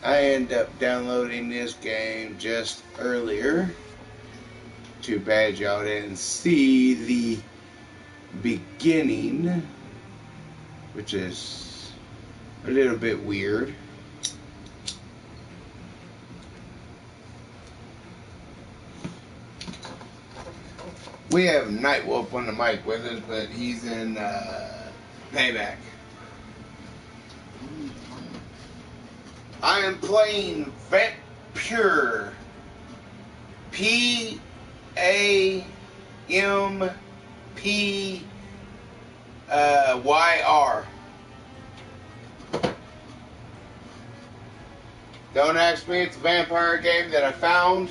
I end up downloading this game just earlier. Too bad y'all didn't see the beginning, which is a little bit weird. We have Nightwolf on the mic with us, but he's in Payback. I am playing Vampyr. Vampyr. Don't ask me, it's a vampire game that I found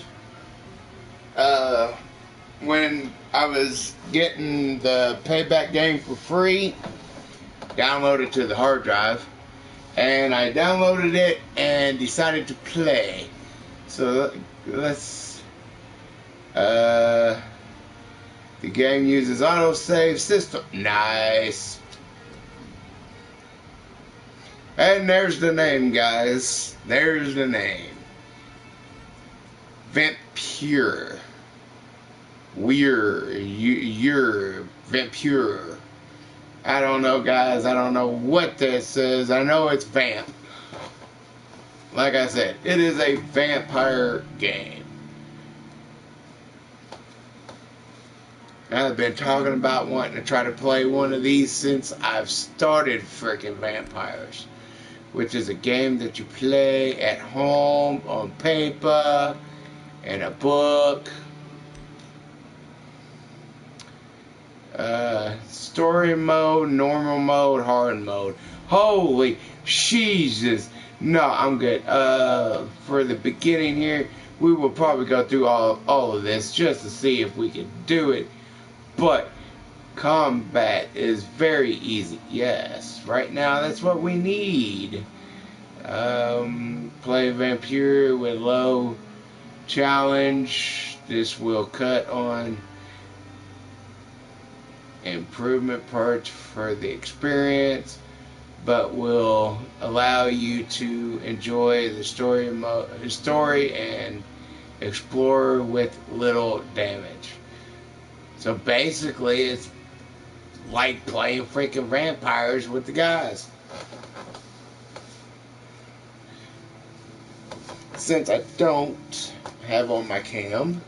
when I was getting the Payback game for free. Downloaded to the hard drive. And I downloaded it and decided to play. So let's... the game uses autosave system. Nice. And there's the name, guys. There's the name. Vampyr. You're Vampyr. I don't know, guys. I don't know what this is. I know it's vamp. Like I said, it is a vampire game. I've been talking about wanting to try to play one of these since I've started freaking Vampires, which is a game that you play at home on paper and a book. Story mode, normal mode, hard mode. Holy Jesus. No, I'm good. For the beginning here, we will probably go through all of this just to see if we can do it. But combat is very easy. Yes, right now that's what we need. Play Vampyr with low challenge. This will cut on improvement parts for the experience, but will allow you to enjoy the story and explore with little damage. So basically, it's like playing freaking Vampires with the guys. Since I don't have on my cam,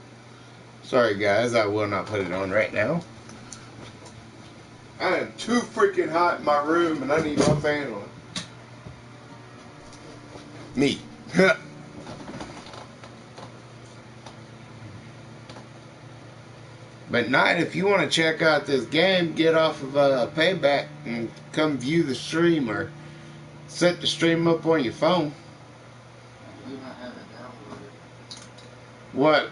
sorry guys, I will not put it on right now. I am too freaking hot in my room and I need my fan on. Me. But Knight, if you want to check out this game, get off of Payback and come view the stream or set the stream up on your phone. I do not have it downloaded. What?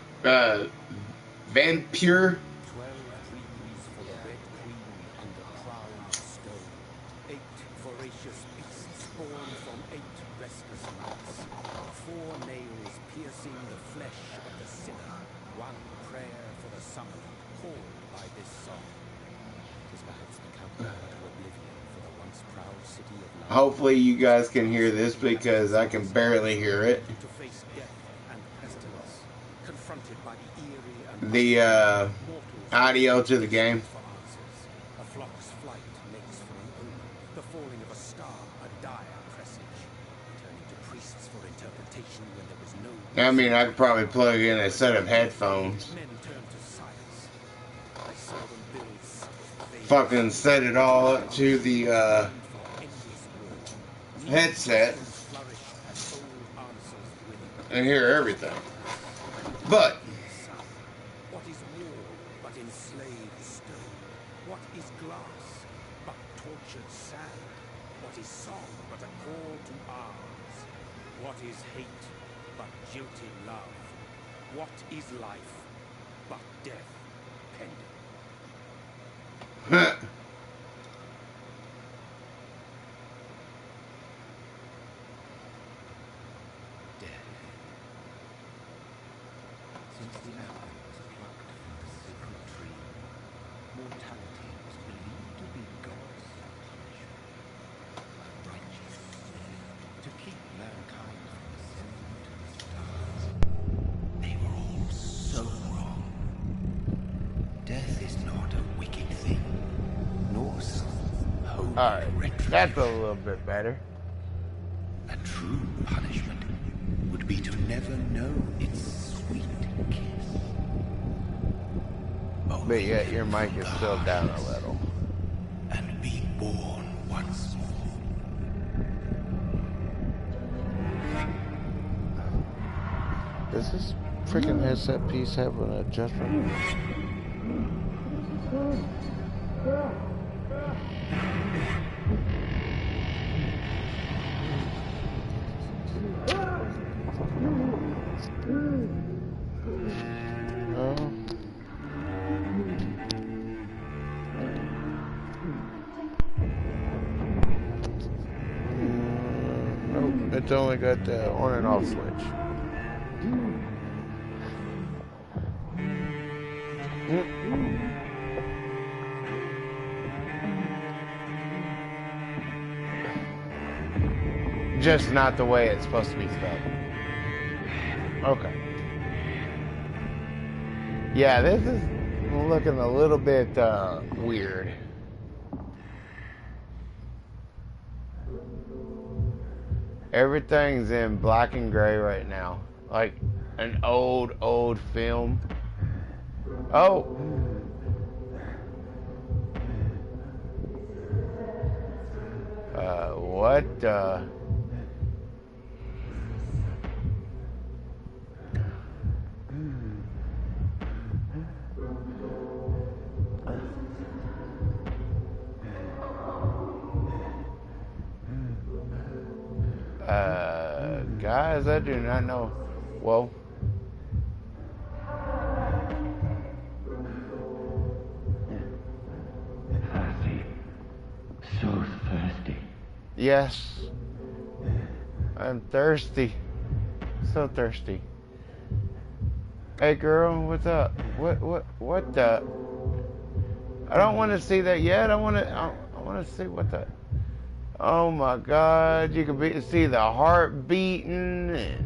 Vampyr? 12 trees for the Red Queen under proud stone. 8 voracious beasts born from 8 restless nights. 4 nails piercing the flesh of the sinner. 1 prayer for the summoner called by this song. 'Tis perhaps the countdown to oblivion for the once proud city of love. Hopefully you guys can hear this because I can barely hear it. To face death and pestilence, confronted by the eerie and The audio to the game. a flock's flight makes for an omen, the falling of a star, a dire presage, turning to priests for interpretation when there was no. I mean, I could probably plug in a set of headphones. Men turn to science. I saw them build Fucking set it all up to the headset and hear everything. But what is war but enslaved stone? What is glass but tortured sand? What is song but a call to arms? What is hate but jilted love? What is life but death pending? Since the apple was plucked from the sacred tree, mortality was believed to be God's punishment. A righteous death to keep mankind from the Alright, that's a little bit better. A true punishment would be to never know its sweet kiss. But yet your mic is still down a little. And be born once more. Does this freaking headset piece have an adjustment? Nope, it's only got the on and off switch. Just not the way it's supposed to be spelled. Okay. Yeah, this is looking a little bit weird. Everything's in black and gray right now. Like an old film. Oh! What? Guys, I do not know. Whoa. Thirsty. So thirsty. Yes. I'm thirsty. So thirsty. Hey girl, what's up? What the? I don't want to see that yet. I want to see what the. Oh my God! You can see the heart beating.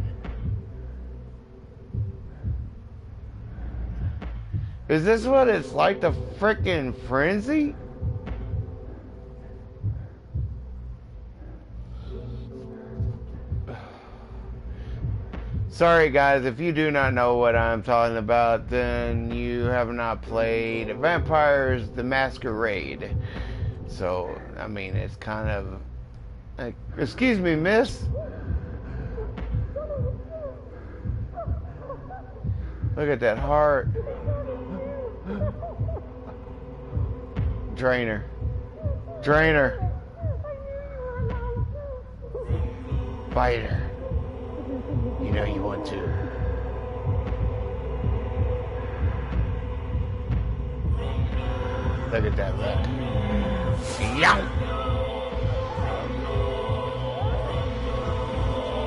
Is this what it's like to frickin' frenzy? Sorry guys, if you do not know what I'm talking about, then you have not played Vampyr the Masquerade. So, I mean, it's kind of like, excuse me, miss. Look at that heart. Drainer. Drainer. Biter. You know you want to. Look at that look. Yow!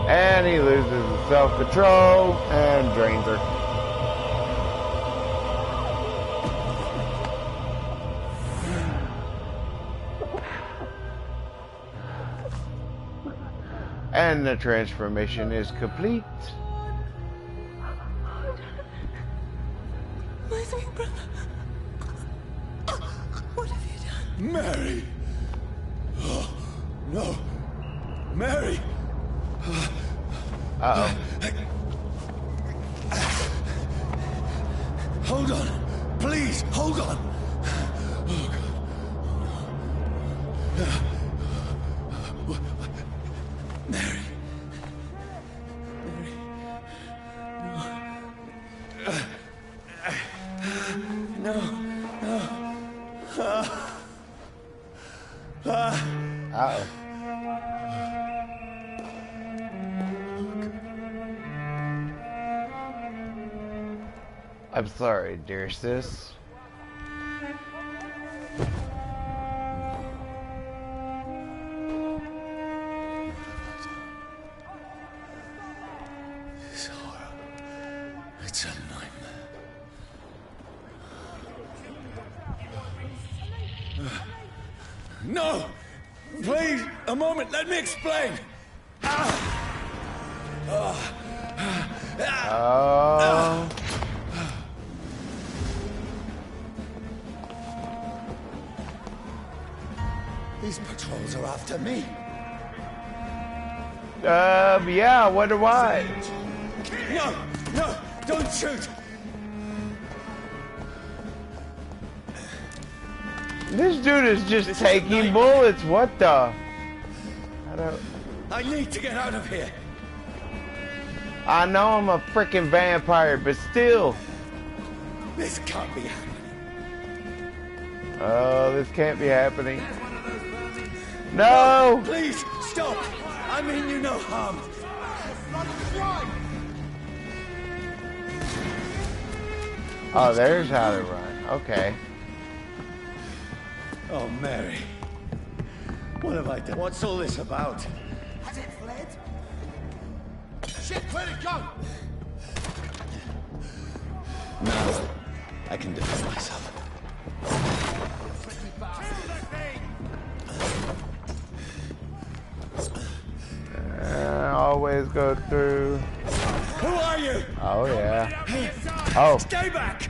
And he loses his self-control and drains her. And the transformation is complete. My sweet brother. What have you done? Mary! Oh, no. Mary! Uh-oh. Hold on. Please, hold on. Oh, God. Mary. Mary. No. No. Uh-oh. I'm sorry, dear sis. This horror. It's a nightmare. No! Please, a moment, let me explain! Oh. These patrols are after me. Yeah, I wonder why. No, no, don't shoot. This dude is just taking bullets. What the? I don't. I need to get out of here. I know I'm a freaking vampire, but still. This can't be happening. Oh, this can't be happening. No! Please, stop! I mean you no harm. Oh, there's how to run. Okay. Oh, Mary. What have I done? What's all this about? Has it fled? Shit, where'd it go? No, I can defend myself. Always go through. Who are you? Oh, yeah. Oh. Stay back!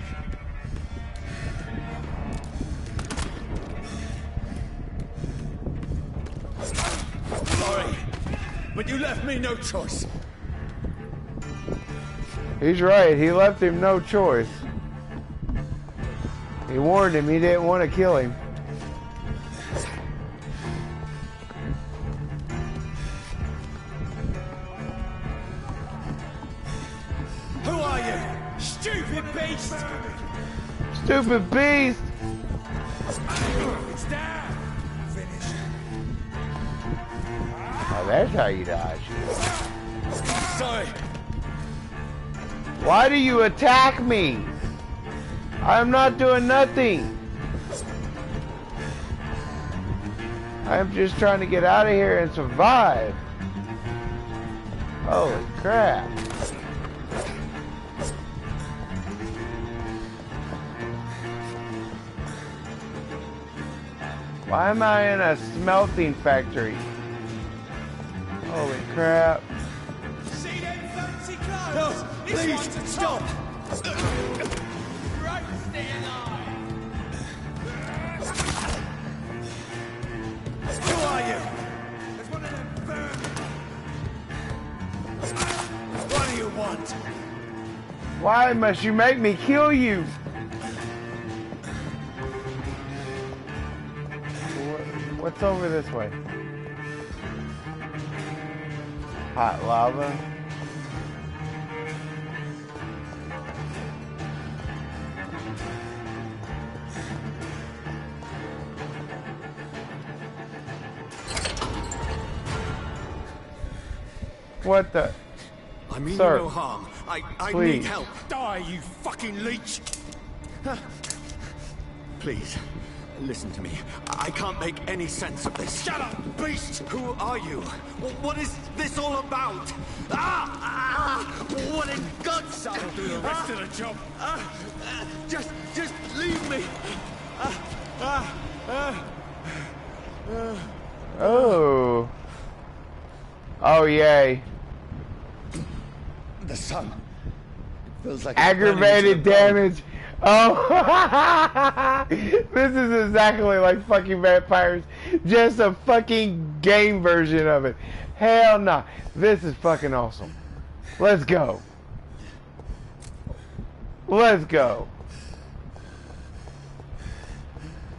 Sorry, but you left me no choice. He's right. He left him no choice. He warned him he didn't want to kill him. Who are you? Stupid beast! Stupid beast! It's down! Finish. Oh, that's how you dodge. Sorry. Why do you attack me? I'm not doing nothing. I'm just trying to get out of here and survive. Holy crap. Why am I in a smelting factory? Holy crap. See them fancy clothes? No, please, stop! Right, stay alive. Who are you? There's one of them vermin. What do you want? Why must you make me kill you? What's over this way? Hot lava. What the? I mean Sir, no harm. I please. need help. Die, you fucking leech! Please, listen to me. I can't make any sense of this. Shut up, beast! Who are you? What is this all about? What in God's sake? I'll do the rest of the job. Just leave me. Oh. Oh, yay. The sun. It feels like Aggravated damage. Oh. This is exactly like fucking Vampires. Just a fucking game version of it. Hell nah. This is fucking awesome. Let's go. Let's go.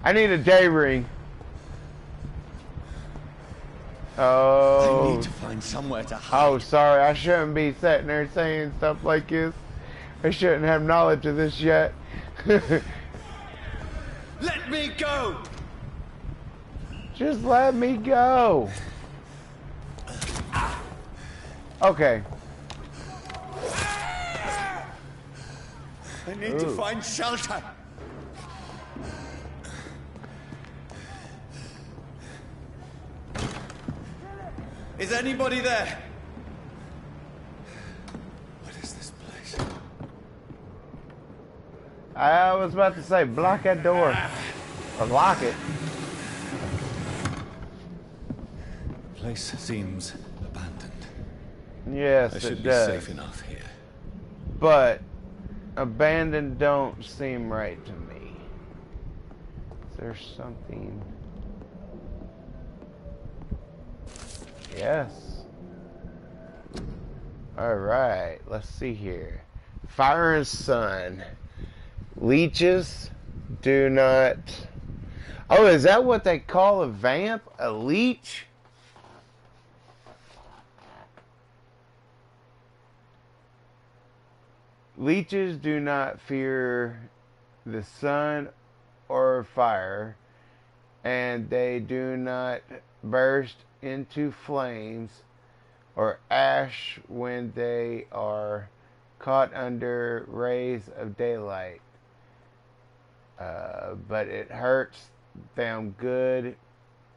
I need a day ring. Oh. I need to find somewhere to hide. Oh, sorry. I shouldn't be sitting there saying stuff like this. I shouldn't have knowledge of this yet. Let me go! Just let me go. Okay. I need to find shelter. Is anybody there? What is this place? I was about to say, block that door. Or lock it. The place seems abandoned. Yes, I should it be does. safe enough here. But abandoned don't seem right to me. Is there something? Yes. Alright, let's see here. Fire and sun. Leeches do not... Oh, is that what they call a vamp? A leech? Leeches do not fear the sun or fire, and they do not burst into flames or ash when they are caught under rays of daylight. But it hurts them good,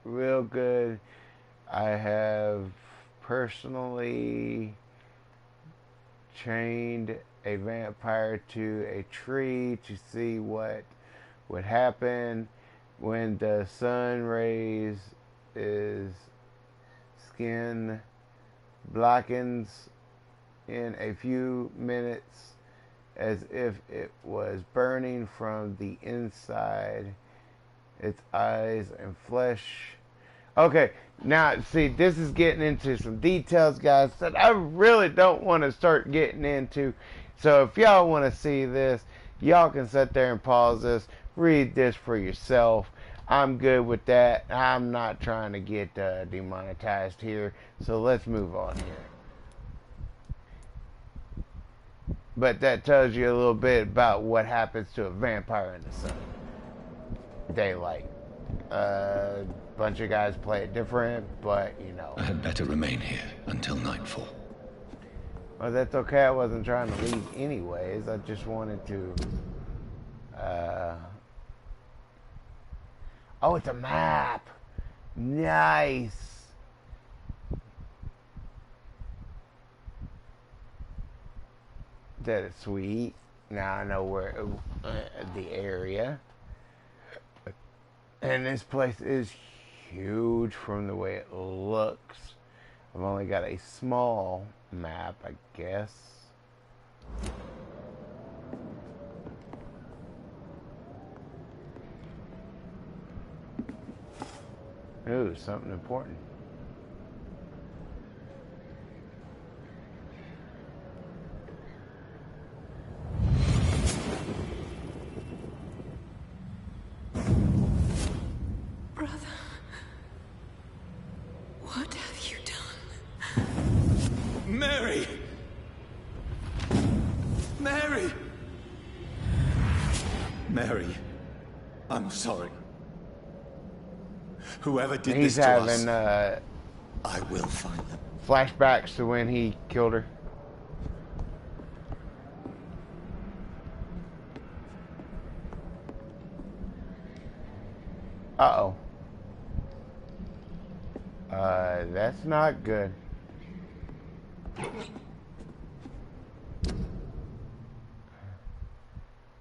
real good. I have personally chained a vampire to a tree to see what would happen when the sun rays is skin blackens in a few minutes as if it was burning from the inside, its eyes and flesh. Okay, now see, this is getting into some details, guys, that I really don't want to start getting into. So if y'all want to see this, y'all can sit there and pause this, read this for yourself. I'm good with that. I'm not trying to get demonetized here, so let's move on here. But that tells you a little bit about what happens to a vampire in the sun. Daylight. Bunch of guys play it different, but you know. I had better remain here until nightfall. Well, that's okay. I wasn't trying to leave anyways. I just wanted to... Oh, it's a map! Nice! That is sweet. Now I know where the area. And this place is huge from the way it looks. I've only got a small map, I guess. Ooh, something important. Brother, what have you done? Mary! Mary! Mary, I'm sorry. Whoever did He's this to us, having I will find them. flashbacks to when he killed her. Uh-oh. That's not good.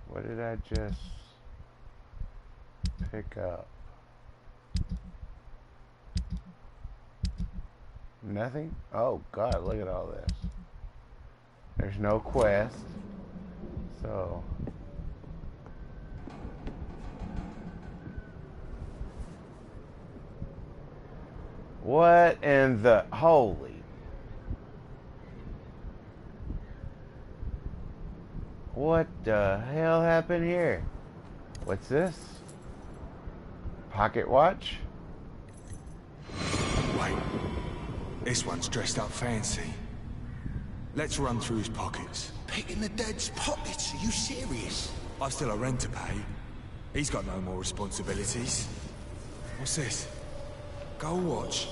What did I just pick up? Nothing? Oh God, look at all this. There's no quest. So what in the holy? What the hell happened here? What's this? Pocket watch? Wait. This one's dressed up fancy. Let's run through his pockets. Picking the dead's pockets? Are you serious? I've still a rent to pay. He's got no more responsibilities. What's this? Gold watch.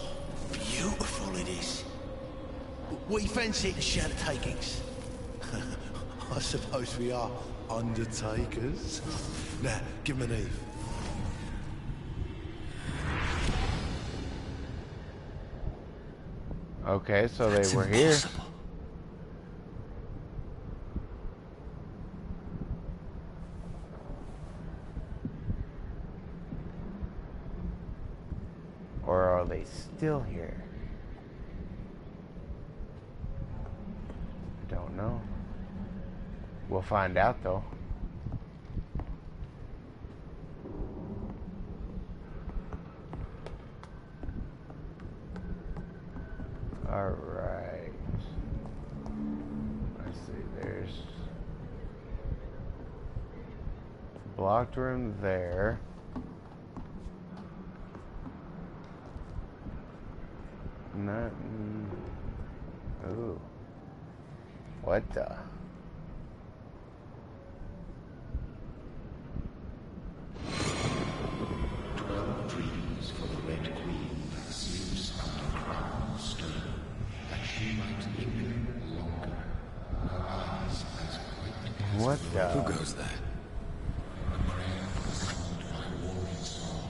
Beautiful it is. We fancy to share the takings. I suppose we are undertakers. Now, give him an Eve. Okay, so That's they were here. impossible. Or are they still here? I don't know. We'll find out though. Locked room there. Nothing. Ooh. What the? Dreams for the Red Queen that sleeps under crown stone, that she might linger longer. Her eyes as bright What the? Who goes there? a prayer sound by warring song.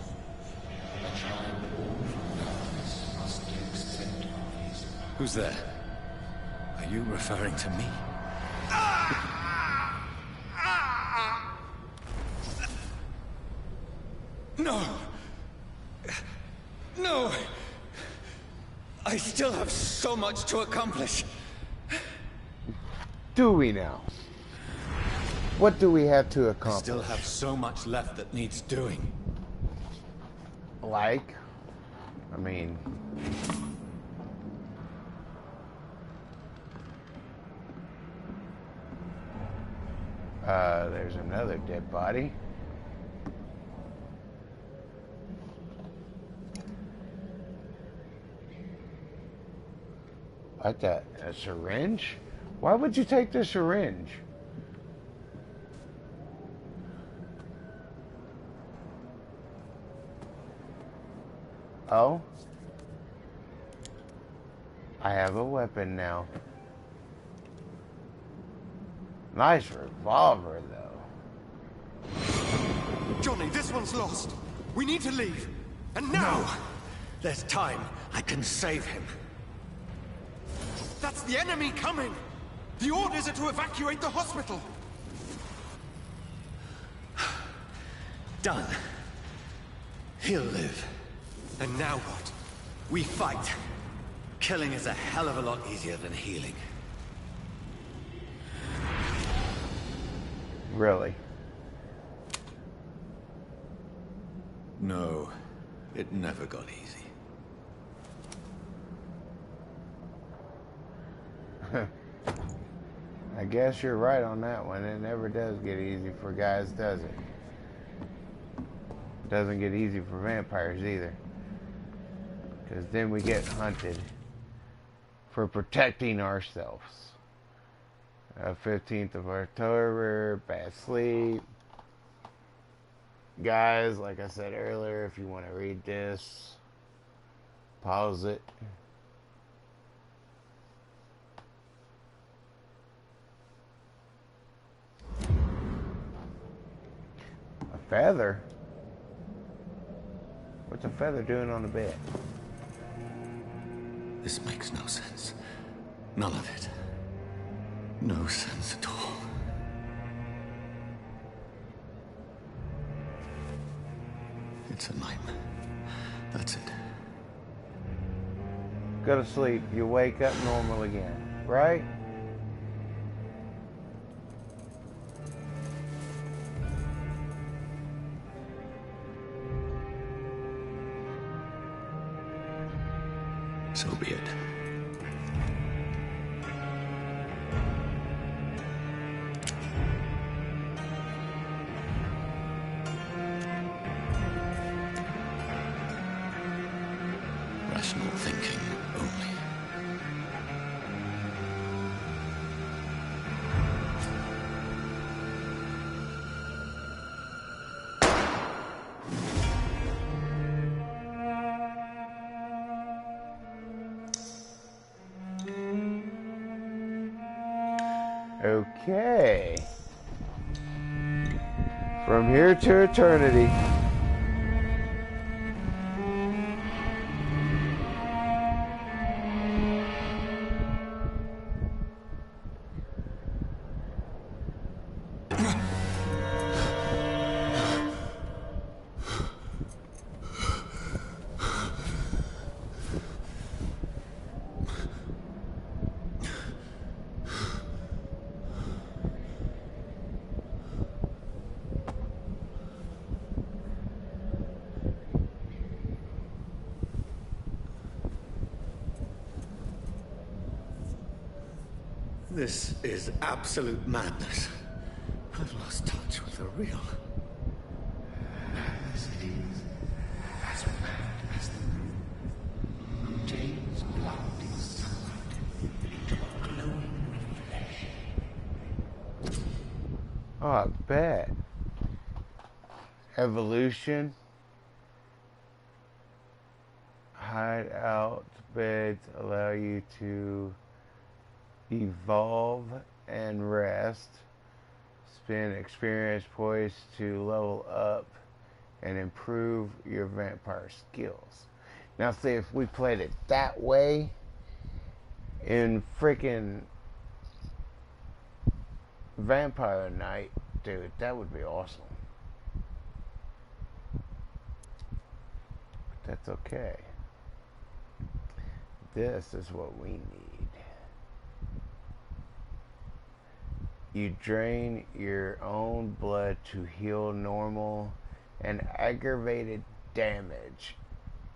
A child born from darkness must accept of his power. Who's there? Are you referring to me? No! No! I still have so much to accomplish. Do we now? What do we have to I accomplish? still have so much left that needs doing. Like? I mean... there's another dead body. What the? A syringe? Why would you take the syringe? Oh? I have a weapon now. Nice revolver, though. Johnny, this one's lost. We need to leave. And now! No! There's time. I can save him. That's the enemy coming! The orders are to evacuate the hospital! Done. He'll live. And now what? We fight. Killing is a hell of a lot easier than healing. Really? No, it never got easy. I guess you're right on that one. It never does get easy for guys, does it? Doesn't get easy for vampires either. Because then we get hunted for protecting ourselves. 15th of October, bad sleep. Guys, like I said earlier, if you want to read this, pause it. A feather? What's a feather doing on the bed? This makes no sense. None of it. No sense at all. It's a nightmare. That's it. Go to sleep. You wake up normal again, right? So be it. Rational thinking only. Okay. From here to eternity. This is absolute madness. I've lost touch with the real. is as red as the moon. Jane's blood is summoned into a glowing reflection. Oh, I bet. Evolution. Hideout beds allow you to evolve and rest. Spend experience points to level up and improve your vampire skills. Now, see, if we played it that way in freaking Vampire Night, dude, that would be awesome. But that's okay. This is what we need. You drain your own blood to heal normal and aggravated damage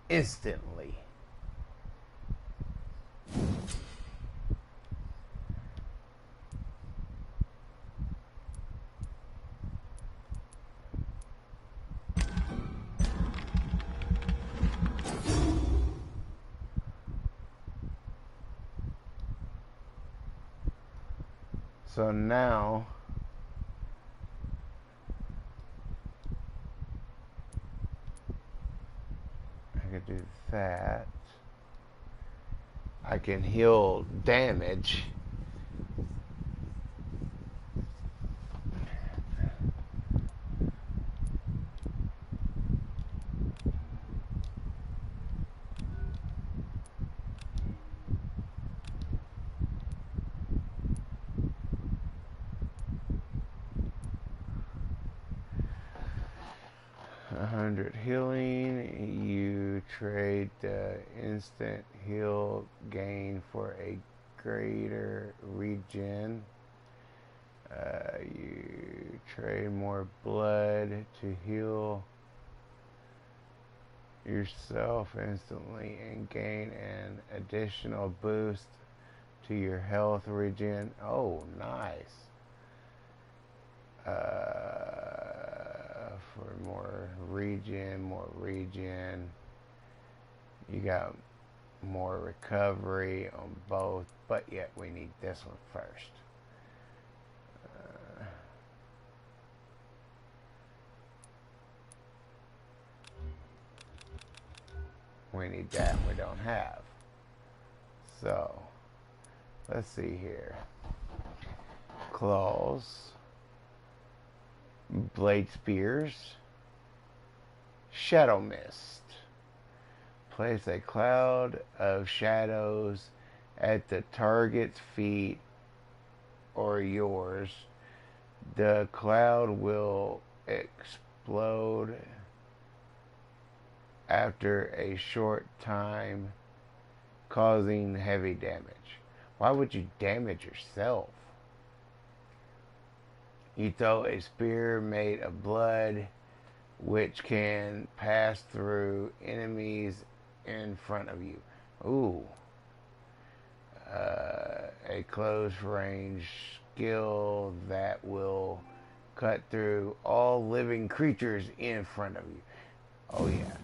instantly. So now I can do that. I can heal damage. Healing, you trade the instant heal gain for a greater regen. You trade more blood to heal yourself instantly and gain an additional boost to your health regen. Oh, nice. For more regen. You got more recovery on both, but yet we need this one first. We need that we don't have. So, let's see here. Claws. Blade spears. Shadow mist. Place a cloud of shadows at the target's feet or yours. The cloud will explode after a short time, causing heavy damage. Why would you damage yourself? You throw a spear made of blood, which can pass through enemies in front of you. Ooh. A close range skill that will cut through all living creatures in front of you. Oh yeah.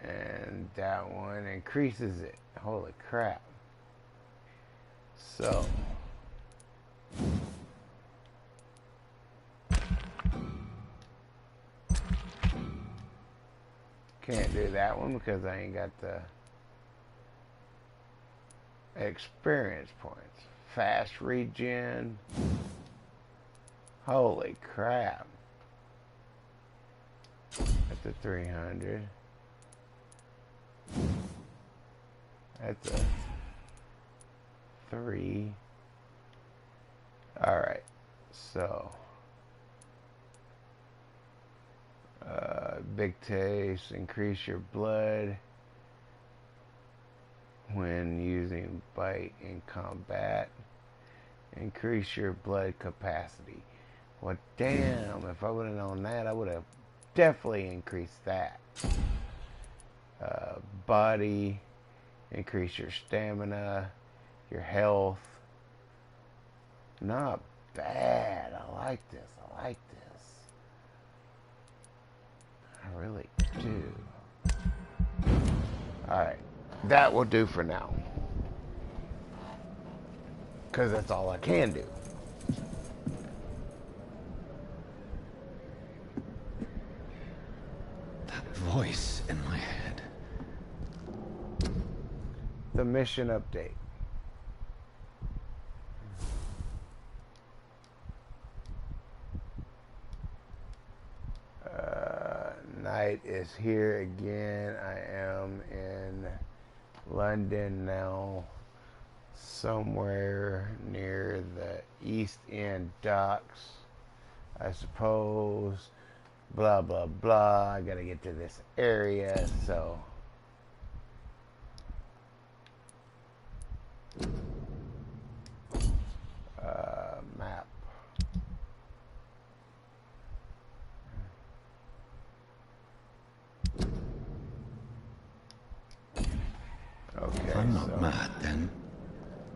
And that one increases it. Holy crap. So can't do that one because I ain't got the experience points. Fast regen. Holy crap. That's a 300. That's a 3. Alright. So. Big taste. Increase your blood when using bite in combat. Increase your blood capacity. Well, damn. If I would have known that, I would have definitely increased that. body, increase your stamina, your health. Not bad. I like this. I like this. I really do. Alright. That will do for now. Because that's all I can do. That voice in my head. The mission update. Night is here again. I am in London now, somewhere near the East End docks, I suppose. Blah blah blah. I gotta get to this area, so map. Okay, If I'm not mad, then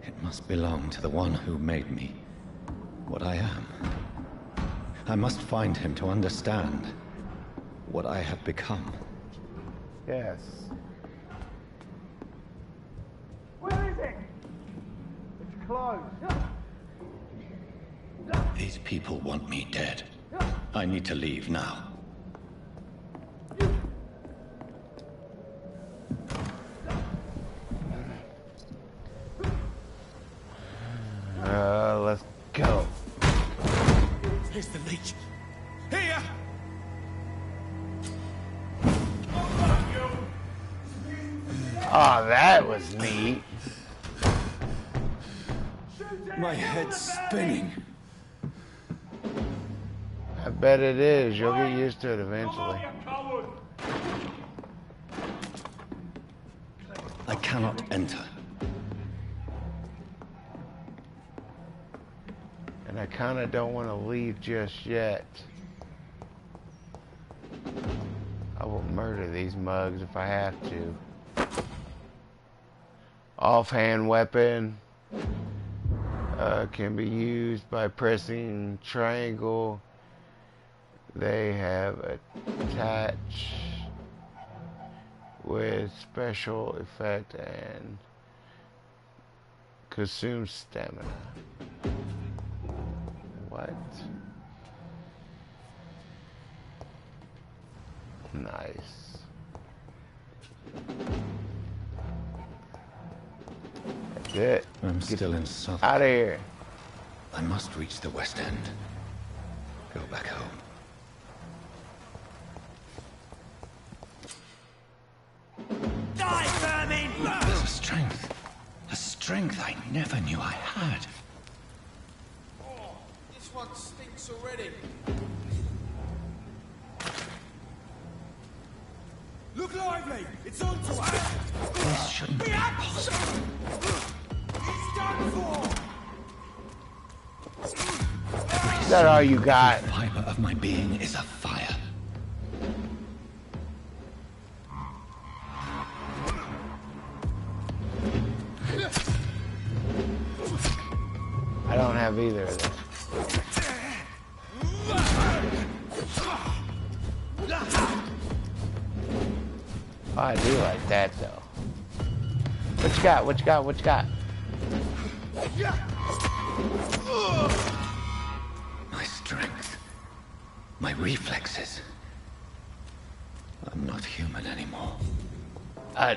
it must belong to the one who made me what I am. I must find him to understand what I have become. Yes. Where is it? It's closed. These people want me dead. I need to leave now. Let's go. Here's the leech. Here! Oh, that was neat. My head's spinning. I bet it is. You'll get used to it eventually. I cannot enter. And I kind of don't want to leave just yet. I will murder these mugs if I have to. Offhand weapon can be used by pressing triangle. They have attached with special effect and consume stamina. What? Nice. That's it. I'm still in South. Out of here. I must reach the West End. Go back home. Die, vermin! There's a strength I never knew I had. Oh, this one stinks already. Look lively! It's on to us! This shouldn't be possible. It's done for! Is that all you got? The fiber of my being is afire. I don't have either of them. Oh, I do like that though. What you got? What you got? What you got? My strength. My reflexes. I'm not human anymore.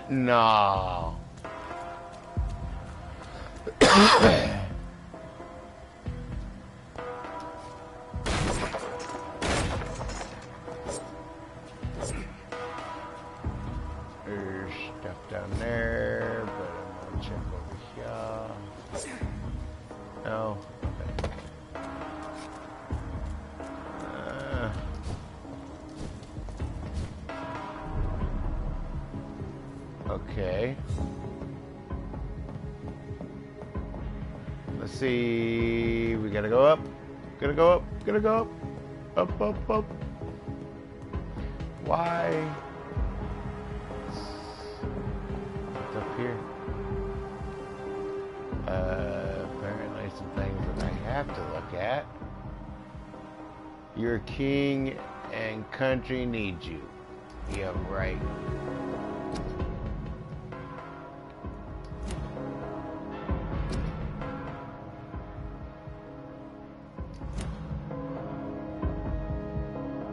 No. There's stuff down there, but I'm gonna check over here. No. Okay. Let's see. We gotta go up. Gotta go up. Gotta go up. Up, up, up. Why? up here? Apparently some things that I have to look at. Your king and country need you. Yeah, right.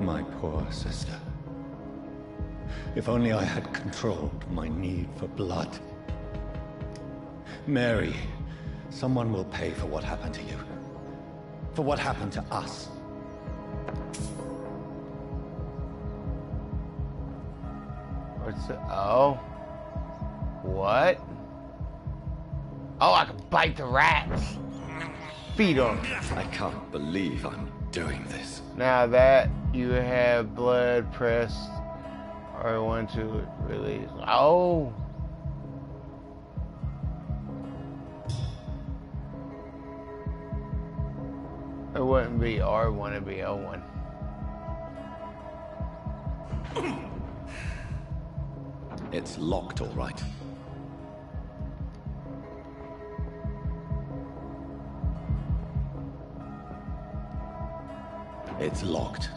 My poor sister. If only I had controlled my need for blood. Mary, someone will pay for what happened to you. For what happened to us. What's the... Oh. What? Oh, I can bite the rats. Feed on them. I can't believe I'm doing this. Now that you have blood pressed R1 to release. Oh. It wouldn't be R1, it'd be L1. It's locked, all right. It's locked.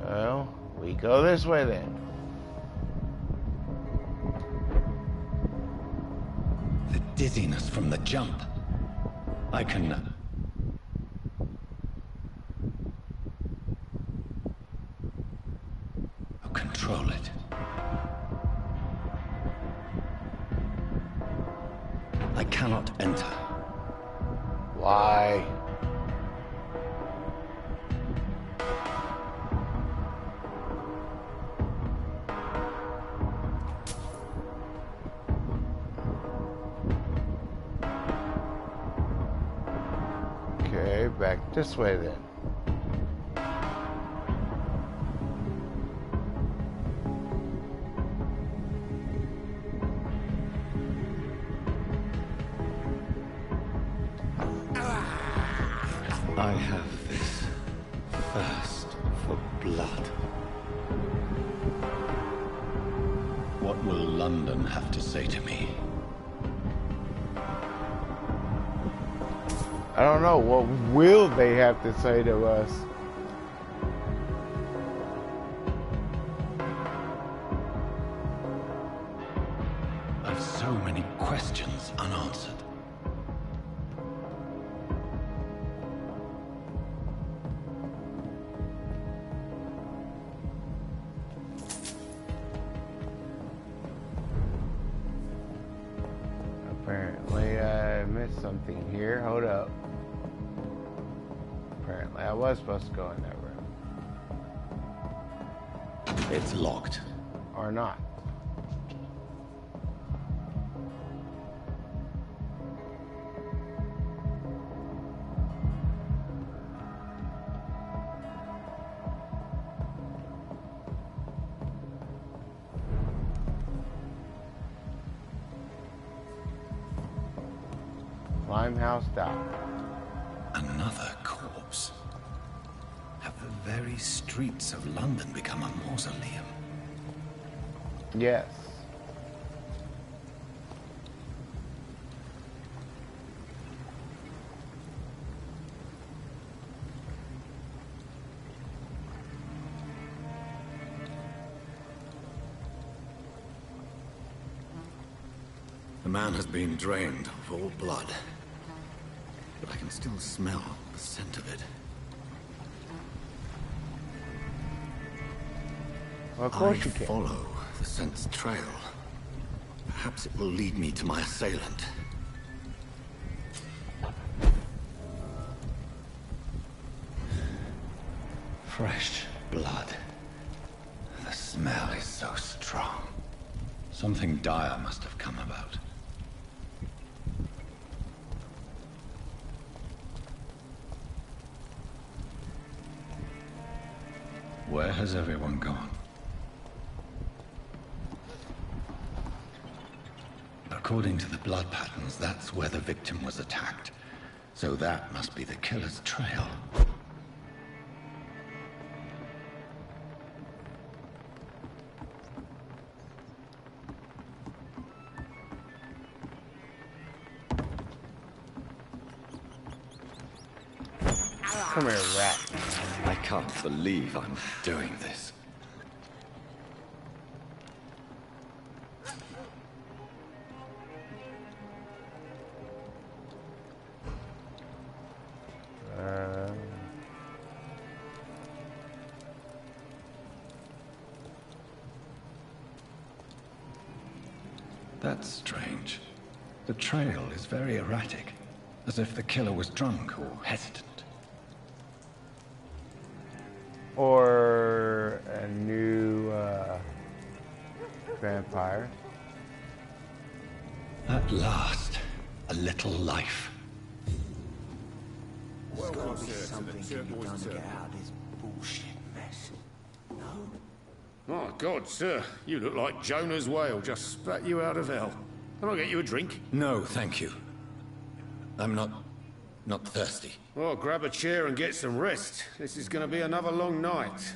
Well, we go this way then. The dizziness from the jump. I can... control it. I cannot enter. Why? Okay, back this way then. I have this thirst for blood. What will London have to say to me? I don't know. What will they have to say to us? I've so many questions unanswered. Apparently, I missed something here. Hold up. Apparently, I was supposed to go in that room. It's locked. Or not. Limehouse Dock. Another corpse. Have the very streets of London become a mausoleum? Yes. The man has been drained of all blood. But I can still smell the scent of it. Well, of course I you can. follow the scent's trail. Perhaps it will lead me to my assailant. Fresh blood. The smell is so strong. Something dire must have come about. Where has everyone gone? According to the blood patterns, that's where the victim was attacked. So that must be the killer's trail. Come here, rat. I can't believe I'm doing this. That's strange. The trail is very erratic, as if the killer was drunk or hesitant. Or a new vampire. At last, a little life. There's got to be something can be done to get out of this bullshit mess. No? My God, sir, you look like Jonah's whale just spat you out of hell. Can I get you a drink? No, thank you. I'm not thirsty. Well, grab a chair and get some rest. This is going to be another long night.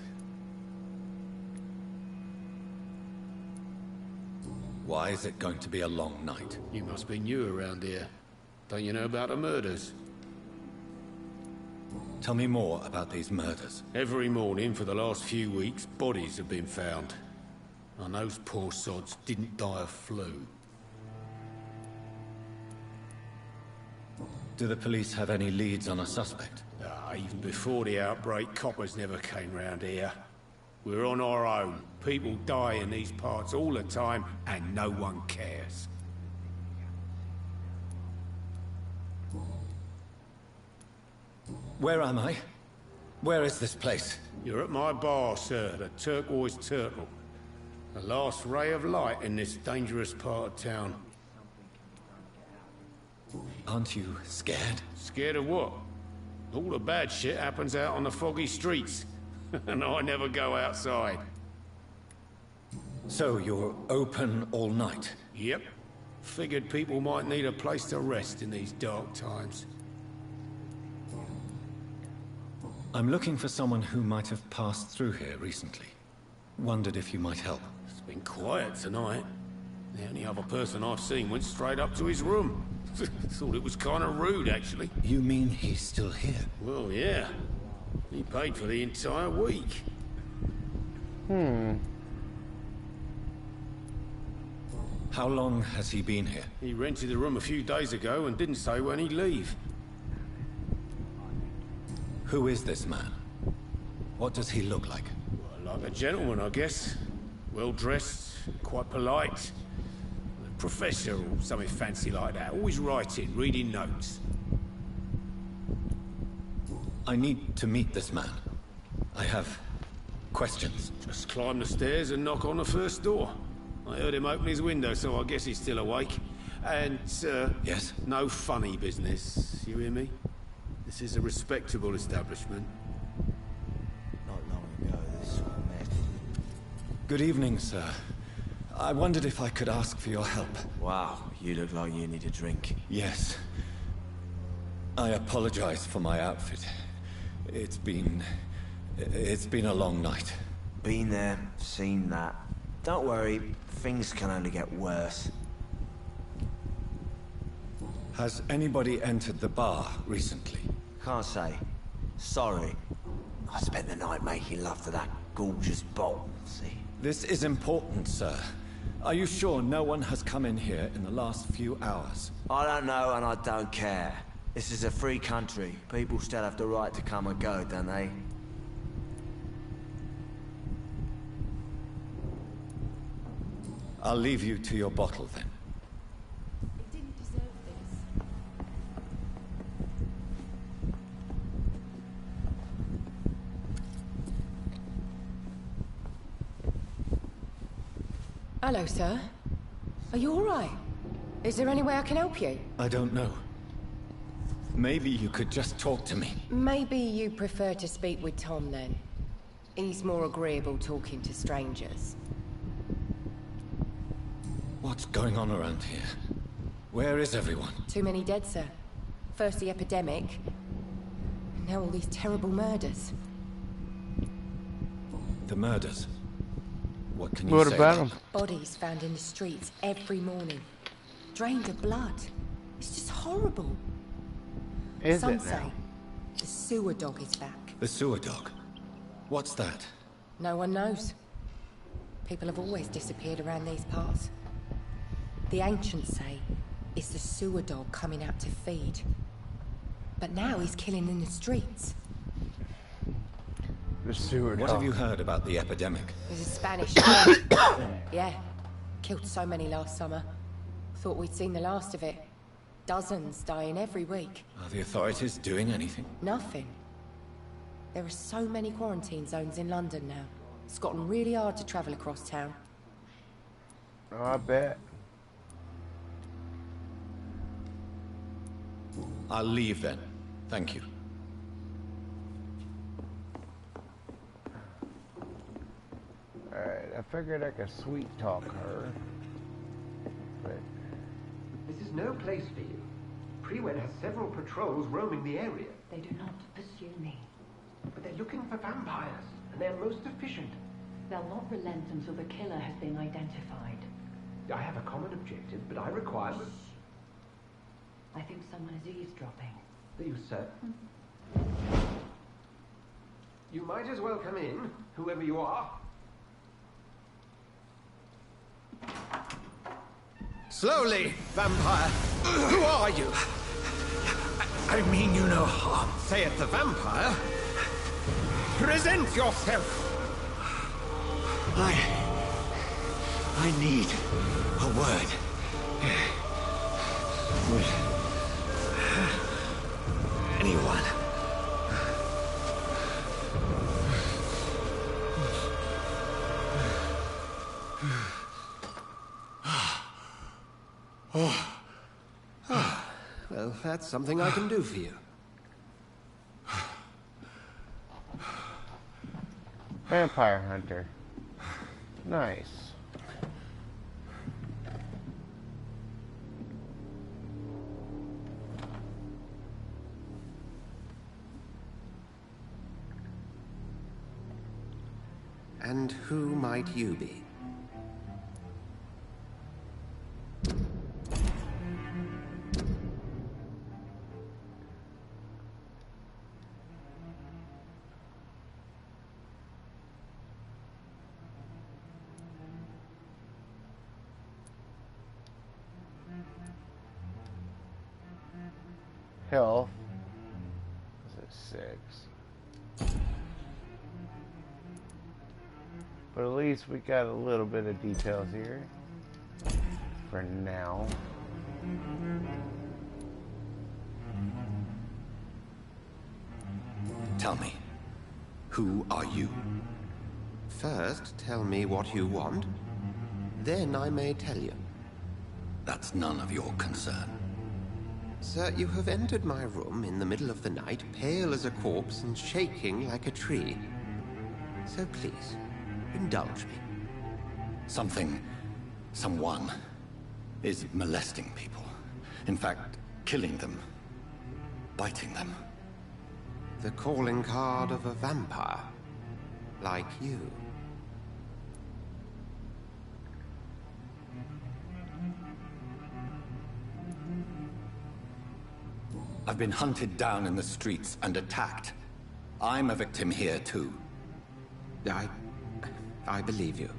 Why is it going to be a long night? You must be new around here. Don't you know about the murders? Tell me more about these murders. Every morning for the last few weeks, bodies have been found. And those poor sods didn't die of flu. Do the police have any leads on a suspect? Even before the outbreak, coppers never came round here. We're on our own. People die in these parts all the time, and no one cares. Where am I? Where is this place? You're at my bar, sir, the Turquoise Turtle. The last ray of light in this dangerous part of town. Aren't you scared? Scared of what? All the bad shit happens out on the foggy streets. And I never go outside. So you're open all night? Yep. Figured people might need a place to rest in these dark times. I'm looking for someone who might have passed through here recently. Wondered if you might help. It's been quiet tonight. The only other person I've seen went straight up to his room. Thought it was kind of rude, actually. You mean he's still here? Well, yeah. He paid for the entire week. How long has he been here? He rented the room a few days ago and didn't say when he'd leave. Who is this man? What does he look like? Well, like a gentleman, I guess. Well-dressed, quite polite. A professor or something fancy like that. Always writing, reading notes. I need to meet this man. I have questions. Just climb the stairs and knock on the first door. I heard him open his window, so I guess he's still awake. And, sir... Yes? No funny business, you hear me? This is a respectable establishment. Not long ago, this sort of mess. Good evening, sir. I wondered if I could ask for your help. Wow, you look like you need a drink. Yes. I apologize for my outfit. It's been a long night. Been there, seen that. Don't worry, things can only get worse. Has anybody entered the bar recently? Can't say. Sorry. I spent the night making love to that gorgeous bottle, see? This is important, sir. Are you sure no one has come in here in the last few hours? I don't know and I don't care. This is a free country. People still have the right to come and go, don't they? I'll leave you to your bottle then. It didn't deserve this. Hello, sir. Are you all right? Is there any way I can help you? I don't know. Maybe you could just talk to me. Maybe you prefer to speak with Tom, then. He's more agreeable talking to strangers. What's going on around here? Where is everyone? Too many dead, sir. First the epidemic, and now all these terrible murders. The murders? What can you What say? about them? Bodies found in the streets every morning. Drained of blood. It's just horrible. Is Some it say now? The sewer dog is back. The sewer dog? What's that? No one knows. People have always disappeared around these parts. The ancients say it's the sewer dog coming out to feed. But now he's killing in the streets. The sewer dog. What have you heard about the epidemic? There's a Spanish plague. Yeah. Killed so many last summer. Thought we'd seen the last of it. Dozens dying every week. Are the authorities doing anything? Nothing. There are so many quarantine zones in London now. It's gotten really hard to travel across town. Oh, I bet. I'll leave then. Thank you. Alright, I figured I could sweet talk her. But this is no place for you. Prewen has several patrols roaming the area. They do not pursue me. But they're looking for vampires, and they're most efficient. They'll not relent until the killer has been identified. I have a common objective, but I require... I think someone is eavesdropping. Are you certain? You might as well come in, whoever you are. Slowly, vampire. Who are you? I mean you no harm. Say it, the vampire. Present yourself. I need a word. With anyone. Well, that's something I can do for you. Vampire hunter. Nice. And who might you be? Health. Is it 6? But at least we got a little bit of details here. For now. Tell me, who are you? First, tell me what you want. Then I may tell you. That's none of your concern. Sir, you have entered my room in the middle of the night, pale as a corpse and shaking like a tree. So please, indulge me. Someone is molesting people. In fact, killing them. Biting them. The calling card of a vampire. Like you. I've been hunted down in the streets and attacked. I'm a victim here too. I believe you.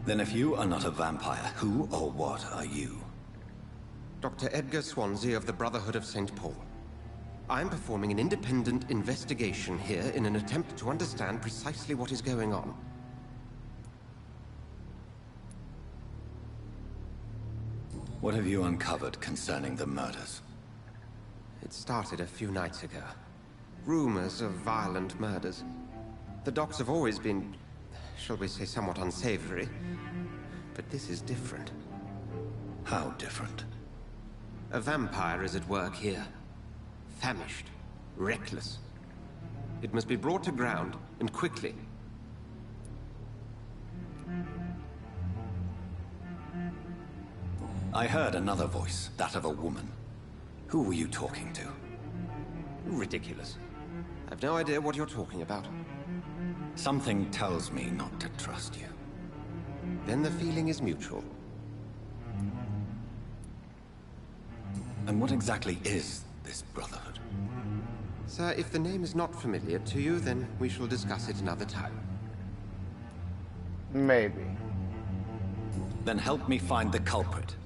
Then if you are not a vampire, who or what are you? Dr. Edgar Swansea of the Brotherhood of St. Paul. I'm performing an independent investigation here in an attempt to understand precisely what is going on. What have you uncovered concerning the murders? It started a few nights ago. Rumors of violent murders. The docs have always been, shall we say, somewhat unsavory. But this is different. How different? A vampire is at work here. Famished. Reckless. It must be brought to ground, and quickly. I heard another voice, that of a woman. Who were you talking to? Ridiculous. I've no idea what you're talking about. Something tells me not to trust you. Then the feeling is mutual. And what exactly is this Brotherhood? Sir, if the name is not familiar to you, then we shall discuss it another time. Maybe. Then help me find the culprit.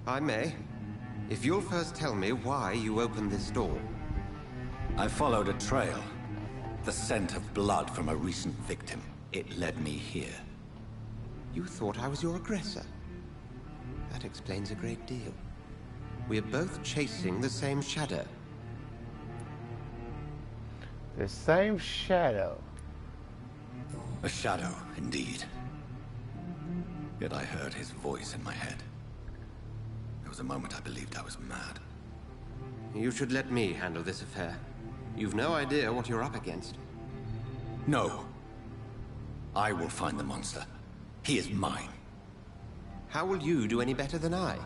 I may. If you'll first tell me why you opened this door. I followed a trail. The scent of blood from a recent victim. It led me here. You thought I was your aggressor. That explains a great deal. We're both chasing the same shadow. The same shadow. A shadow, indeed. Yet I heard his voice in my head. There was a moment I believed I was mad. You should let me handle this affair. You've no idea what you're up against. No. I will find the monster. He is mine. How will you do any better than I?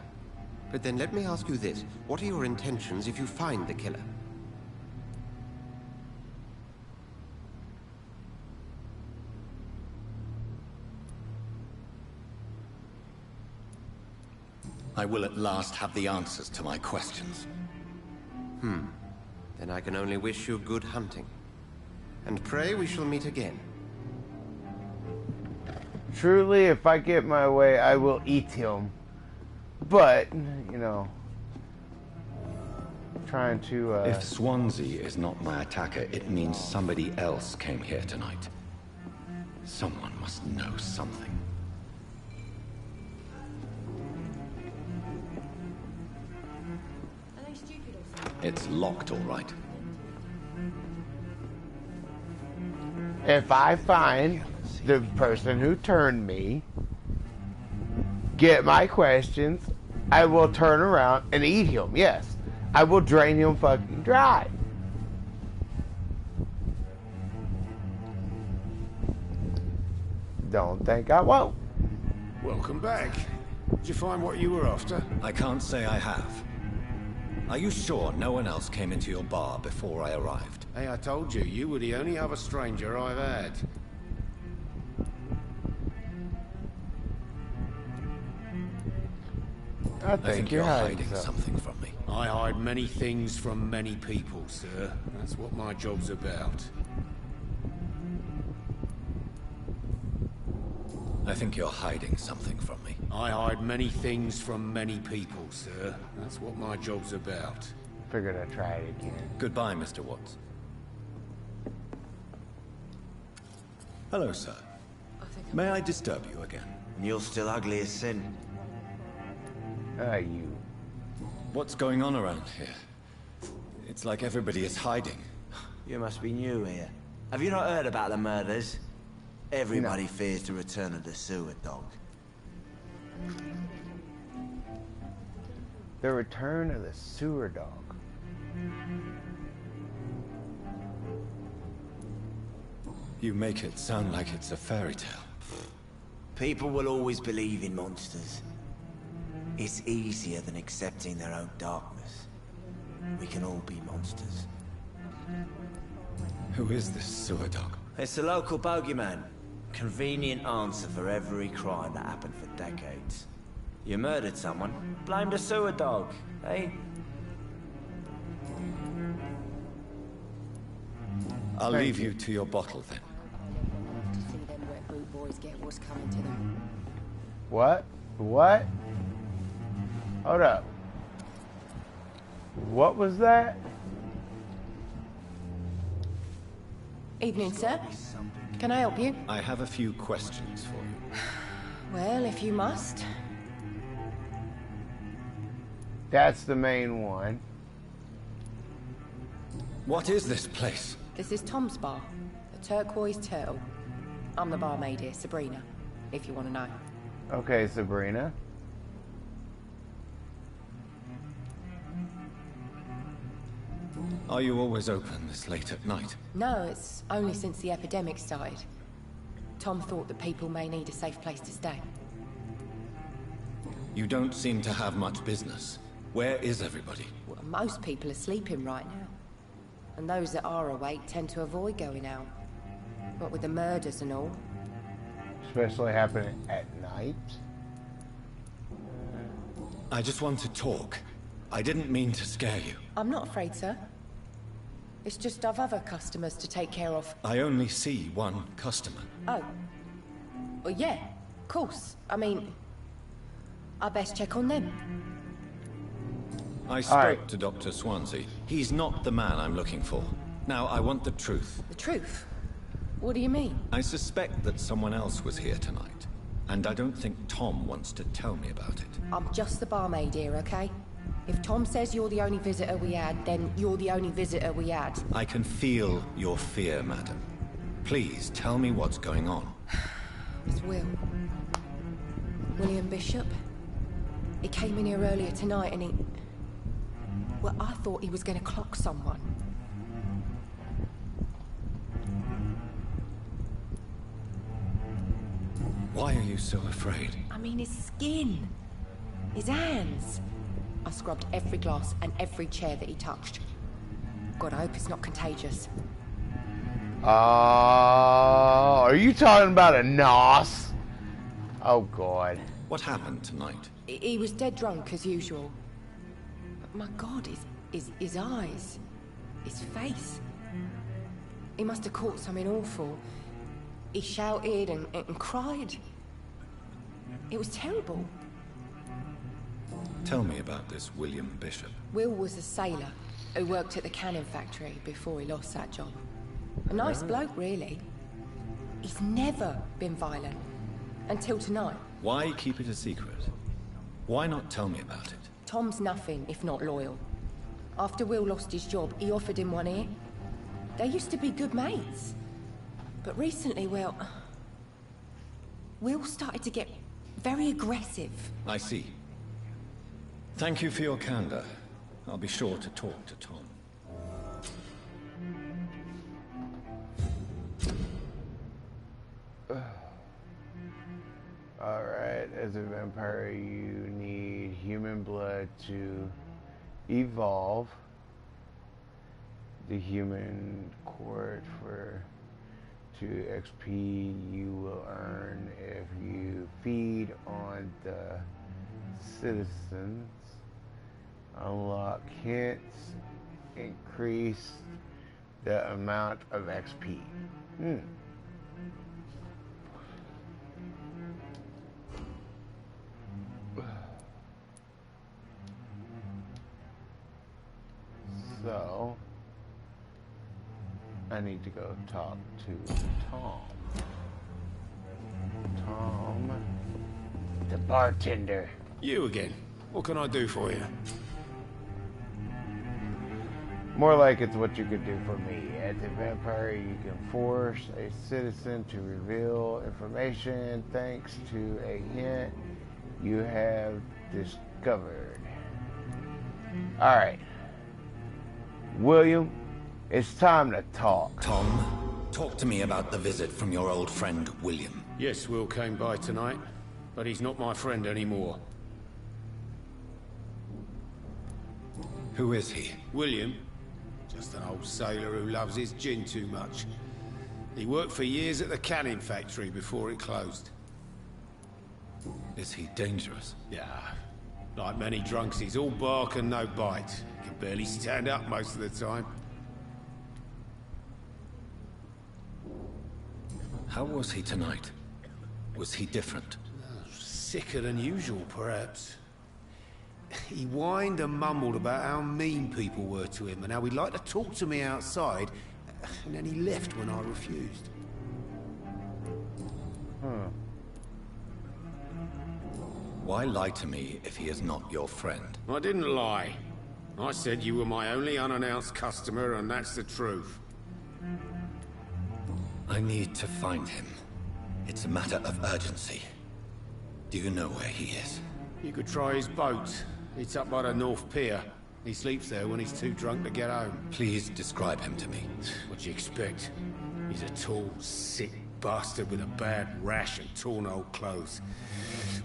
But then let me ask you this. What are your intentions if you find the killer? I will at last have the answers to my questions. Then I can only wish you good hunting. And pray we shall meet again. Truly, if I get my way, I will eat him. But, you know, trying to, If Swansea is not my attacker, it means somebody else came here tonight. Someone must know something. It's locked, all right. If I find the person who turned me, get my questions, I will turn around and eat him. Yes, I will drain him fucking dry. Don't think I won't. Welcome back. Did you find what you were after? I can't say I have. Are you sure no one else came into your bar before I arrived? Hey, I told you, you were the only other stranger I've had. I think you're hiding something from me. I hide many things from many people, sir. That's what my job's about. I think you're hiding something from me. I hide many things from many people, sir. That's what my job's about. Figured I'd try it again. Goodbye, Mr. Watts. Hello, sir. May I disturb you again? You're still ugly as sin. You. What's going on around here? It's like everybody is hiding. You must be new here. Have you not heard about the murders? Everybody fears the return of the sewer dog. The return of the sewer dog. You make it sound like it's a fairy tale. People will always believe in monsters. It's easier than accepting their own darkness. We can all be monsters. Who is this sewer dog? It's a local bogeyman. Convenient answer for every crime that happened for decades. You murdered someone, blame the sewer dog, eh? I'll leave you to your bottle then. To see them wet boot boys get what's coming to them. What? What? Hold up. What was that? Evening, sir. Can I help you? I have a few questions for you. Well, if you must. That's the main one. What is this place? This is Tom's bar, the Turquoise Turtle. I'm the barmaid here, Sabrina, if you want to know. Okay, Sabrina. Are you always open this late at night? No, it's only since the epidemic started. Tom thought that people may need a safe place to stay. You don't seem to have much business. Where is everybody? Well, most people are sleeping right now. And those that are awake tend to avoid going out. What with the murders and all. Especially happening at night. I just want to talk. I didn't mean to scare you. I'm not afraid, sir. It's just I've other customers to take care of. I only see one customer. Oh. Well, yeah, of course. I mean, I best check on them. I spoke to Dr. Swansea. He's not the man I'm looking for. Now, I want the truth. The truth? What do you mean? I suspect that someone else was here tonight, and I don't think Tom wants to tell me about it. I'm just the barmaid here, okay? If Tom says you're the only visitor we had, then you're the only visitor we had. I can feel your fear, madam. Please, tell me what's going on. It's Will. William Bishop. He came in here earlier tonight and he... Well, I thought he was going to clock someone. Why are you so afraid? I mean, his skin. His hands. I scrubbed every glass and every chair that he touched. God, I hope it's not contagious. Are you talking about a nos? Oh, God. What happened tonight? He was dead drunk, as usual. But my God, his eyes. His face. He must have caught something awful. He shouted and cried. It was terrible. Tell me about this William Bishop. Will was a sailor who worked at the cannon factory before he lost that job. A nice bloke, really. He's never been violent. Until tonight. Why keep it a secret? Why not tell me about it? Tom's nothing if not loyal. After Will lost his job, he offered him one ear. They used to be good mates. But recently, well... Will started to get very aggressive. I see. Thank you for your candor. I'll be sure to talk to Tom. Alright, as a vampire you need human blood to evolve. The human cord for 2 XP you will earn if you feed on the citizens. Unlock hints, increase the amount of XP. So, I need to go talk to Tom. Tom, the bartender. You again. What can I do for you? More like it's what you could do for me. As a vampire, you can force a citizen to reveal information thanks to a hint you have discovered. Alright. William, it's time to talk. Tom, talk to me about the visit from your old friend, William. Yes, Will came by tonight, but he's not my friend anymore. Who is he? William. Just an old sailor who loves his gin too much. He worked for years at the cannon factory before it closed. Is he dangerous? Yeah. Like many drunks, he's all bark and no bite. Can barely stand up most of the time. How was he tonight? Was he different? Sicker than usual, perhaps. He whined and mumbled about how mean people were to him and how he'd like to talk to me outside, and then he left when I refused. Why lie to me if he is not your friend? I didn't lie. I said you were my only unannounced customer, and that's the truth. I need to find him. It's a matter of urgency. Do you know where he is? You could try his boat. It's up by the North Pier. He sleeps there when he's too drunk to get home. Please describe him to me. What'd you expect? He's a tall, sick bastard with a bad rash and torn old clothes.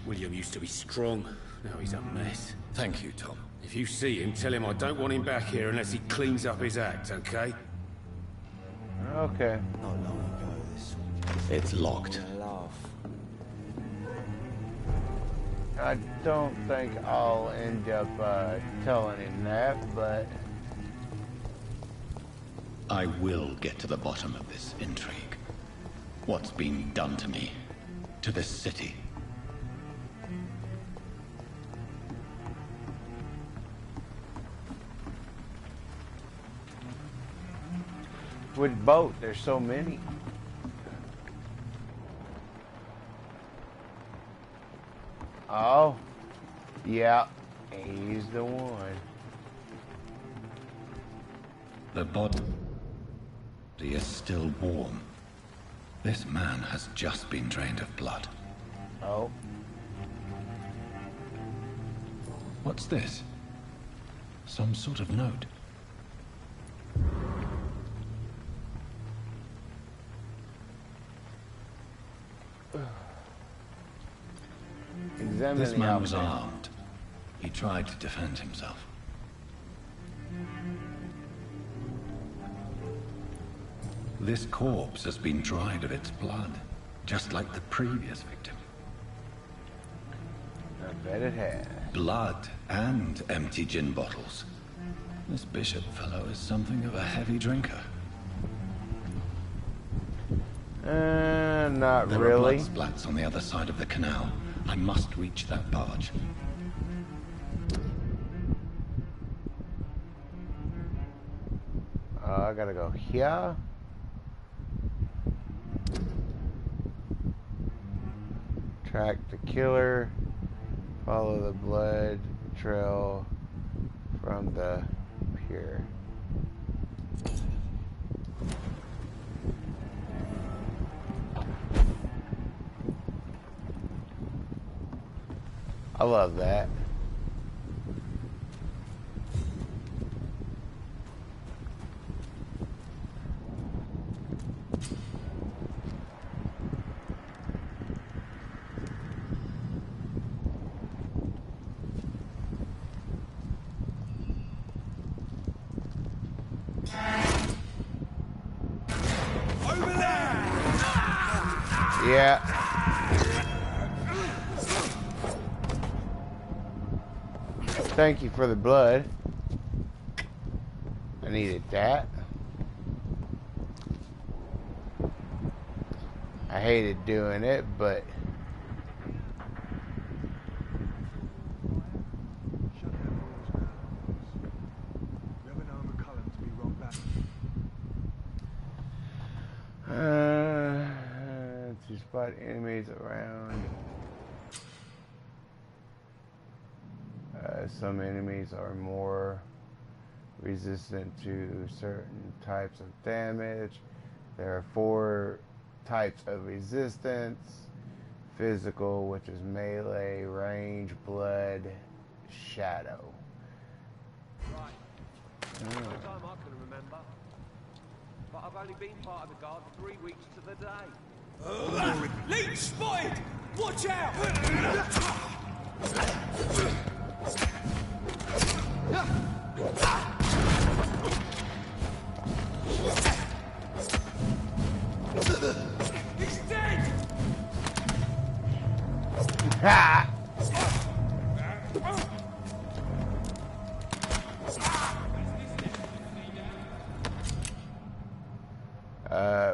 William used to be strong. Now he's a mess. Thank you, Tom. If you see him, tell him I don't want him back here unless he cleans up his act, okay? Okay. Not long ago, this It's locked. I don't think I'll end up telling him that, but I will get to the bottom of this intrigue. What's been done to me, to this city. With boat, there's so many. Oh, yeah, he's the one. The body is still warm. This man has just been drained of blood. Oh. What's this? Some sort of note. Examine This the man was outfit. armed. He tried to defend himself. This corpse has been dried of its blood, just like the previous victim. I bet it has. Blood and empty gin bottles. This bishop fellow is something of a heavy drinker. Not There really. are blood splats on the other side of the canal. I must reach that barge. I gotta go here. Track the killer. Follow the blood trail from the pier. I love that. Over there! Yeah. Thank you for the blood. I needed that. I hated doing it, but to spot enemies around. Some enemies are more resistant to certain types of damage. There are 4 types of resistance. Physical, which is melee, range, blood, shadow. First time I can remember. But I've only been part of the guard for 3 weeks to the day. Leech spotted! Watch out! He's dead! Ha!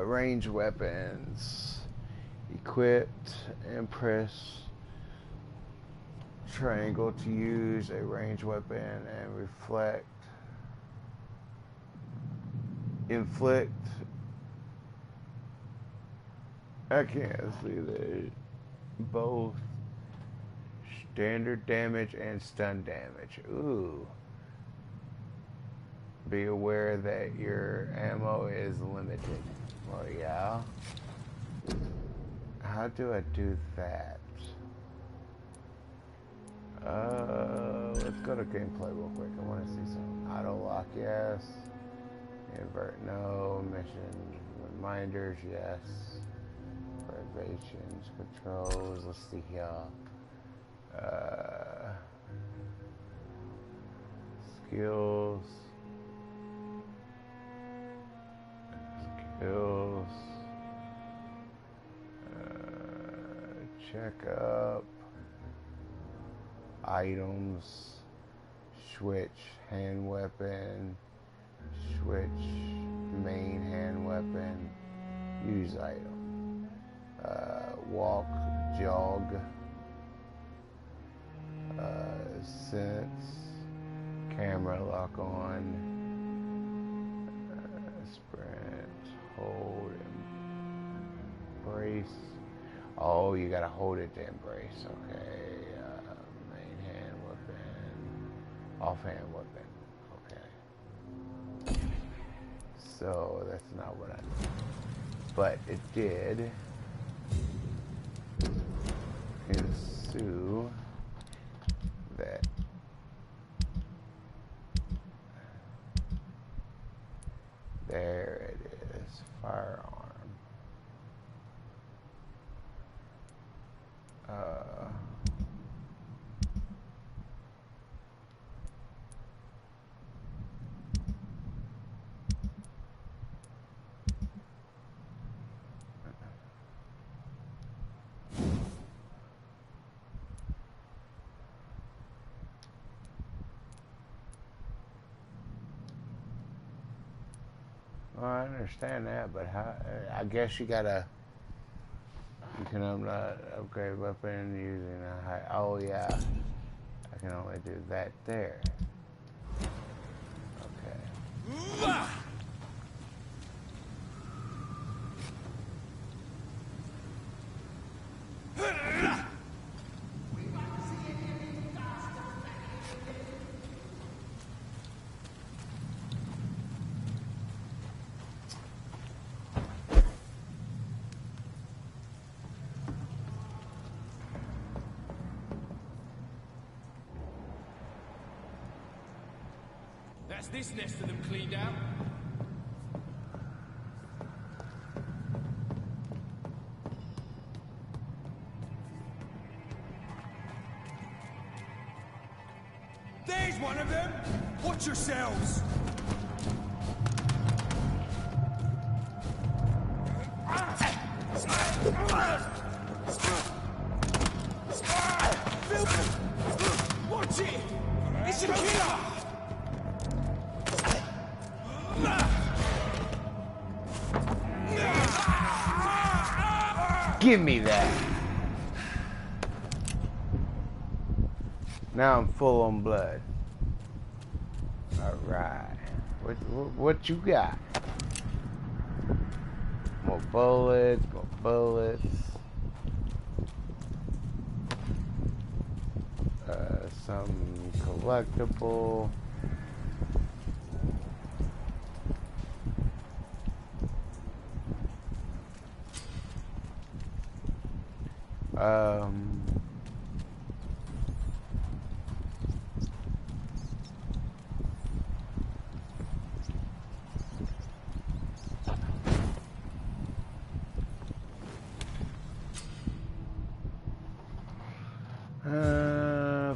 Range weapons. Equipped and press triangle to use a range weapon and inflict. I can't see that. Both standard damage and stun damage. Ooh. Be aware that your ammo is limited. Well, yeah. How do I do that? Let's go to gameplay real quick. I want to see some auto lock, yes. Invert, no. Mission reminders, yes. Privations, controls. Let's see here. Skills. Skills. Check up. Items. Switch. Hand weapon. Switch. Main hand weapon. Use item. Walk, jog. Sense. Camera lock on. Sprint. Hold. Embrace. Oh, you gotta hold it to embrace. Okay. Main hand weapon. Offhand weapon. Okay. So that's not what I need. But it did ensue that there it is. Firearm. Well, I understand that, but how? I guess you gotta. You can upgrade weapon using a high. Oh yeah, I can only do that there. Okay. That's this nest of them cleaned out. There's one of them! Watch yourselves! Watch it! It's a killer! Give me that. Now I'm full on blood. All right. What you got? More bullets. More bullets. Some collectible.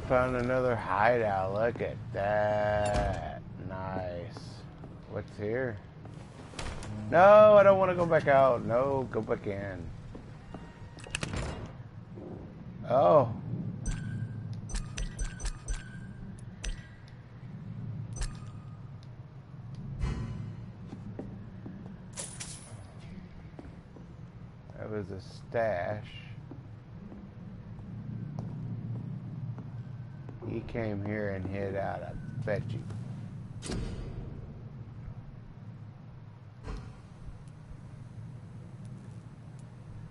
Found another hideout. Look at that. Nice. What's here? No, I don't want to go back out. No, go back in. Oh. That was a stash. He came here and hid out, I bet you.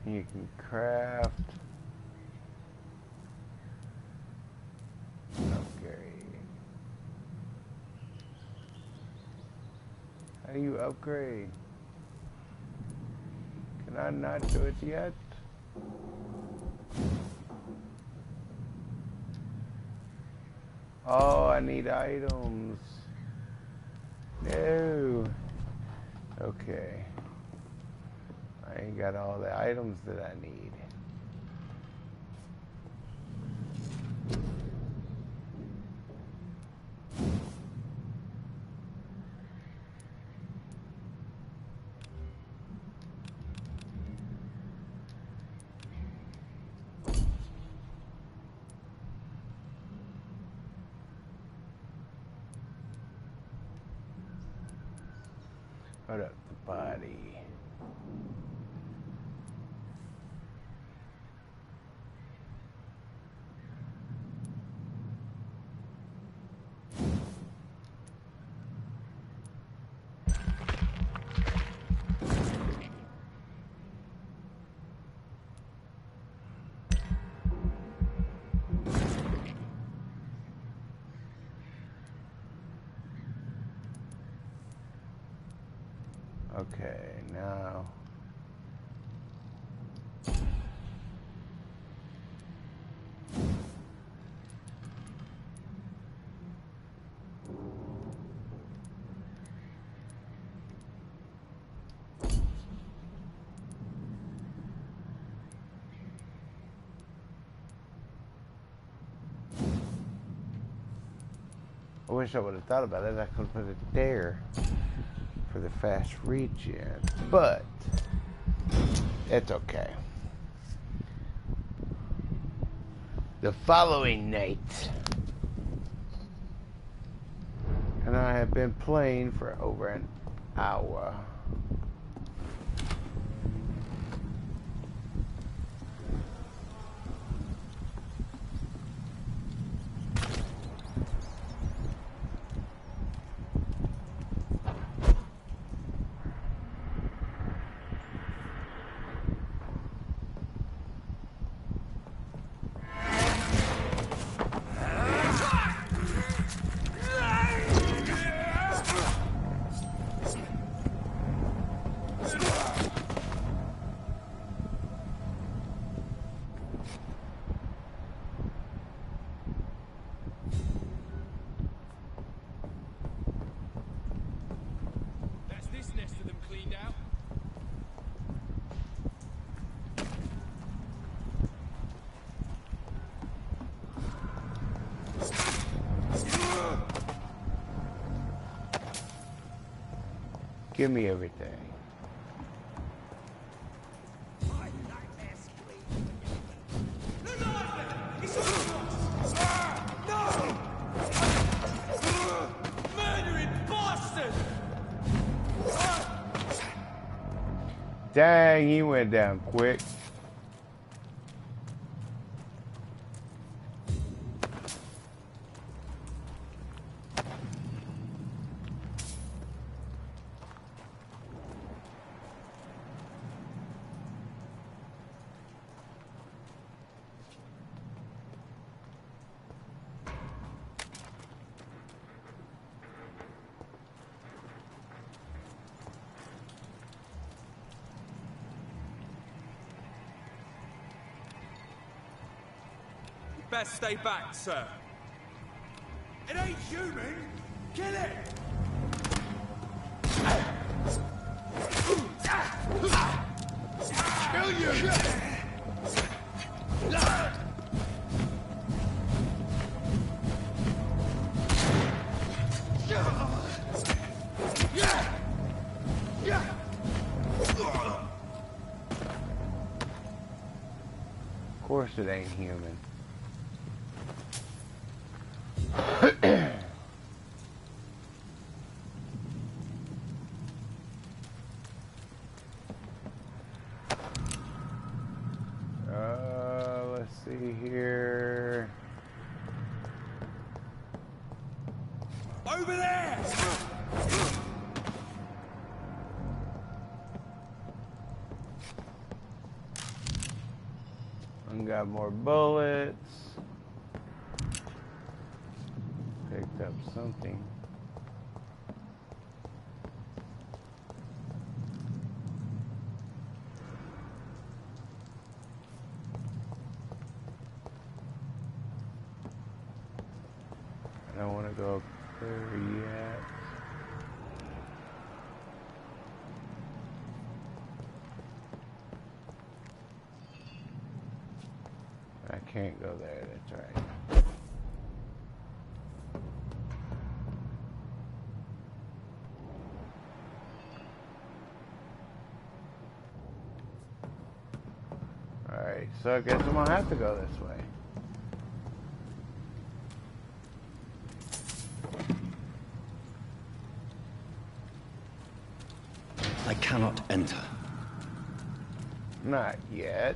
You can craft. Upgrade. How do you upgrade? Can I not do it yet? Oh, I need items. No. Okay. I ain't got all the items that I need. Load up the body. Okay, now I wish I would have thought about it. I could have put it there for the fast regen, but it's okay. The following night, and I have been playing for over an hour. Give me everything. Dang, he went down quick. Best stay back, sir. It ain't human! Kill it! Kill you! Of course it ain't human. Let's see here. Over there! I got more bullets. Picked up something. I don't want to go up there yet. I can't go there, that's right. Alright, so I guess I'm gonna have to go this way. cannot enter. Not yet.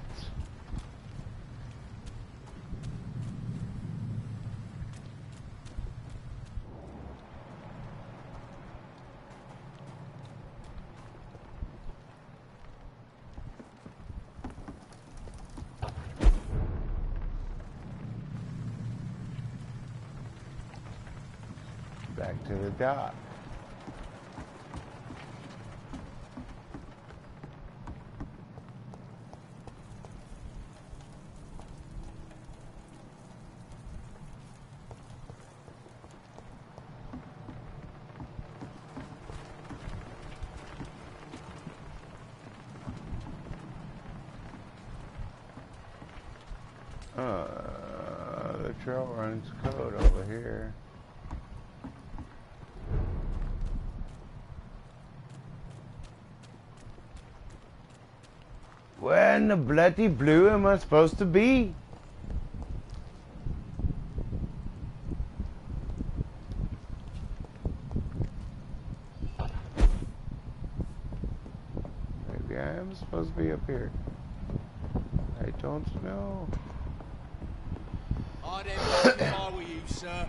Back to the dock. The trail runs code over here. Where in the bloody blue am I supposed to be? Maybe I am supposed to be up here. I don't know. I'd have if I were you, sir.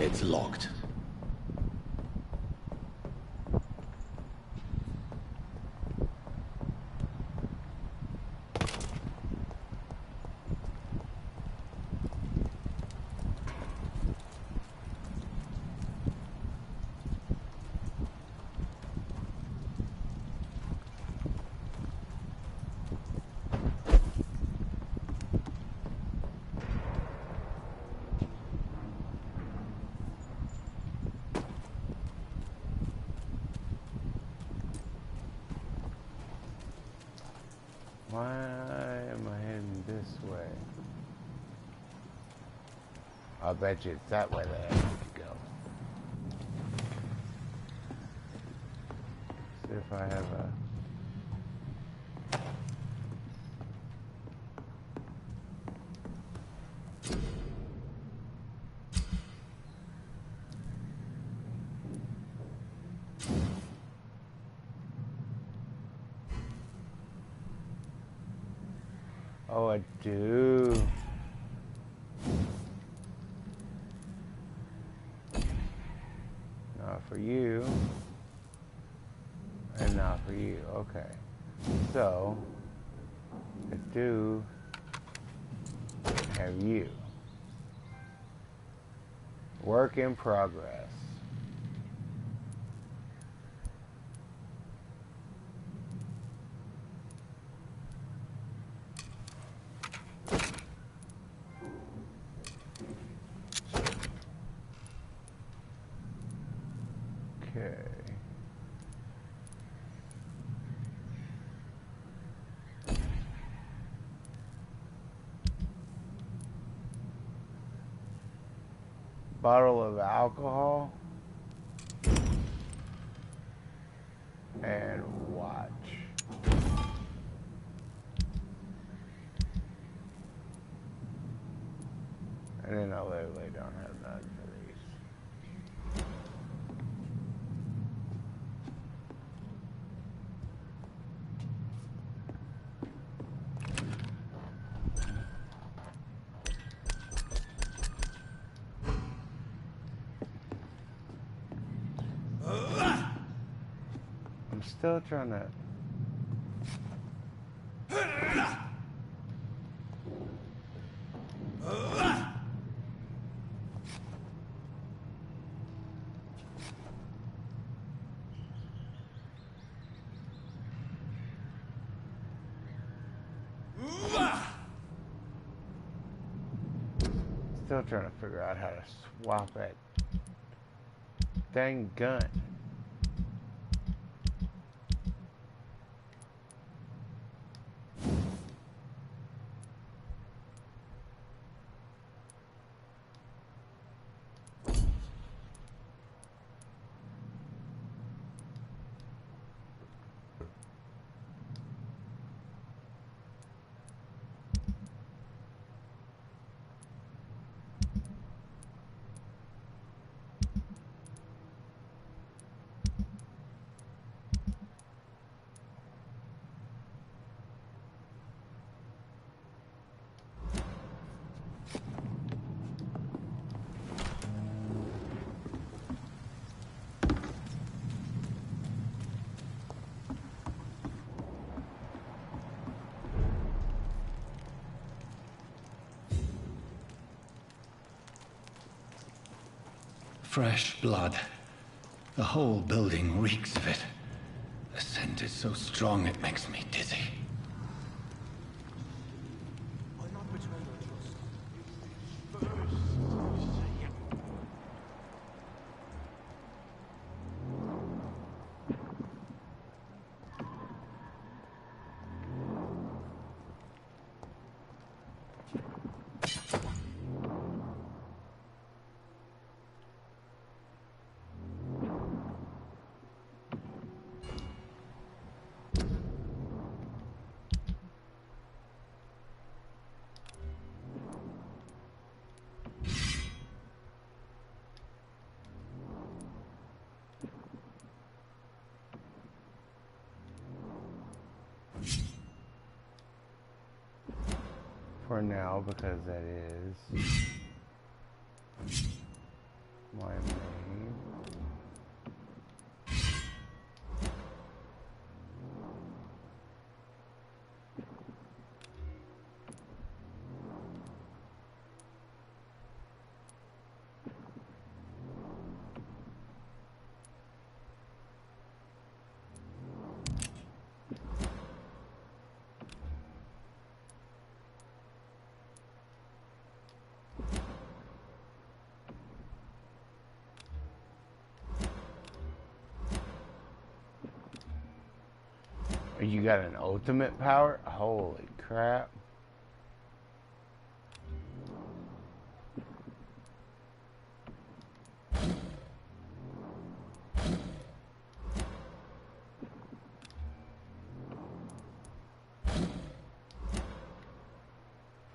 It's locked. Why am I heading this way? I'll bet you it's that way that I need to go. See if I have a... Oh, I do. Not for you. And not for you. Okay. So, I do have you. Work in progress. Okay. Bottle of alcohol and watch. And then I literally don't have none for these. I'm still trying to... Still trying to figure out how to swap that dang gun. Fresh blood. The whole building reeks of it. The scent is so strong it makes me dizzy. For now, because that is my main. You got an ultimate power? Holy crap.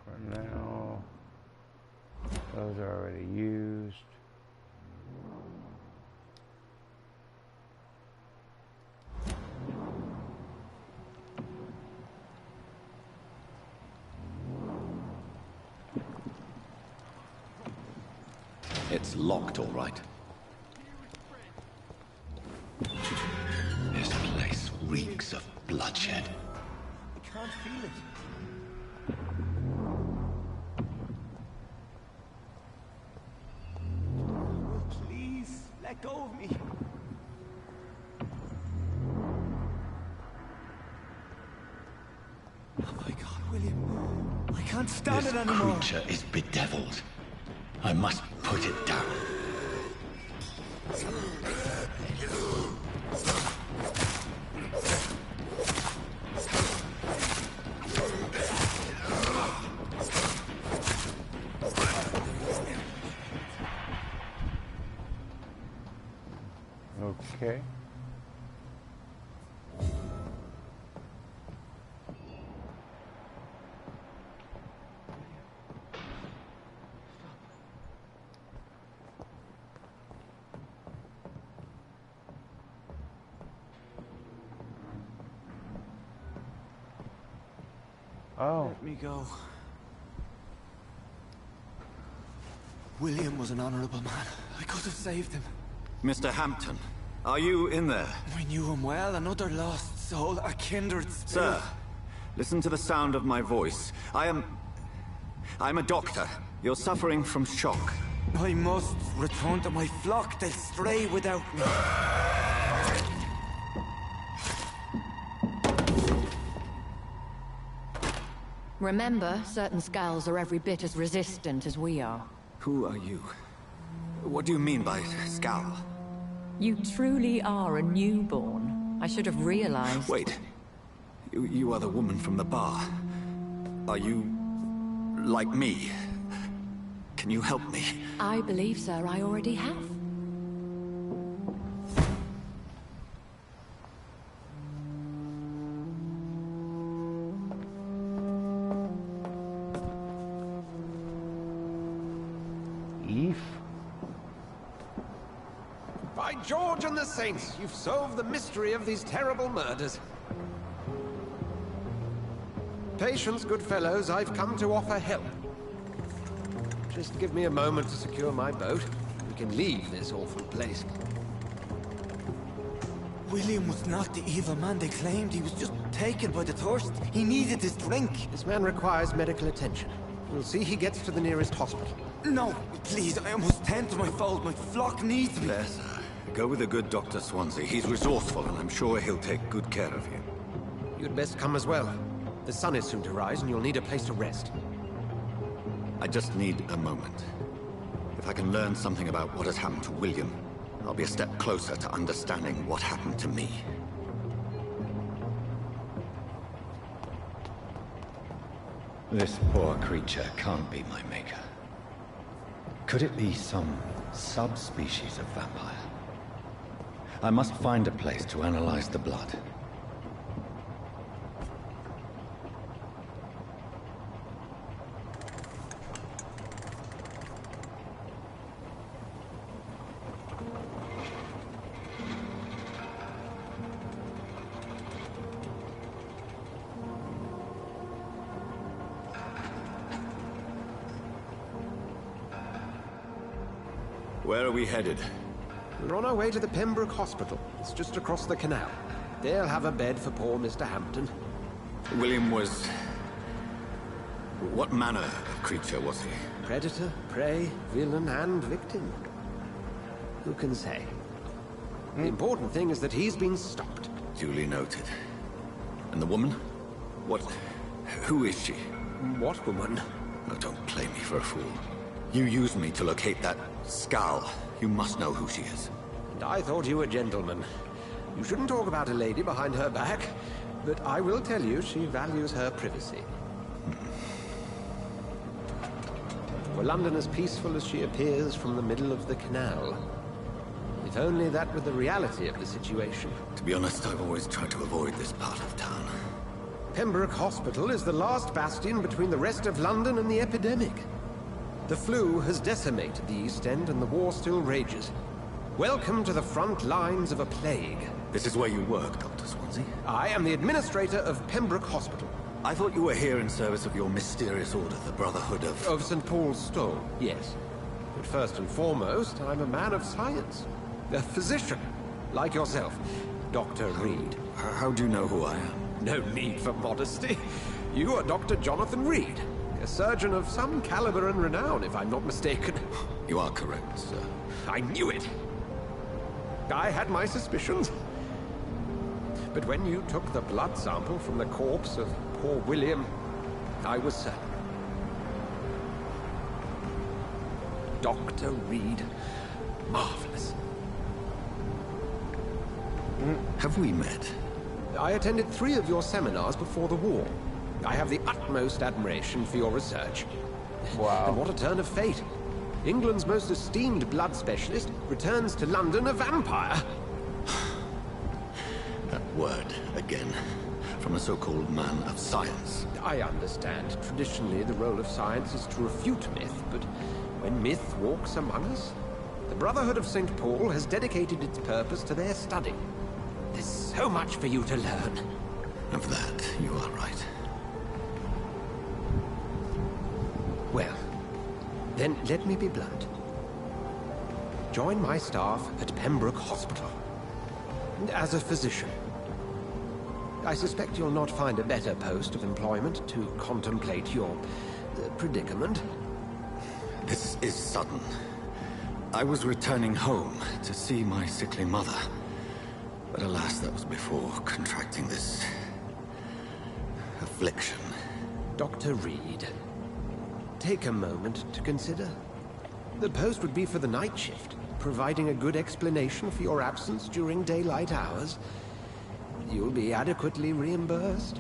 For now, those are already used. It's locked, all right. This place reeks of bloodshed. I can't feel it. Oh, please, let go of me. Oh my God, William. I can't stand it anymore. This creature is bedeviled. I must put it down. Okay. Oh. Let me go. William was an honorable man. I could have saved him. Mr. Hampton, are you in there? I knew him well, another lost soul, a kindred spirit. Sir, listen to the sound of my voice. I'm a doctor. You're suffering from shock. I must return to my flock. They'll stray without me. Remember, certain skulls are every bit as resistant as we are. Who are you? What do you mean by scowl? You truly are a newborn. I should have realized. Wait. You are the woman from the bar. Are you like me? Can you help me? I believe, sir, I already have. By George and the Saints, you've solved the mystery of these terrible murders. Patience, good fellows, I've come to offer help. Just give me a moment to secure my boat. We can leave this awful place. William was not the evil man they claimed. He was just taken by the thirst. He needed his drink. This man requires medical attention. We'll see he gets to the nearest hospital. No, please, I almost tend to my fault. My flock needs me. There, sir. Go with the good Dr. Swansea. He's resourceful, and I'm sure he'll take good care of you. You'd best come as well. The sun is soon to rise, and you'll need a place to rest. I just need a moment. If I can learn something about what has happened to William, I'll be a step closer to understanding what happened to me. This poor creature can't be my maker. Could it be some subspecies of vampire? I must find a place to analyze the blood. Where are we headed? We're on our way to the Pembroke Hospital. It's just across the canal. They'll have a bed for poor Mr. Hampton. William was... what manner of creature was he? Predator, prey, villain, and victim. Who can say? The important thing is that he's been stopped. Duly noted. And the woman? What... who is she? What woman? Oh, don't play me for a fool. You used me to locate that skull. You must know who she is. And I thought you a gentleman. You shouldn't talk about a lady behind her back, but I will tell you she values her privacy. Were London as peaceful as she appears from the middle of the canal? If only that were the reality of the situation. To be honest, I've always tried to avoid this part of town. Pembroke Hospital is the last bastion between the rest of London and the epidemic. The flu has decimated the East End and the war still rages. Welcome to the front lines of a plague. This is where you work, Dr. Swansea? I am the administrator of Pembroke Hospital. I thought you were here in service of your mysterious order, the Brotherhood of... Of St. Paul's Stone, yes. But first and foremost, I'm a man of science. A physician, like yourself, Dr. Reed. How do you know who I am? No need for modesty. You are Dr. Jonathan Reed. A surgeon of some caliber and renown, if I'm not mistaken. You are correct, sir. I knew it! I had my suspicions. But when you took the blood sample from the corpse of poor William, I was certain. Dr. Reed. Marvelous. Have we met? I attended 3 of your seminars before the war. I have the utmost admiration for your research. Wow. And what a turn of fate. England's most esteemed blood specialist returns to London a vampire. That word, again. From a so-called man of science. I understand. Traditionally, the role of science is to refute myth, but when myth walks among us, the Brotherhood of St. Paul has dedicated its purpose to their study. There's so much for you to learn. Of that, you are right. Well, then let me be blunt. Join my staff at Pembroke Hospital. As a physician. I suspect you'll not find a better post of employment to contemplate your predicament. This is sudden. I was returning home to see my sickly mother. But alas, that was before contracting this... affliction. Dr. Reed, take a moment to consider. The post would be for the night shift, providing a good explanation for your absence during daylight hours. You'll be adequately reimbursed,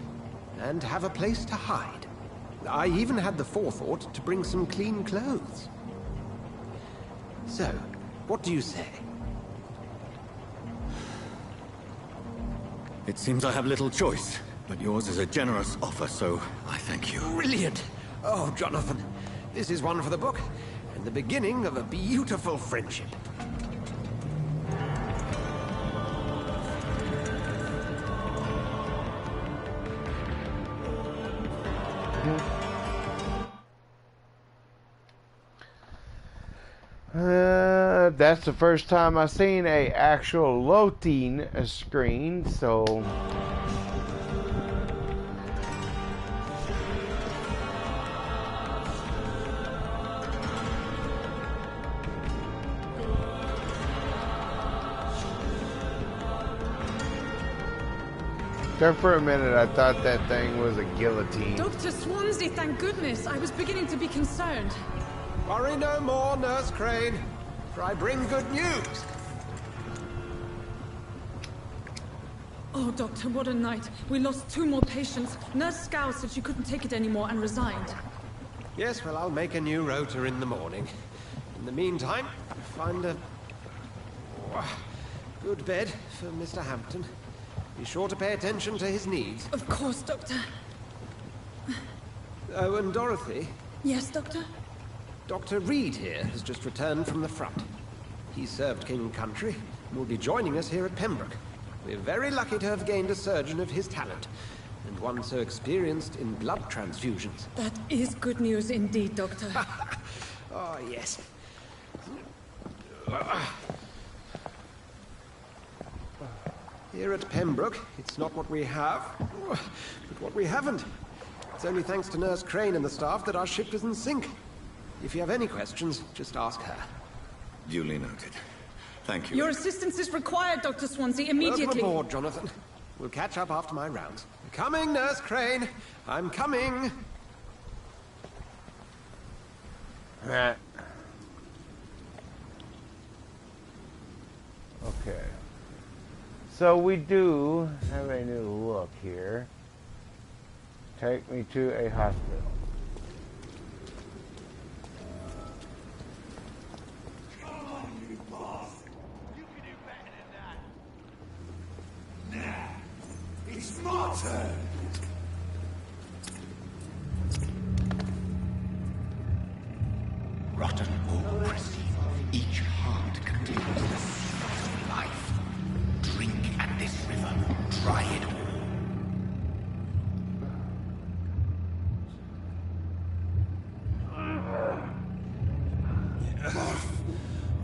and have a place to hide. I even had the forethought to bring some clean clothes. So, what do you say? It seems I have little choice, but yours is a generous offer, so I thank you. Brilliant! Oh, Jonathan, this is one for the book, and the beginning of a beautiful friendship. That's the first time I've seen a actual loading screen, so There for a minute, I thought that thing was a guillotine. Dr. Swansea, thank goodness. I was beginning to be concerned. Worry no more, Nurse Crane, for I bring good news. Oh, Doctor, what a night. We lost 2 more patients. Nurse Scow said she couldn't take it anymore and resigned. Yes, well, I'll make a new rota in the morning. In the meantime, find a good bed for Mr. Hampton. Be sure to pay attention to his needs. Of course, Doctor. Oh, and Dorothy? Yes, Doctor? Dr. Reed here has just returned from the front. He served King Country and will be joining us here at Pembroke. We're very lucky to have gained a surgeon of his talent, and one so experienced in blood transfusions. That is good news indeed, Doctor. Oh, yes. Here at Pembroke, it's not what we have, but what we haven't. It's only thanks to Nurse Crane and the staff that our ship doesn't sink. If you have any questions, just ask her. Duly noted. Thank you. Your assistance is required, Dr. Swansea, immediately. Welcome aboard, Jonathan. We'll catch up after my rounds. Coming, Nurse Crane. I'm coming. Right. Okay. So we do have a new look here. Take me to a hospital. It's my turn. Rotten or pristine, each heart contains the secret of life. Drink at this river, try it all.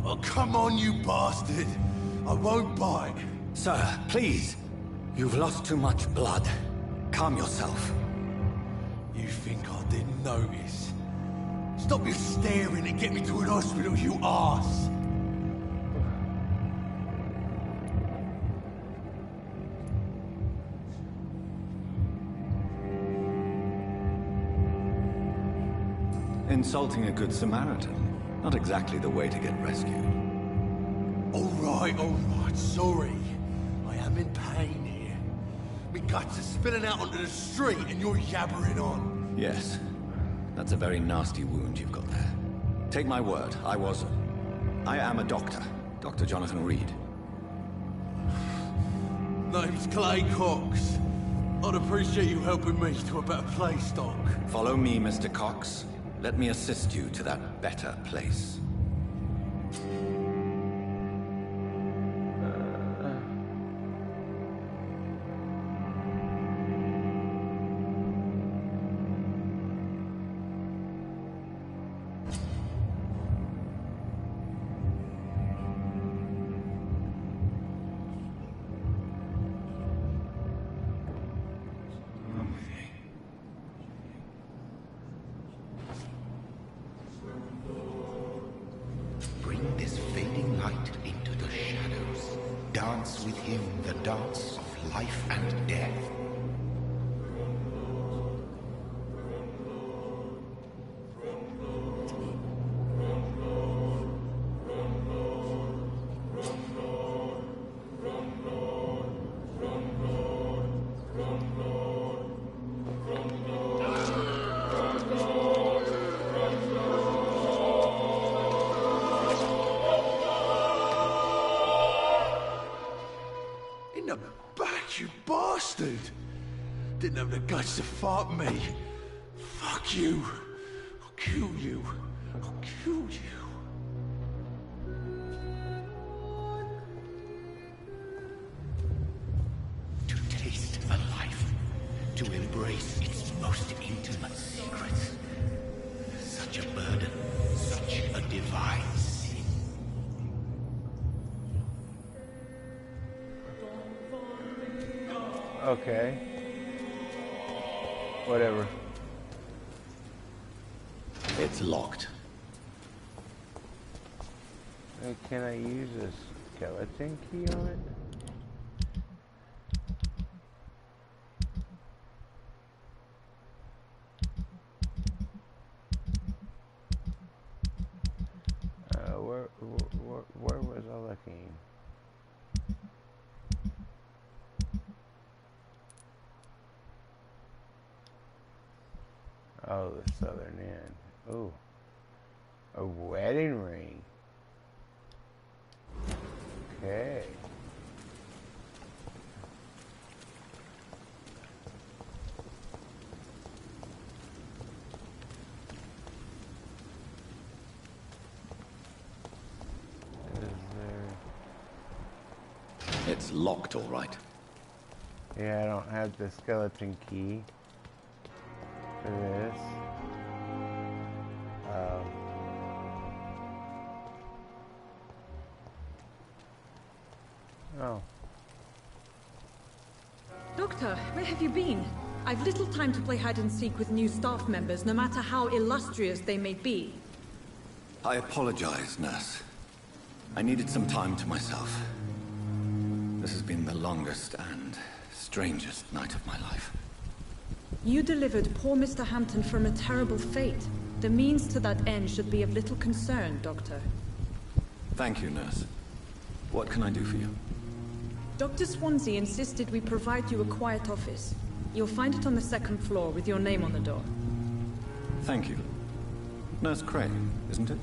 Oh, come on, you bastard. I won't bite. Sir, please. You've lost too much blood. Calm yourself. You think I didn't notice? Stop your staring and get me to an hospital, you arse! Insulting a good Samaritan. Not exactly the way to get rescued. All right, sorry. I am in pain here. My guts are spilling out onto the street and you're yabbering on. Yes. That's a very nasty wound you've got there. Take my word, I am a doctor. Dr. Jonathan Reed. Name's Clay Cox. I'd appreciate you helping me to a better place, Doc. Follow me, Mr. Cox. Let me assist you to that better place. Bring this fading light into the shadows. Dance with him the dance of life and death. In the back, you bastard! Didn't have the guts to fuck me. Fuck you. I'll kill you. I'll kill you. To taste a life. To embrace its most intimate secrets. Such a burden. Such a divine sin. Okay. Whatever. It's locked. Can I use a skeleton key on it? southern end. Ooh. A wedding ring. Okay. It's locked, all right. Yeah, I don't have the skeleton key for this. Oh. Doctor, where have you been? I've little time to play hide and seek with new staff members, no matter how illustrious they may be. I apologize, nurse. I needed some time to myself. This has been the longest and strangest night of my life. You delivered poor Mr. Hampton from a terrible fate. The means to that end should be of little concern, Doctor. Thank you, nurse. What can I do for you? Dr. Swansea insisted we provide you a quiet office. You'll find it on the second floor with your name on the door. Thank you. Nurse Crane, isn't it?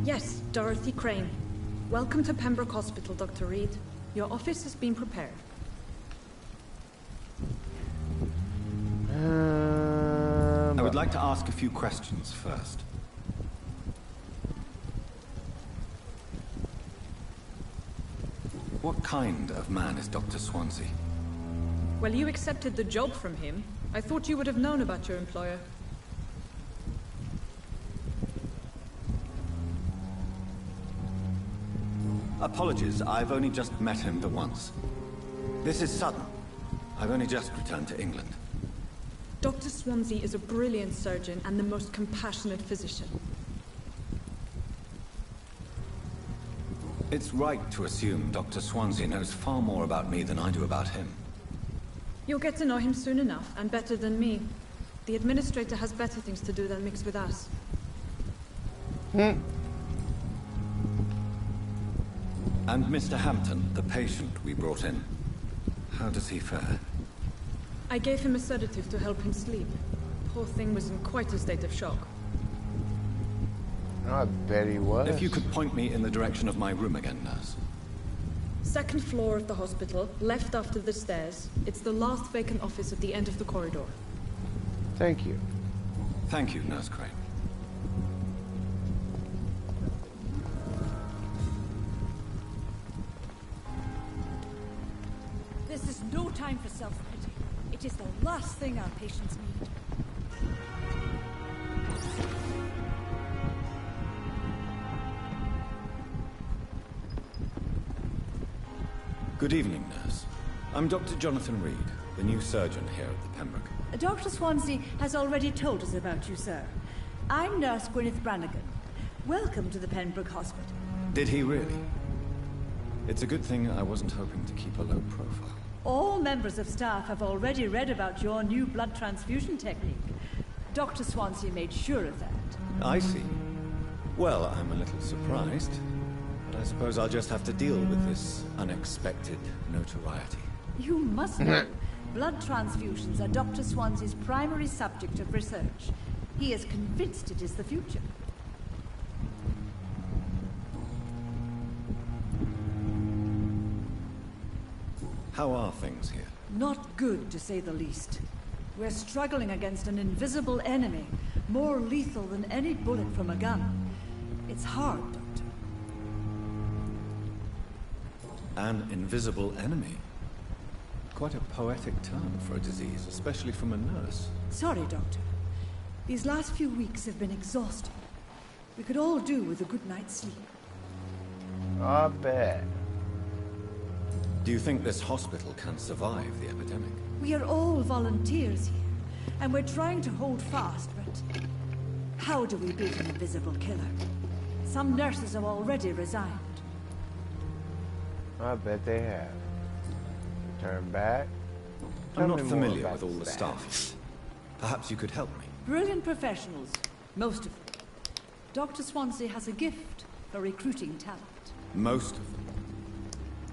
Yes, Dorothy Crane. Welcome to Pembroke Hospital, Dr. Reed. Your office has been prepared. I would like to ask a few questions first. What kind of man is Dr. Swansea? Well, you accepted the job from him. I thought you would have known about your employer. Apologies, I've only just met him the once. This is sudden. I've only just returned to England. Dr. Swansea is a brilliant surgeon and the most compassionate physician. It's right to assume Dr. Swansea knows far more about me than I do about him. You'll get to know him soon enough, and better than me. The administrator has better things to do than mix with us. And Mr. Hampton, the patient we brought in. How does he fare? I gave him a sedative to help him sleep. Poor thing was in quite a state of shock. I bet he was. If you could point me in the direction of my room again, nurse. Second floor of the hospital, left after the stairs. It's the last vacant office at the end of the corridor. Thank you. Thank you, Nurse Crane. This is no time for self-pity. It is the last thing our patients need. Good evening, nurse. I'm Dr. Jonathan Reed, the new surgeon here at the Pembroke. Dr. Swansea has already told us about you, sir. I'm Nurse Gwyneth Brannigan. Welcome to the Pembroke Hospital. Did he really? It's a good thing I wasn't hoping to keep a low profile. All members of staff have already read about your new blood transfusion technique. Dr. Swansea made sure of that. I see. Well, I'm a little surprised. But I suppose I'll just have to deal with this unexpected notoriety. You must know, blood transfusions are Dr. Swansea's primary subject of research. He is convinced it is the future. How are things here? Not good, to say the least. We're struggling against an invisible enemy, more lethal than any bullet from a gun. It's hard, Doctor. An invisible enemy? Quite a poetic term for a disease, especially from a nurse. Sorry, Doctor. These last few weeks have been exhausting. We could all do with a good night's sleep. I bet. Do you think this hospital can survive the epidemic? We are all volunteers here, and we're trying to hold fast, but how do we beat an invisible killer? Some nurses have already resigned. I bet they have. Turn back. I'm not familiar with all the staff yet. Perhaps you could help me. Brilliant professionals, most of them. Dr. Swansea has a gift for recruiting talent. Most of them.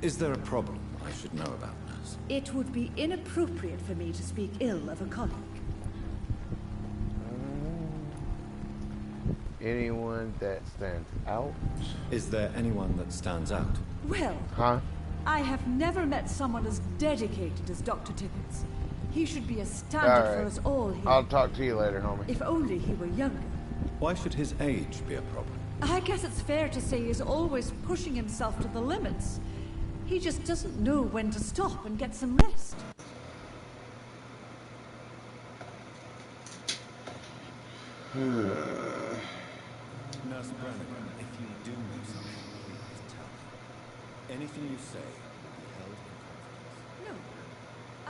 Is there a problem I should know about, nurse? It would be inappropriate for me to speak ill of a colleague. Anyone that stands out? Is there anyone that stands out? Well, I have never met someone as dedicated as Dr. Tippett. He should be a standard for us all here. I'll talk to you later, homie. If only he were younger. Why should his age be a problem? I guess it's fair to say he's always pushing himself to the limits. He just doesn't know when to stop and get some rest. Nurse Brannigan, if you do know something, please tell me. Anything you say will be held in confidence. No,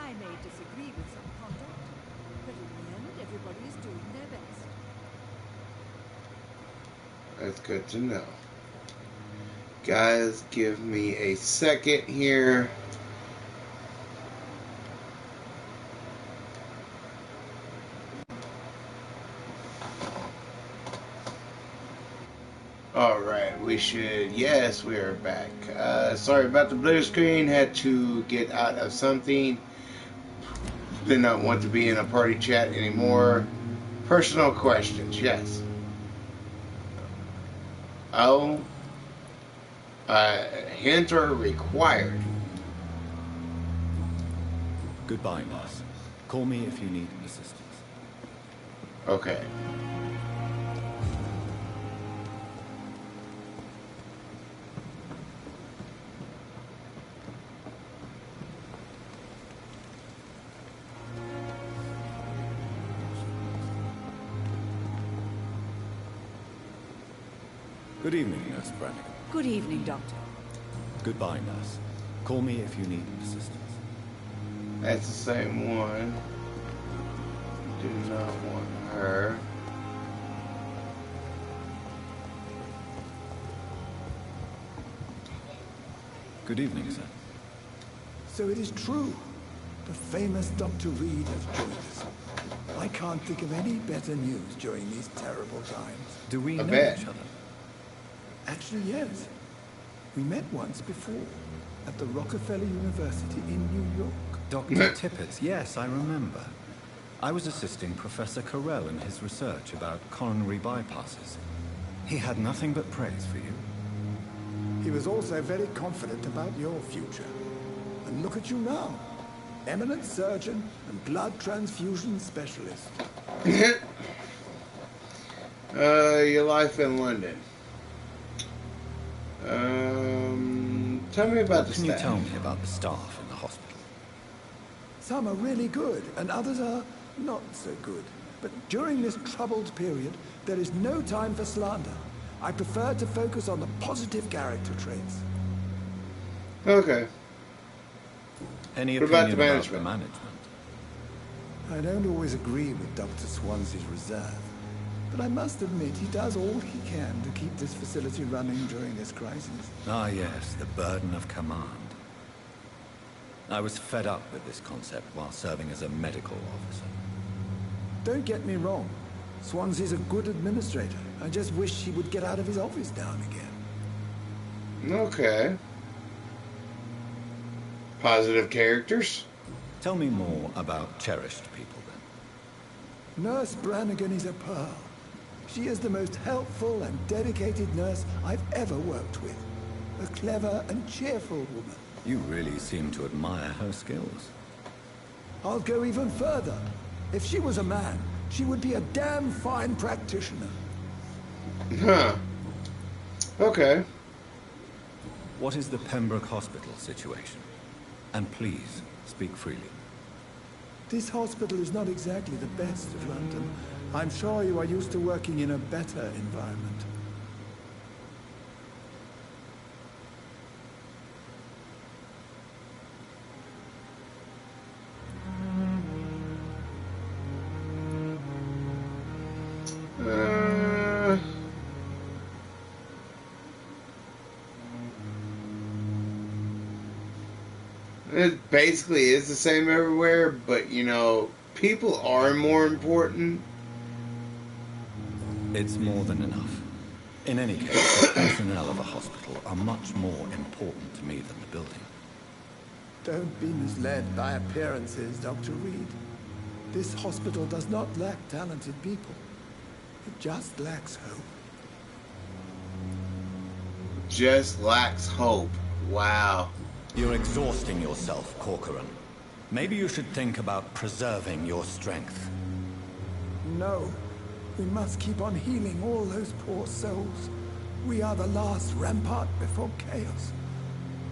I may disagree with some conduct, but in the end, everybody is doing their best. That's good to know. Guys, give me a second here. Alright, we should... Yes, we are back. Sorry about the blue screen. Had to get out of something. Did not want to be in a party chat anymore. Personal questions, yes. Oh. Hints are required. Goodbye, nurse. Call me if you need assistance. Okay. Good evening, Nurse Brannigan. Good evening, Doctor. Goodbye, nurse. Call me if you need assistance. That's the same one. Do not want her. Good evening, sir. So it is true. The famous Dr. Reed has joined us. I can't think of any better news during these terrible times. Do we know each other? Actually, yes. We met once before, at the Rockefeller University in New York. Dr. Tippett, yes, I remember. I was assisting Professor Carell in his research about coronary bypasses. He had nothing but praise for you. He was also very confident about your future. And look at you now. Eminent surgeon and blood transfusion specialist. Your life in London. Tell me about the staff. Can you tell me about the staff in the hospital? Some are really good, and others are not so good. But during this troubled period, there is no time for slander. I prefer to focus on the positive character traits. Okay. Any what opinion about the management? I don't always agree with Dr. Swansea's reserve, but I must admit he does all he can to keep this facility running during this crisis. Ah, yes, the burden of command. I was fed up with this concept while serving as a medical officer. Don't get me wrong. Swansea's a good administrator. I just wish he would get out of his office now and again. Okay. Positive characters? Tell me more about cherished people, then. Nurse Brannigan is a pearl. She is the most helpful and dedicated nurse I've ever worked with. A clever and cheerful woman. You really seem to admire her skills. I'll go even further. If she was a man, she would be a damn fine practitioner. Huh. Okay. What is the Pembroke Hospital situation? And please, speak freely. This hospital is not exactly the best of London. I'm sure you are used to working in a better environment. It basically is the same everywhere, but you know, people are more important. It's more than enough. In any case, the personnel of a hospital are much more important to me than the building. Don't be misled by appearances, Dr. Reed. This hospital does not lack talented people. It just lacks hope. just lacks hope. Wow. You're exhausting yourself, Corcoran. Maybe you should think about preserving your strength. No. We must keep on healing all those poor souls. We are the last rampart before chaos.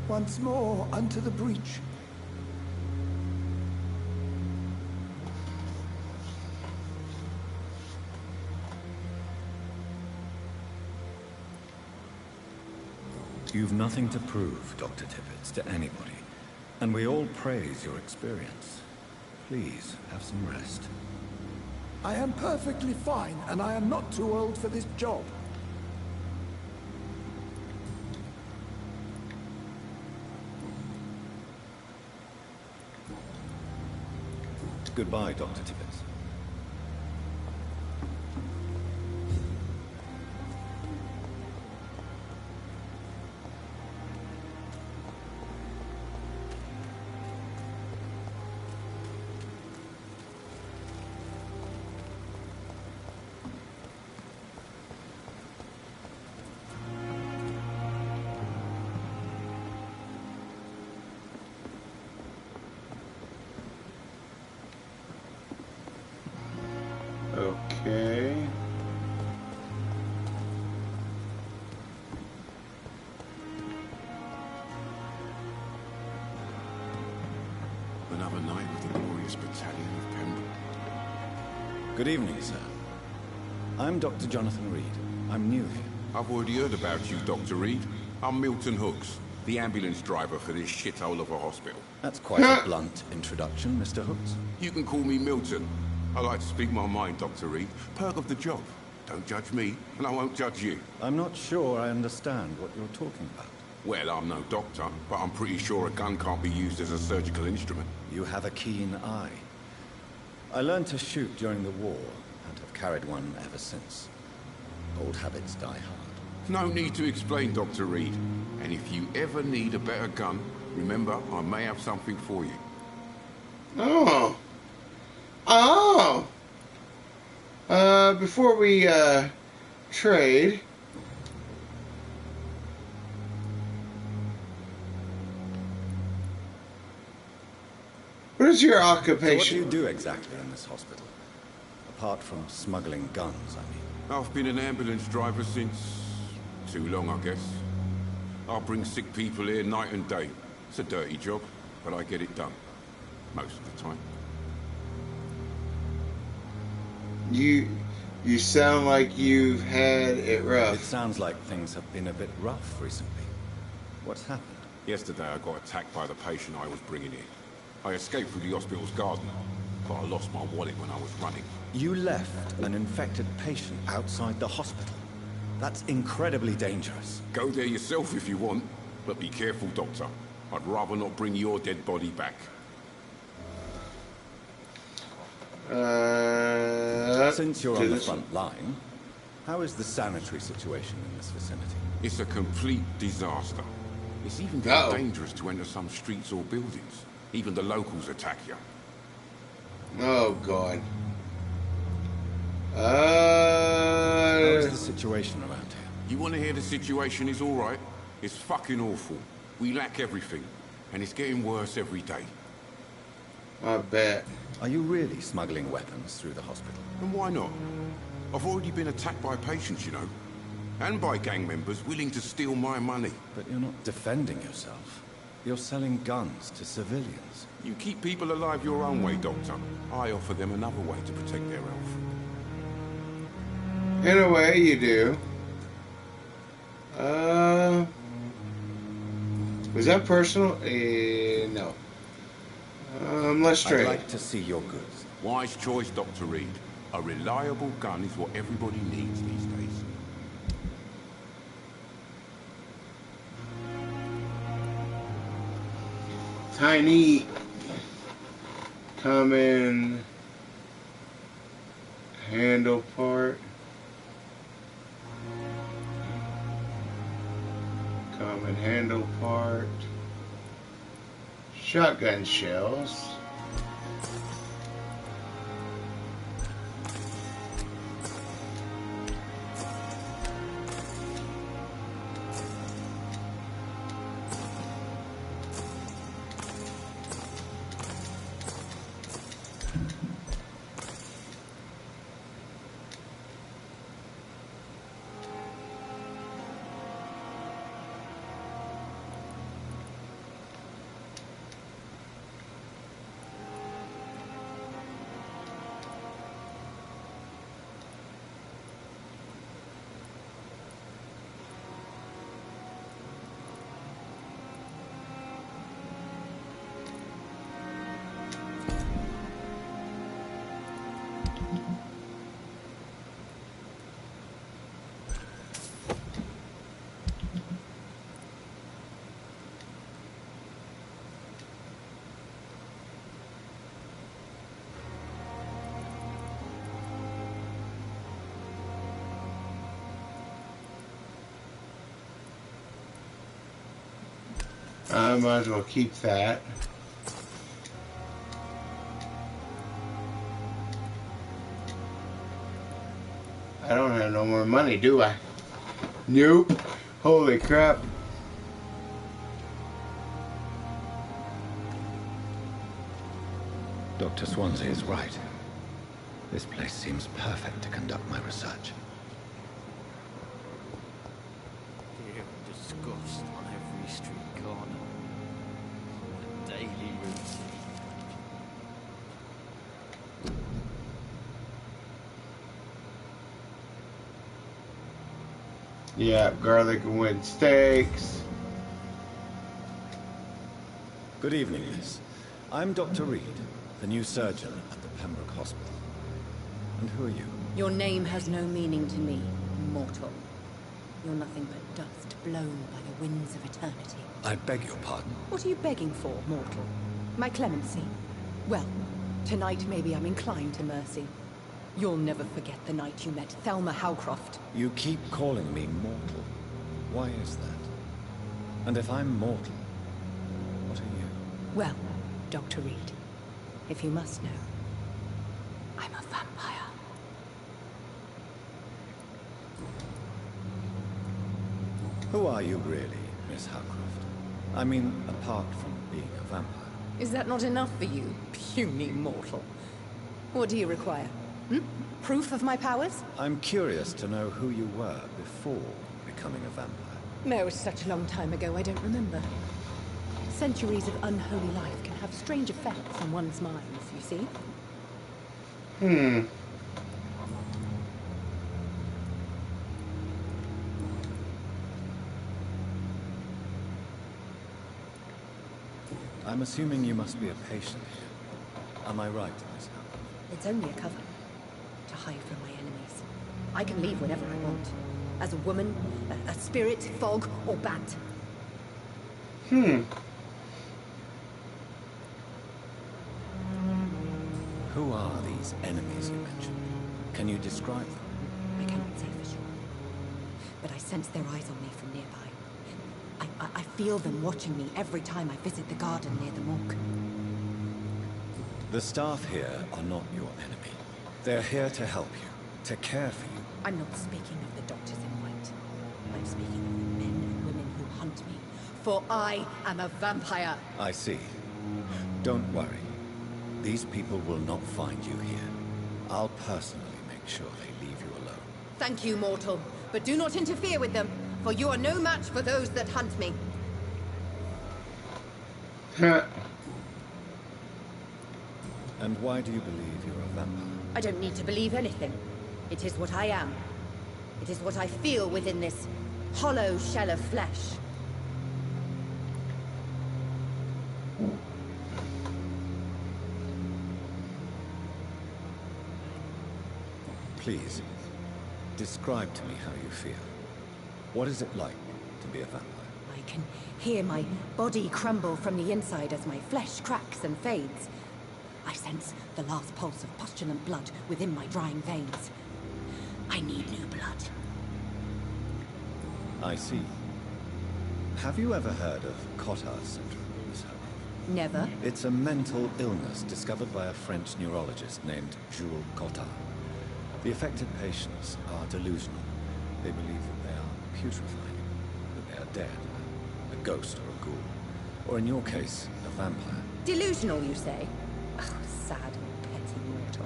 Once more unto the breach. You've nothing to prove, Dr. Tippett, to anybody. And we all praise your experience. Please, have some rest. I am perfectly fine, and I am not too old for this job. Goodbye, Dr. Tippett. Okay. Another night with the glorious battalion of Pembroke. Good evening, sir. I'm Dr. Jonathan Reed. I'm new here. I've already heard about you, Dr. Reed. I'm Milton Hooks, the ambulance driver for this shithole of a hospital. That's quite a blunt introduction, Mr. Hooks. You can call me Milton. I like to speak my mind, Dr. Reed. Perk of the job. Don't judge me, and I won't judge you. I'm not sure I understand what you're talking about. Well, I'm no doctor, but I'm pretty sure a gun can't be used as a surgical instrument. You have a keen eye. I learned to shoot during the war, and have carried one ever since. Old habits die hard. No need to explain, Dr. Reed. And if you ever need a better gun, remember, I may have something for you. Oh. Oh! Before we, trade... What is your occupation? So what do you do exactly in this hospital? Apart from smuggling guns, I mean. I've been an ambulance driver since... too long, I guess. I bring sick people here night and day. It's a dirty job, but I get it done. Most of the time. You sound like you've had it rough. It sounds like things have been a bit rough recently. What's happened? Yesterday I got attacked by the patient I was bringing in. I escaped through the hospital's garden, but I lost my wallet when I was running. You left an infected patient outside the hospital. That's incredibly dangerous. Go there yourself if you want, but be careful, Doctor. I'd rather not bring your dead body back. Since you're on the front line, how is the sanitary situation in this vicinity? It's a complete disaster. It's even getting dangerous to enter some streets or buildings. Even the locals attack you. Oh, God. How is the situation around here? You want to hear the situation is all right? It's fucking awful. We lack everything, and it's getting worse every day. I bet. Are you really smuggling weapons through the hospital? And why not? I've already been attacked by patients, you know. And by gang members willing to steal my money. But you're not defending yourself. You're selling guns to civilians. You keep people alive your own way, Doctor. I offer them another way to protect their health. In a way, you do. Was that personal? No. Let's trade. I'd like to see your goods. Wise choice, Dr. Reed. A reliable gun is what everybody needs these days. Tiny common handle part. Common handle part. Shotgun shells. I might as well keep that. I don't have no more money, do I? Nope. Holy crap. Dr. Swansea is right. This place seems perfect to conduct my research. Fear and disgust on every street corner. A daily routine. Yeah, garlic and wooden steaks. Good evening, miss. I'm Dr. Reed, the new surgeon at the Pembroke Hospital. And who are you? Your name has no meaning to me, mortal. You're nothing but dust blown by the winds of eternity. I beg your pardon. What are you begging for, mortal? My clemency? Well, tonight maybe I'm inclined to mercy. You'll never forget the night you met Thelma Howcroft. You keep calling me mortal. Why is that? And if I'm mortal, what are you? Well, Dr. Reed, if you must know, I'm a vampire. Who are you really, Miss Howcroft? I mean, apart from being a vampire. Is that not enough for you, puny mortal? What do you require? Proof of my powers? I'm curious to know who you were before becoming a vampire. No, it was such a long time ago, I don't remember. Centuries of unholy life can have strange effects on one's minds, you see? I'm assuming you must be a patient here. Am I right, Miss Howcroft? It's only a cover. To hide from my enemies. I can leave whenever I want. As a woman, a spirit, fog, or bat. Who are these enemies you mentioned? Can you describe them? I cannot say for sure. But I sense their eyes on me from nearby. I feel them watching me every time I visit the garden near the morgue. The staff here are not your enemy. They're here to help you, to care for you. I'm not speaking of the doctors in white. I'm speaking of the men and women who hunt me. For I am a vampire. I see. Don't worry. These people will not find you here. I'll personally make sure they leave you alone. Thank you, mortal. But do not interfere with them, for you are no match for those that hunt me. And why do you believe you're a vampire? I don't need to believe anything. It is what I am. It is what I feel within this hollow shell of flesh. Please, describe to me how you feel. What is it like to be a vampire? I can hear my body crumble from the inside as my flesh cracks and fades. I sense the last pulse of postulant blood within my drying veins. I need new blood. I see. Have you ever heard of Cotard's syndrome, Miss Howcroft? Never. It's a mental illness discovered by a French neurologist named Jules Cotard. The affected patients are delusional. They believe that they are putrefying, that they are dead, a ghost or a ghoul, or in your case, a vampire. Delusional, you say? Oh, sad and petty mortal.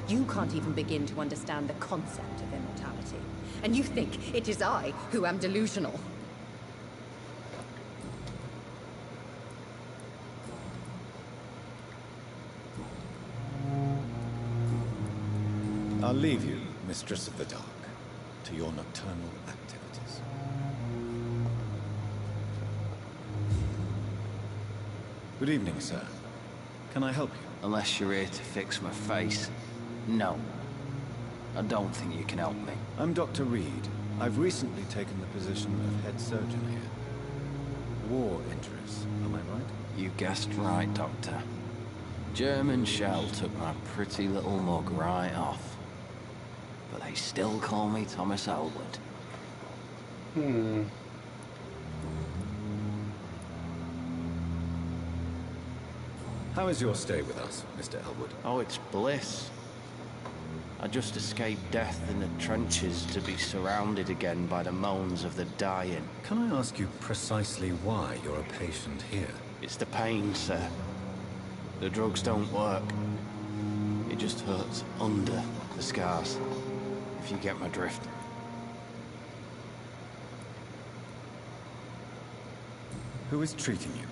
You can't even begin to understand the concept of immortality. And you think it is I who am delusional. I'll leave you, Mistress of the Dark, to your nocturnal activities. Good evening, sir. Can I help you? Unless you're here to fix my face. No. I don't think you can help me. I'm Dr. Reed. I've recently taken the position of head surgeon here. War injuries, am I right? You guessed right, Doctor. German shell took my pretty little mug right off. But they still call me Thomas Elwood. How is your stay with us, Mr. Elwood? Oh, it's bliss. I just escaped death in the trenches to be surrounded again by the moans of the dying. Can I ask you precisely why you're a patient here? It's the pain, sir. The drugs don't work. It just hurts under the scars, if you get my drift. Who is treating you?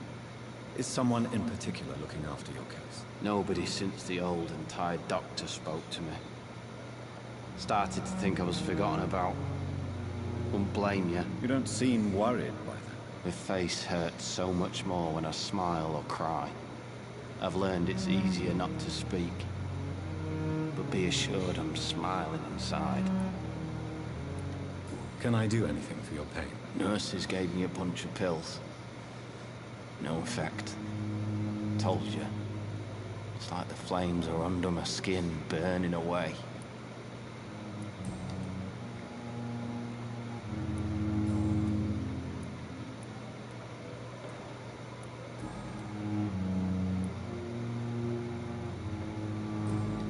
Is someone in particular looking after your case? Nobody since the old and tired doctor spoke to me. Started to think I was forgotten about. Wouldn't blame you. You don't seem worried by that. My face hurts so much more when I smile or cry. I've learned it's easier not to speak. But be assured I'm smiling inside. Can I do anything for your pain? Nurses gave me a bunch of pills. No effect. Told you. It's like the flames are under my skin, burning away.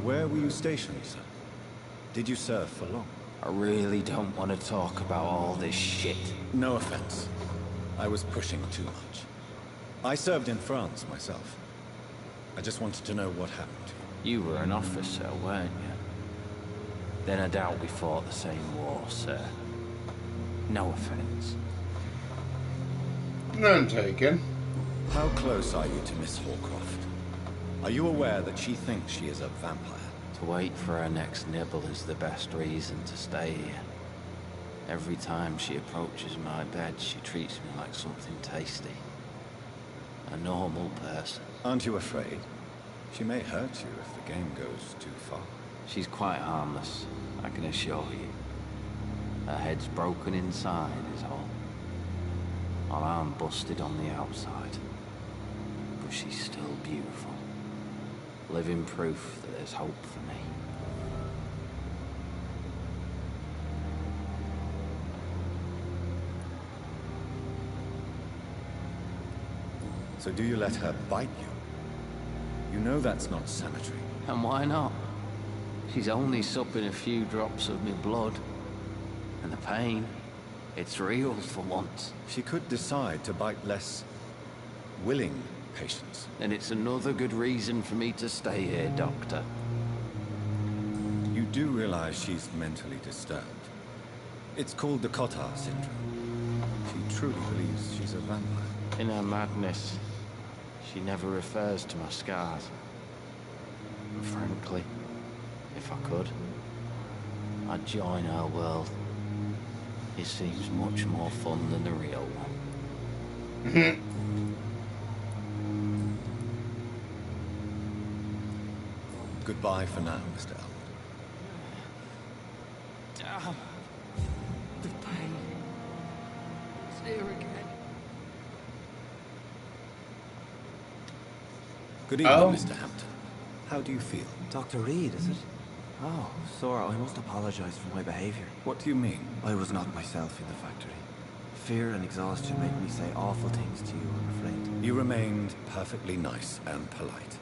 Where were you stationed, sir? Did you serve for long? I really don't want to talk about all this shit. No offense. I was pushing too much. I served in France myself. I just wanted to know what happened to you. You were an officer, weren't you? Then I doubt we fought the same war, sir. No offense. None taken. How close are you to Miss Horcroft? Are you aware that she thinks she is a vampire? To wait for her next nibble is the best reason to stay here. Every time she approaches my bed, she treats me like something tasty. A normal person. Aren't you afraid? She may hurt you if the game goes too far. She's quite harmless, I can assure you. Her head's broken inside is all. Her arm busted on the outside. But she's still beautiful. Living proof that there's hope for me. So do you let her bite you? You know that's not sanitary. And why not? She's only supping a few drops of me blood. And the pain, it's real for once. She could decide to bite less willing patients. And it's another good reason for me to stay here, Doctor. You do realize she's mentally disturbed. It's called the Cotard syndrome. She truly believes she's a vampire. In her madness, she never refers to my scars. And frankly, if I could, I'd join her world. It seems much more fun than the real one. Goodbye for now, Mr. Elwood. Damn. The pain. It's here again. Good evening, Mr. Hampton. How do you feel? Dr. Reed, is it? Oh, Sora, I must apologize for my behavior. What do you mean? I was not myself in the factory. Fear and exhaustion made me say awful things to you, I'm afraid. You remained perfectly nice and polite.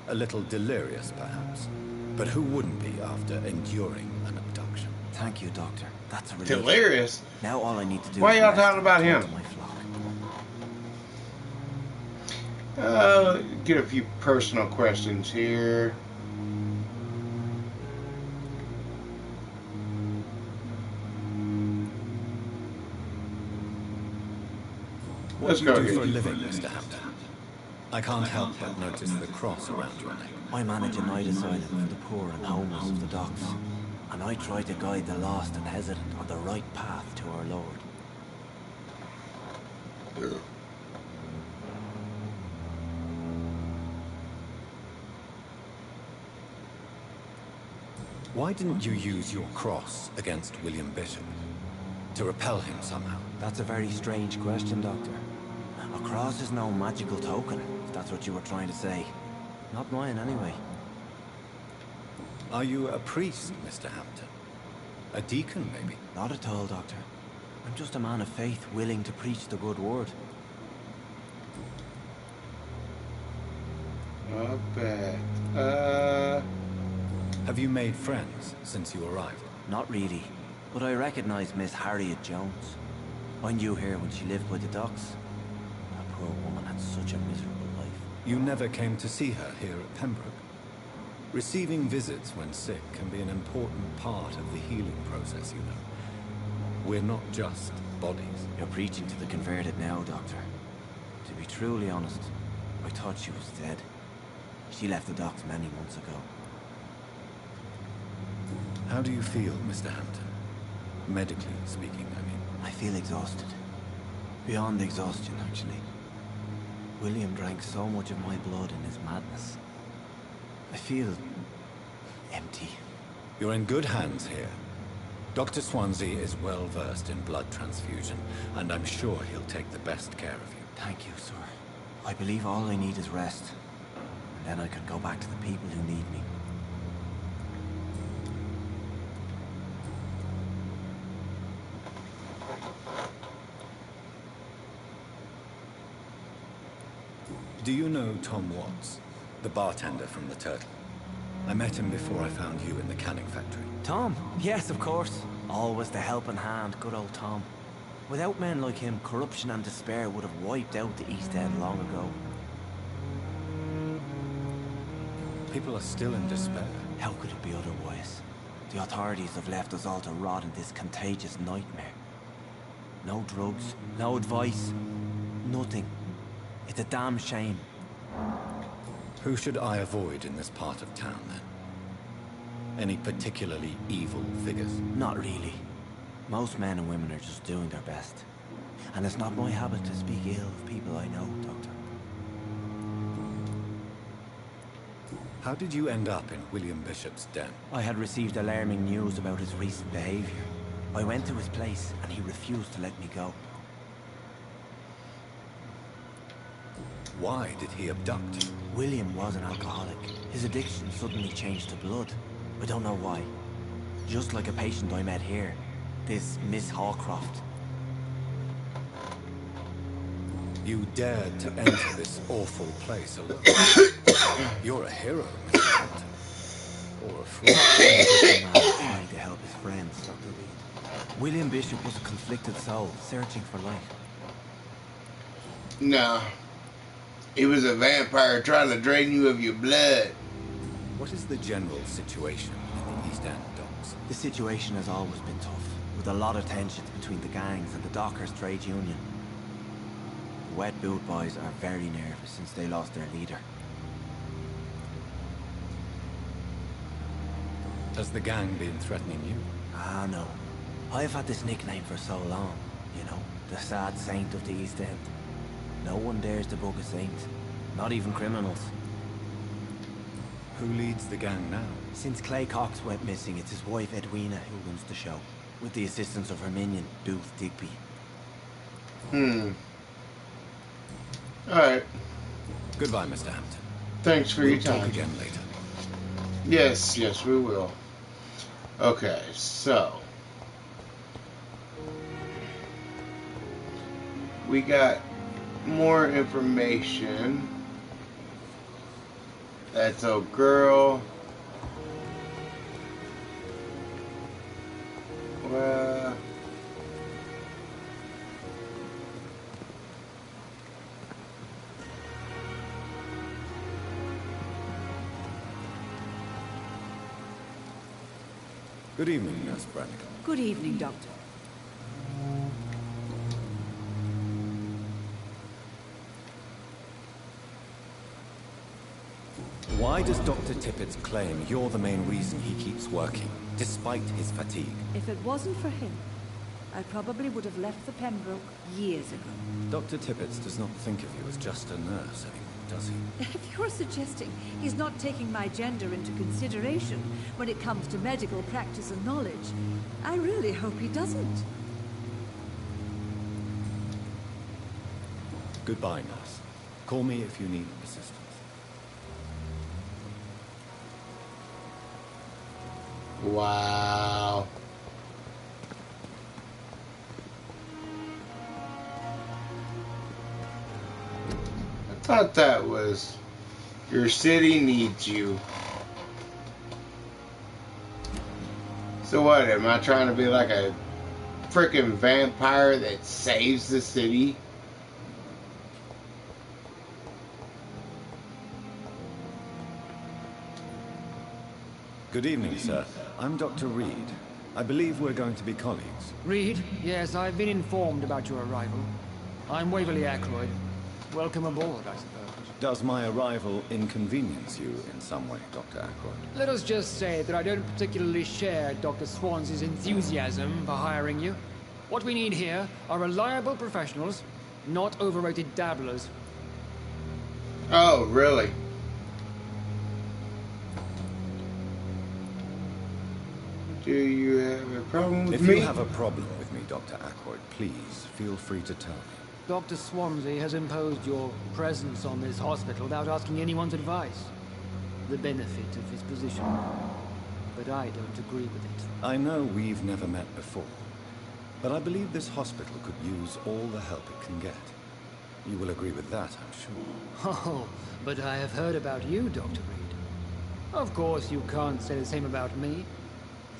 A little delirious, perhaps. But who wouldn't be after enduring an abduction? Thank you, Doctor. That's a relief. Delirious? Now all I need to do Why is y'all talking about him? Get a few personal questions here. What do you do for a living, Mr. Hampton? I can't help but notice the cross around your neck. I manage a night asylum for the poor and homeless of the docks. And I try to guide the lost and hesitant on the right path to our Lord. Why didn't you use your cross against William Bishop? To repel him somehow? That's a very strange question, Doctor. A cross is no magical token, if that's what you were trying to say. Not mine, anyway. Are you a priest, Mr. Hampton? A deacon, maybe? Not at all, Doctor. I'm just a man of faith willing to preach the good word. Not bad. Have you made friends since you arrived? Not really, but I recognize Miss Harriet Jones. I knew her when she lived by the docks. That poor woman had such a miserable life. You never came to see her here at Pembroke? Receiving visits when sick can be an important part of the healing process, you know. We're not just bodies. You're preaching to the converted now, Doctor. To be truly honest, I thought she was dead. She left the docks many months ago. How do you feel, Mr. Hampton? Medically speaking, I mean. I feel exhausted. Beyond exhaustion, actually. William drank so much of my blood in his madness. I feel empty. You're in good hands here. Dr. Swansea is well versed in blood transfusion, and I'm sure he'll take the best care of you. Thank you, sir. I believe all I need is rest. And then I can go back to the people who need me. Do you know Tom Watts, the bartender from the Turtle? I met him before I found you in the canning factory. Tom? Yes, of course. Always the helping hand, good old Tom. Without men like him, corruption and despair would have wiped out the East End long ago. People are still in despair. How could it be otherwise? The authorities have left us all to rot in this contagious nightmare. No drugs, no advice, nothing. It's a damn shame. Who should I avoid in this part of town, then? Any particularly evil figures? Not really. Most men and women are just doing their best. And it's not my habit to speak ill of people I know, Doctor. How did you end up in William Bishop's den? I had received alarming news about his recent behavior. I went to his place and he refused to let me go. Why did he abduct you? William was an alcoholic. His addiction suddenly changed to blood. I don't know why. Just like a patient I met here. This Miss Hawcroft. You dared to enter this awful place alone. You're a hero, Mr. Hampton. Or a fool. Trying to help his friends, Dr. Reed. William Bishop was a conflicted soul, searching for light. No. He was a vampire trying to drain you of your blood. What is the general situation in the East End docks? The situation has always been tough, with a lot of tensions between the gangs and the dockers' trade union. The Wet Boot Boys are very nervous since they lost their leader. Has the gang been threatening you? Ah, no. I've had this nickname for so long, you know, the sad saint of the East End. No one dares to bug a saint, not even criminals. Who leads the gang now? Since Clay Cox went missing, it's his wife Edwina who runs the show, with the assistance of her minion, Booth Digby. Alright. Goodbye, Mr. Hampton. Thanks for your time. We'll talk again later. Yes, yes, we will. Okay, so we got more information. That's a girl. Well, good evening, Nurse Brannigan. Good evening, Doctor. Why does Dr. Tippett claim you're the main reason he keeps working, despite his fatigue? If it wasn't for him, I probably would have left the Pembroke years ago. Dr. Tippett does not think of you as just a nurse anymore, does he? If you're suggesting he's not taking my gender into consideration when it comes to medical practice and knowledge, I really hope he doesn't. Goodbye, nurse. Call me if you need assistance. wow. I thought that was Your city needs you. So what, am I trying to be like a freaking vampire that saves the city? Good evening, sir. I'm Dr. Reed. I believe we're going to be colleagues. Reed? Yes, I've been informed about your arrival. I'm Waverly Ackroyd. Welcome aboard, I suppose. Does my arrival inconvenience you in some way, Dr. Ackroyd? Let us just say that I don't particularly share Dr. Swans's enthusiasm for hiring you. What we need here are reliable professionals, not overrated dabblers. Oh, really? Do you have a problem with me? If you have a problem with me, Dr. Ackroyd, please feel free to tell me. Dr. Swansea has imposed your presence on this hospital without asking anyone's advice. The benefit of his position. But I don't agree with it. I know we've never met before, but I believe this hospital could use all the help it can get. You will agree with that, I'm sure. Oh, but I have heard about you, Dr. Reed. Of course, you can't say the same about me,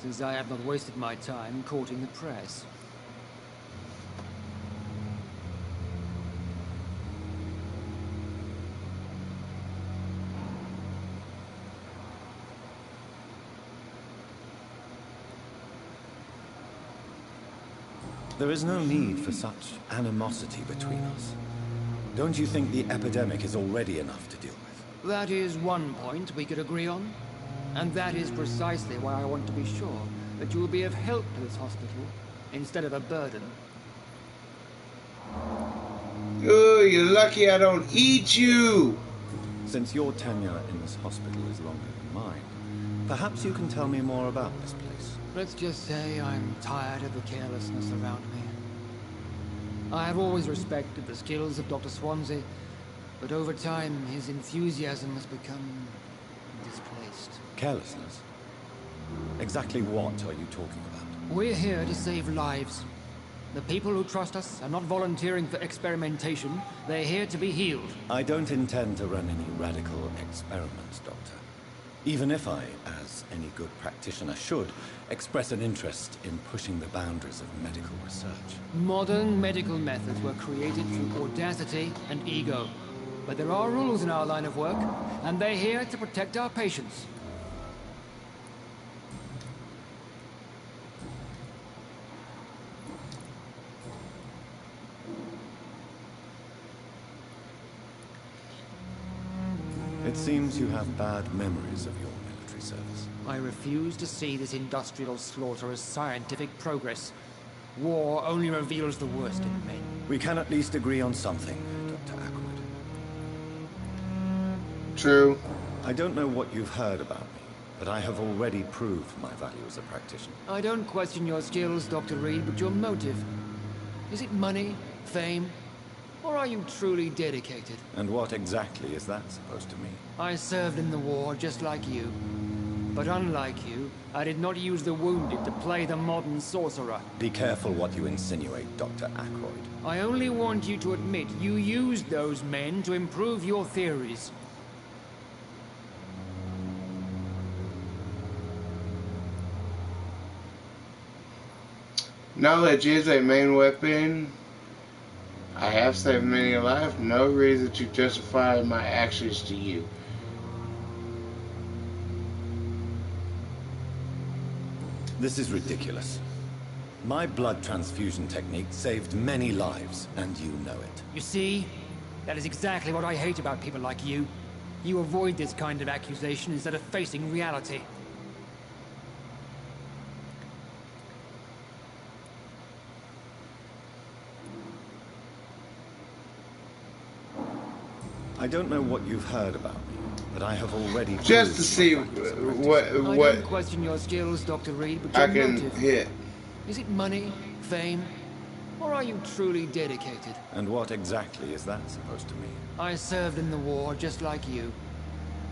since I have not wasted my time courting the press. There is no need for such animosity between us. Don't you think the epidemic is already enough to deal with? That is one point we could agree on. And that is precisely why I want to be sure that you will be of help to this hospital, instead of a burden. Oh, you're lucky I don't eat you! Since your tenure in this hospital is longer than mine, perhaps you can tell me more about this place. Let's just say I'm tired of the carelessness around me. I have always respected the skills of Dr. Swansea, but over time his enthusiasm has become displaced. Carelessness? Exactly what are you talking about? We're here to save lives. The people who trust us are not volunteering for experimentation. They're here to be healed. I don't intend to run any radical experiments, Doctor. Even if I, as any good practitioner should, express an interest in pushing the boundaries of medical research. Modern medical methods were created through audacity and ego. But there are rules in our line of work, and they're here to protect our patients. It seems you have bad memories of your military service. I refuse to see this industrial slaughter as scientific progress. War only reveals the worst in men. We can at least agree on something, Dr. Ackroyd. True. I don't know what you've heard about me, but I have already proved my value as a practitioner. I don't question your skills, Dr. Reed, but your motive. Is it money, fame, or are you truly dedicated? And what exactly is that supposed to mean? I served in the war just like you. But unlike you, I did not use the wounded to play the modern sorcerer. Be careful what you insinuate, Dr. Ackroyd. I only want you to admit you used those men to improve your theories. Knowledge is a main weapon. I have saved many a life. No reason to justify my actions to you. This is ridiculous. My blood transfusion technique saved many lives, and you know it. You see? That is exactly what I hate about people like you. You avoid this kind of accusation instead of facing reality. I don't know what you've heard about me, but I have already just to see what I don't question your skills, Dr. Reed, but your I can motive. hit. Is it money, fame, or are you truly dedicated? And what exactly is that supposed to mean? I served in the war just like you.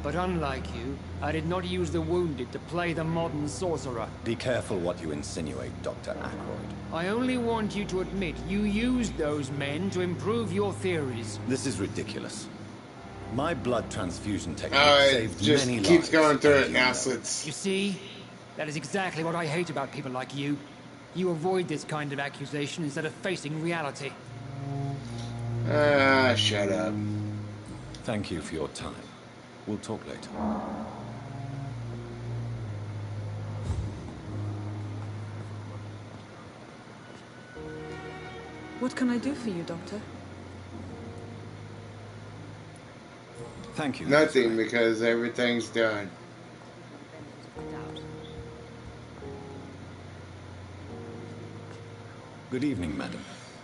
But unlike you, I did not use the wounded to play the modern sorcerer. Be careful what you insinuate, Dr. Ackroyd. I only want you to admit you used those men to improve your theories. This is ridiculous. My blood transfusion technique Alright, saved just many keeps lives. going through it You now, know. so it's... You see? That is exactly what I hate about people like you. You avoid this kind of accusation instead of facing reality. Shut up. Thank you for your time. We'll talk later. What can I do for you, Doctor? Thank you. Nothing, because everything's done. Good evening, madam.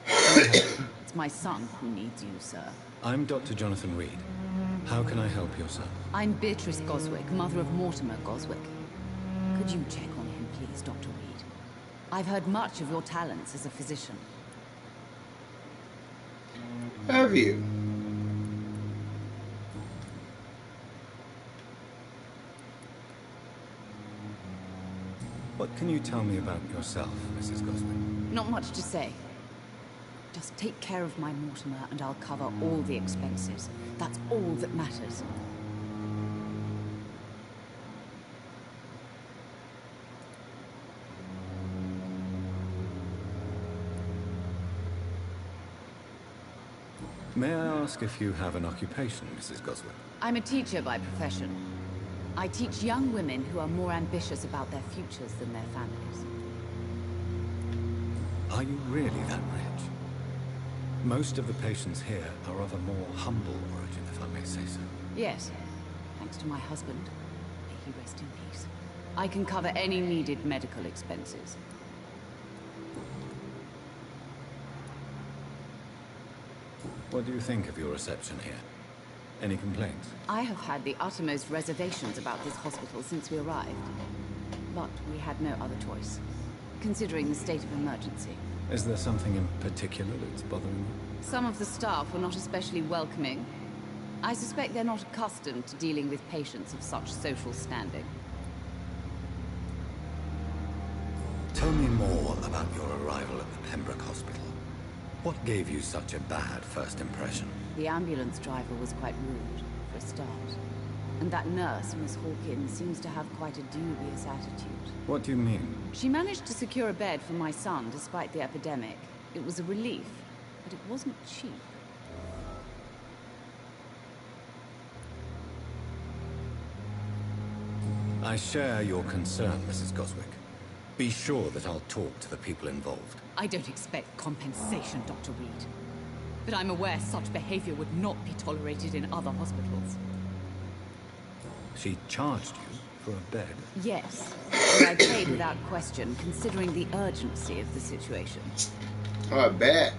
It's my son who needs you, sir. I'm Dr. Jonathan Reed. How can I help your son? I'm Beatrice Goswick, mother of Mortimer Goswick. Could you check on him, please, Dr. Reed? I've heard much of your talents as a physician. Have you? What can you tell me about yourself, Mrs. Goswick? Not much to say. Just take care of my Mortimer and I'll cover all the expenses. That's all that matters. May I ask if you have an occupation, Mrs. Goswick? I'm a teacher by profession. I teach young women who are more ambitious about their futures than their families. Are you really that rich? Most of the patients here are of a more humble origin, if I may say so. Yes, thanks to my husband. May he rest in peace. I can cover any needed medical expenses. What do you think of your reception here? Any complaints? I have had the uttermost reservations about this hospital since we arrived. But we had no other choice, considering the state of emergency. Is there something in particular that's bothering you? Some of the staff were not especially welcoming. I suspect they're not accustomed to dealing with patients of such social standing. Tell me more about your arrival at the Pembroke Hospital. What gave you such a bad first impression? The ambulance driver was quite rude, for a start. And that nurse, Miss Hawkins, seems to have quite a dubious attitude. What do you mean? She managed to secure a bed for my son despite the epidemic. It was a relief, but it wasn't cheap. I share your concern, Mrs. Goswick. Be sure that I'll talk to the people involved. I don't expect compensation, Dr. Reed. But I'm aware such behavior would not be tolerated in other hospitals. She charged you for a bed? Yes, but I paid without question, considering the urgency of the situation. Oh, I bet.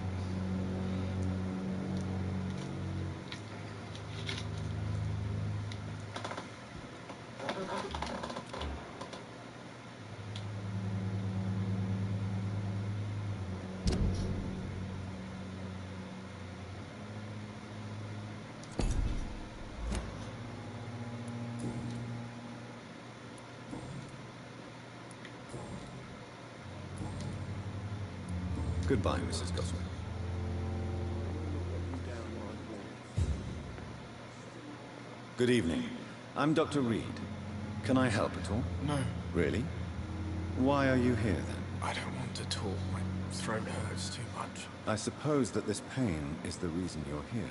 Goodbye, Mrs. Goswick. Good evening. I'm Dr. Reed. Can I help at all? No. Really? Why are you here, then? I don't want to talk. My throat hurts too much. I suppose that this pain is the reason you're here.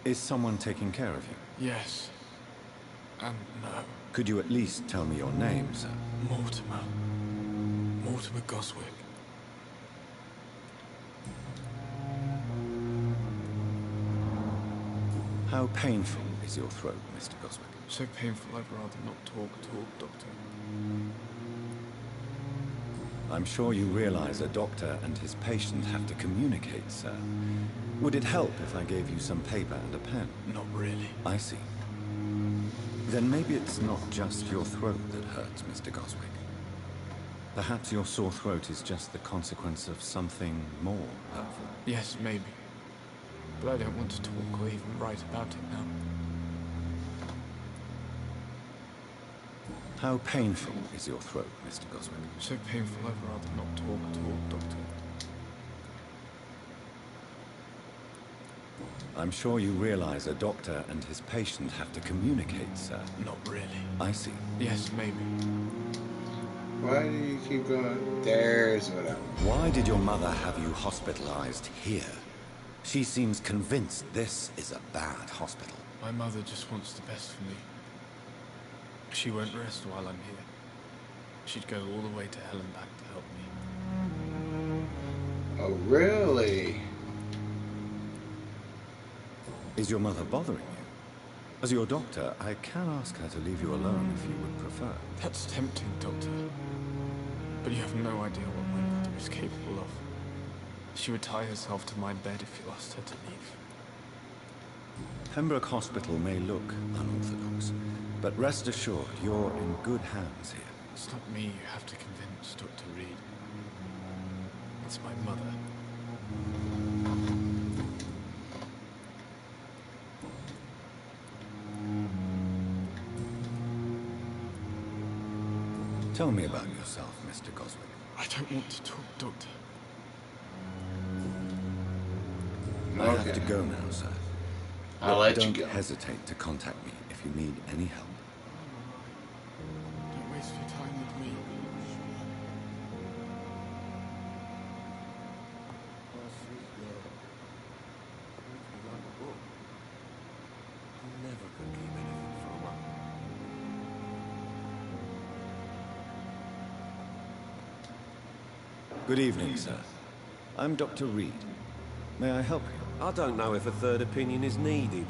Is someone taking care of you? Yes. And no. Could you at least tell me your name, sir? Mortimer. Mortimer Goswick. How painful is your throat, Mr. Goswick? So painful I'd rather not talk at all, Doctor. I'm sure you realize a doctor and his patient have to communicate, sir. Would it help if I gave you some paper and a pen? Not really. I see. Then maybe it's not just your throat that hurts, Mr. Goswick. Perhaps your sore throat is just the consequence of something more hurtful. Yes, maybe. But I don't want to talk or even write about it now. How painful is your throat, Mr. Goswick? So painful I'd rather not talk at all, Doctor. I'm sure you realize a doctor and his patient have to communicate, sir. Not really. I see. Yes, maybe. Why do you keep going? There's what I... Why did your mother have you hospitalized here? She seems convinced this is a bad hospital. My mother just wants the best for me. She won't rest while I'm here. She'd go all the way to hell and back to help me. Oh, really? Is your mother bothering you? As your doctor, I can ask her to leave you alone if you would prefer. That's tempting, Doctor. But you have no idea what my mother is capable of. She would tie herself to my bed if you asked her to leave. Pembroke Hospital may look unorthodox, but rest assured, you're in good hands here. It's not me you have to convince, Dr. Reed. It's my mother. Tell me about yourself, Mr. Goswick. I don't want to talk, Doctor. I have to go now, sir. I'll let you go. Don't hesitate to contact me if you need any help. Don't waste your time with me. Never could keep anything from her. Good evening, sir. I'm Dr. Reed. May I help you? I don't know if a third opinion is needed.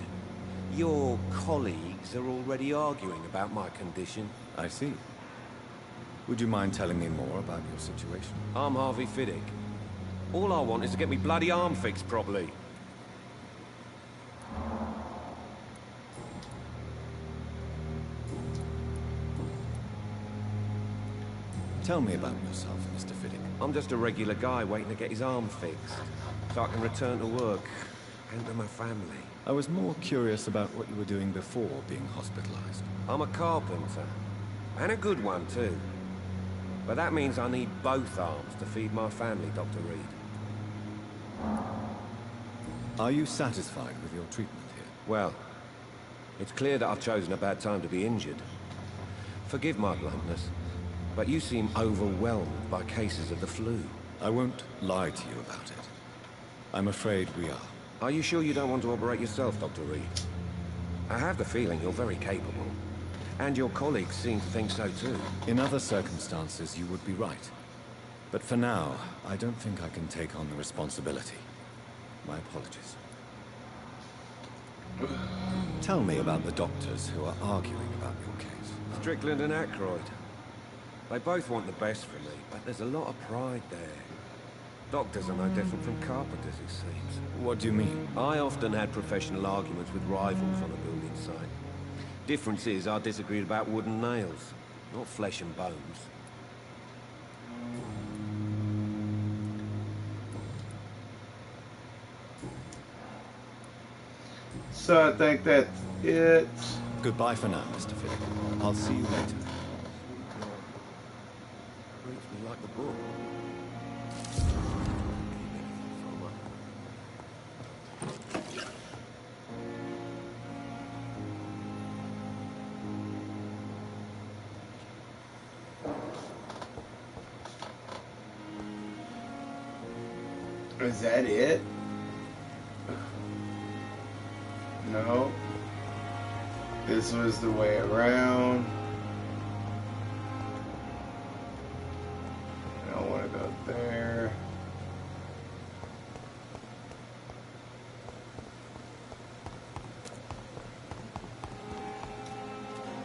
Your colleagues are already arguing about my condition. I see. Would you mind telling me more about your situation? I'm Harvey Fiddick. All I want is to get me bloody arm fixed properly. Tell me about yourself, Mr. Fiddick. I'm just a regular guy waiting to get his arm fixed, so I can return to work and to my family. I was more curious about what you were doing before being hospitalized. I'm a carpenter, and a good one too. But that means I need both arms to feed my family, Dr. Reed. Are you satisfied with your treatment here? Well, it's clear that I've chosen a bad time to be injured. Forgive my bluntness, but you seem overwhelmed by cases of the flu. I won't lie to you about it. I'm afraid we are. Are you sure you don't want to operate yourself, Dr. Reed? I have the feeling you're very capable. And your colleagues seem to think so too. In other circumstances, you would be right. But for now, I don't think I can take on the responsibility. My apologies. Tell me about the doctors who are arguing about your case. Strickland and Aykroyd. They both want the best for me, but there's a lot of pride there. Doctors are no different from carpenters, it seems. What do you mean? I often had professional arguments with rivals on a building site. Difference is, I disagreed about wood and nails, not flesh and bones. So I think that's it. Goodbye for now, Mr. Fiddick. I'll see you later. Reads me like the book. Is that it? No. This was the way around. I don't want to go there.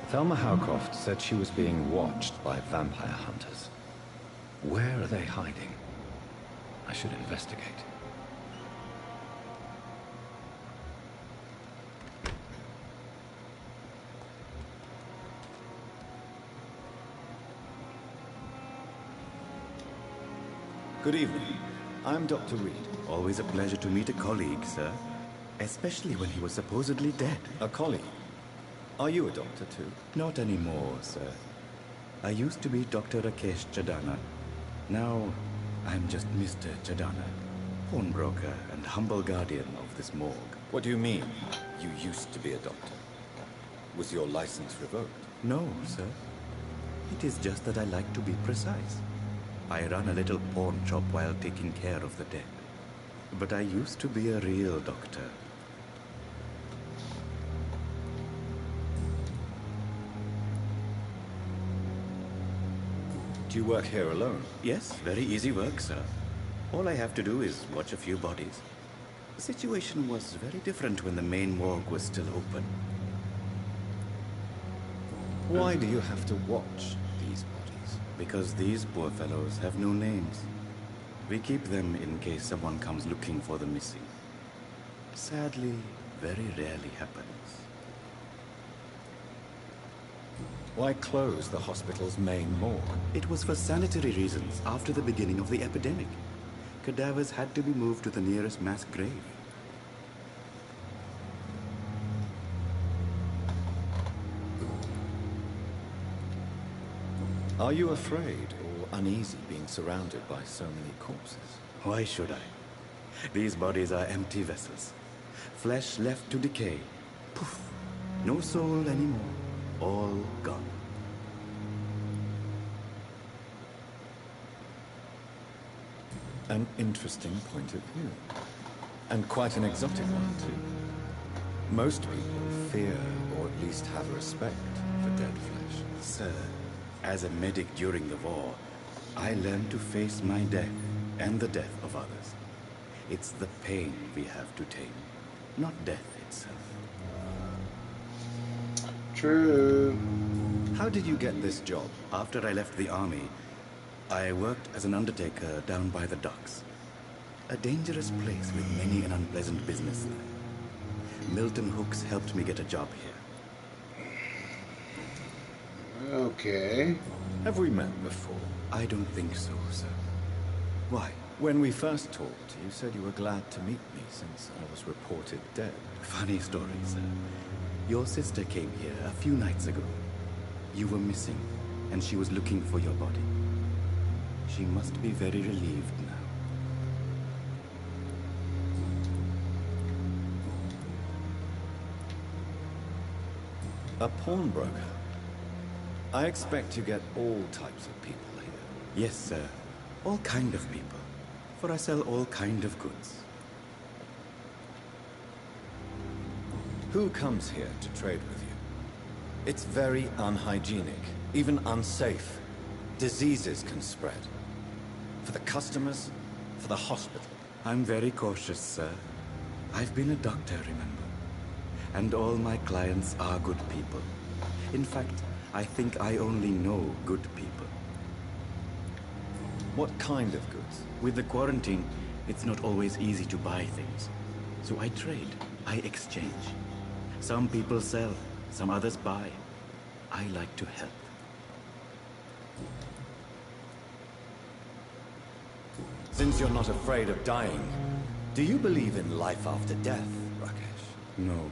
Thelma Howcroft said she was being watched by vampire hunters. Where are they hiding? I should investigate. Good evening. I'm Dr. Reed. Always a pleasure to meet a colleague, sir. Especially when he was supposedly dead. A colleague? Are you a doctor too? Not anymore, sir. I used to be Dr. Rakesh Chadana. Now, I'm just Mr. Chadana, pawnbroker and humble guardian of this morgue. What do you mean, you used to be a doctor? Was your license revoked? No, sir. It is just that I like to be precise. I run a little pawn shop while taking care of the dead. But I used to be a real doctor. Do you work here alone? Yes, very easy work, sir. All I have to do is watch a few bodies. The situation was very different when the main morgue was still open. Why do you have to watch these bodies? Because these poor fellows have no names. We keep them in case someone comes looking for the missing. Sadly, very rarely happens. Why close the hospital's main morgue? It was for sanitary reasons after the beginning of the epidemic. Cadavers had to be moved to the nearest mass grave. Are you afraid or uneasy being surrounded by so many corpses? Why should I? These bodies are empty vessels. Flesh left to decay. Poof. No soul anymore. All gone. An interesting point of view. And quite an exotic one, too. Most people fear, or at least have respect, for dead flesh. Sir, as a medic during the war, I learned to face my death and the death of others. It's the pain we have to tame, not death itself. True. How did you get this job? After I left the army, I worked as an undertaker down by the docks. A dangerous place with many an unpleasant business there. Milton Hooks helped me get a job here. Okay. Have we met before? I don't think so, sir. Why? When we first talked, you said you were glad to meet me since I was reported dead. Funny story, sir. Your sister came here a few nights ago. You were missing, and she was looking for your body. She must be very relieved now. A pawnbroker? I expect you get all types of people here. Yes, sir. All kind of people. For I sell all kind of goods. Who comes here to trade with you? It's very unhygienic, even unsafe. Diseases can spread. For the customers, for the hospital. I'm very cautious, sir. I've been a doctor, remember? And all my clients are good people. In fact, I think I only know good people. What kind of goods? With the quarantine, it's not always easy to buy things. So I trade, I exchange. Some people sell, some others buy. I like to help. Since you're not afraid of dying, do you believe in life after death, Rakesh? No.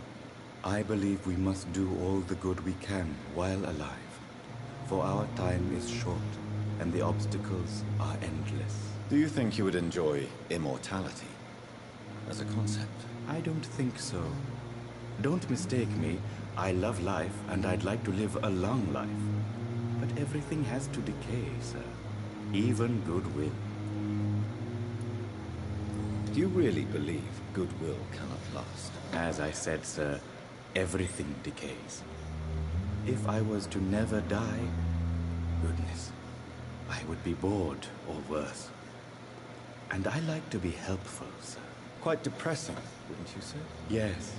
I believe we must do all the good we can while alive. For our time is short, and the obstacles are endless. Do you think you would enjoy immortality as a concept? I don't think so. Don't mistake me. I love life, and I'd like to live a long life. But everything has to decay, sir. Even goodwill. Do you really believe goodwill cannot last? As I said, sir, everything decays. If I was to never die, goodness, I would be bored or worse. And I like to be helpful, sir. Quite depressing, wouldn't you say? Yes,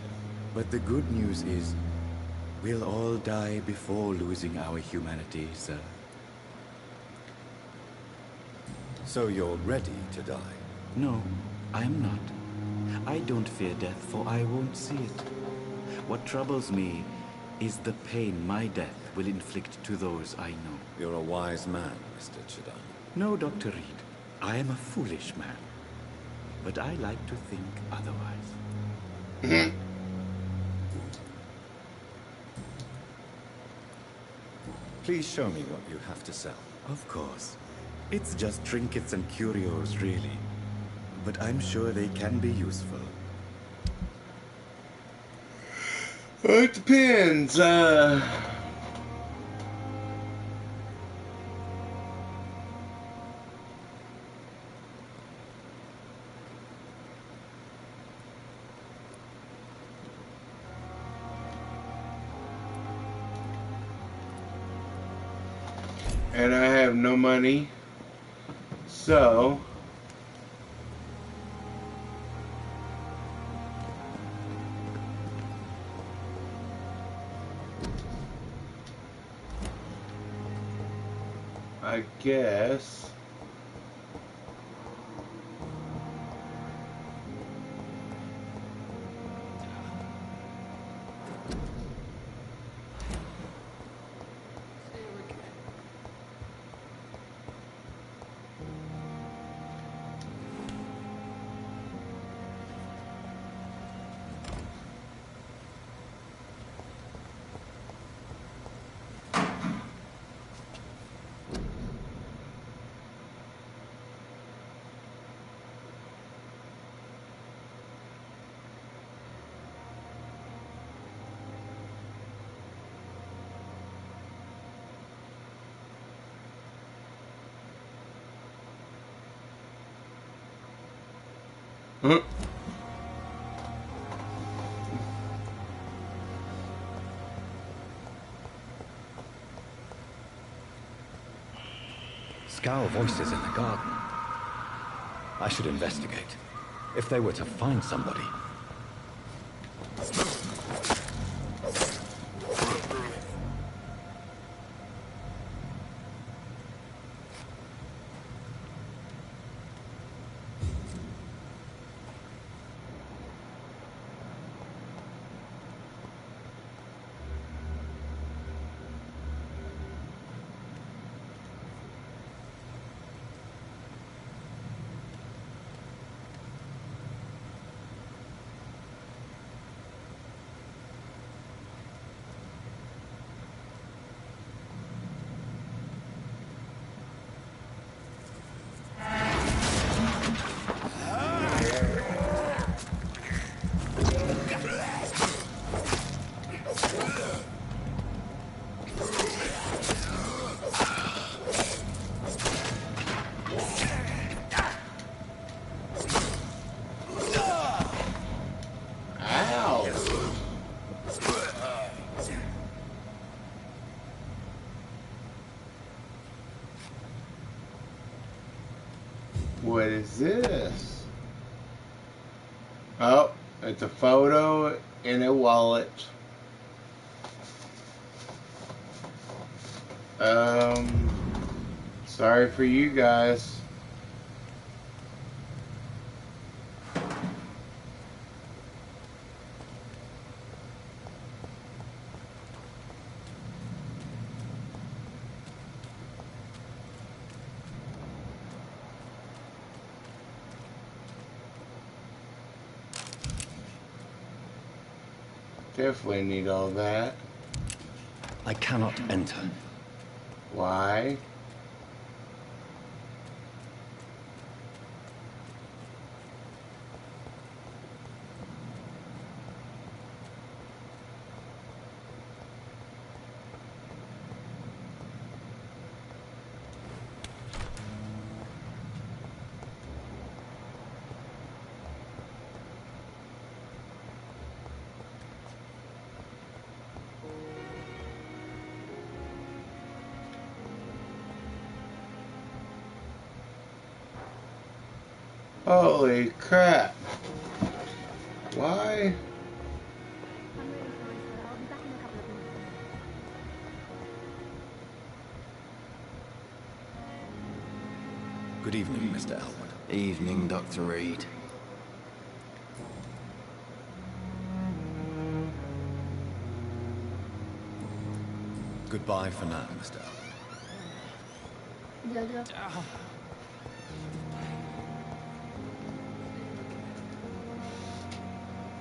but the good news is, we'll all die before losing our humanity, sir. So you're ready to die? No, I'm not. I don't fear death, for I won't see it. What troubles me is the pain my death will inflict to those I know. You're a wise man, Mr. Chidana. No, Dr. Reed. I am a foolish man. But I like to think otherwise. Please show me what you have to sell. Of course. It's just trinkets and curios, really. But I'm sure they can be useful. It depends. And I have no money, so I guess Scowl voices in the garden. I should investigate. If they were to find somebody. what is this? Oh, it's a photo in a wallet. Sorry for you guys. Definitely need all that. I cannot enter. Why? Holy crap. Why? Good evening, Mr. Elwood. Evening, Dr. Reed. Goodbye for now, Mr. Elwood.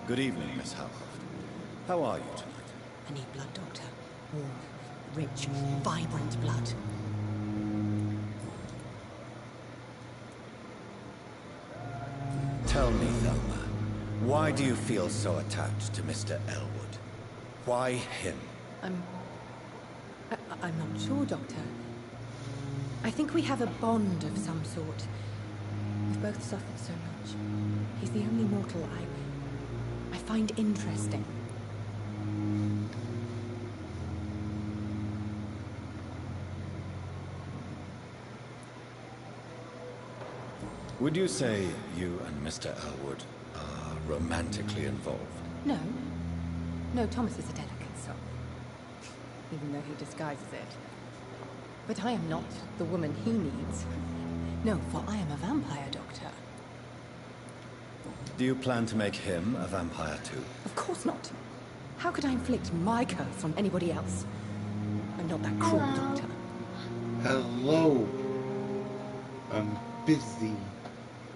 Good evening, Miss Howcroft. How are you tonight? I need blood, Doctor. Warm, rich, vibrant blood. Tell me, Thelma, why do you feel so attached to Mr. Elwood? Why him? I'm not sure, Doctor. I think we have a bond of some sort. We've both suffered so much. He's the only mortal I find interesting. Would you say you and Mr. Elwood are romantically involved? No. No, Thomas is a delicate soul. Even though he disguises it. But I am not the woman he needs. No, for I am a vampire, Doctor. Do you plan to make him a vampire too? Of course not. How could I inflict my curse on anybody else? I'm not that cruel, Doctor. Hello. I'm busy.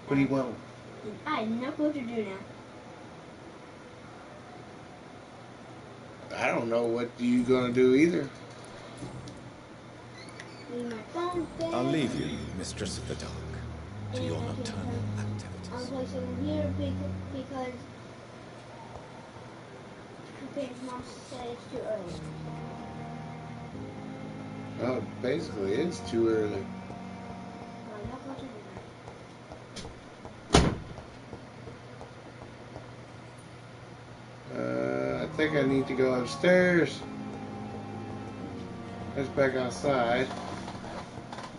What do you want? I have no clue what to do now. I don't know what you gonna do either. Leave my phone there. I'll leave you, Mistress of the Dark, to your nocturnal activities. I'll place it in here because Vampyr's mom said it's too early. Oh, basically, it's too early. I think I need to go upstairs. Let's back outside.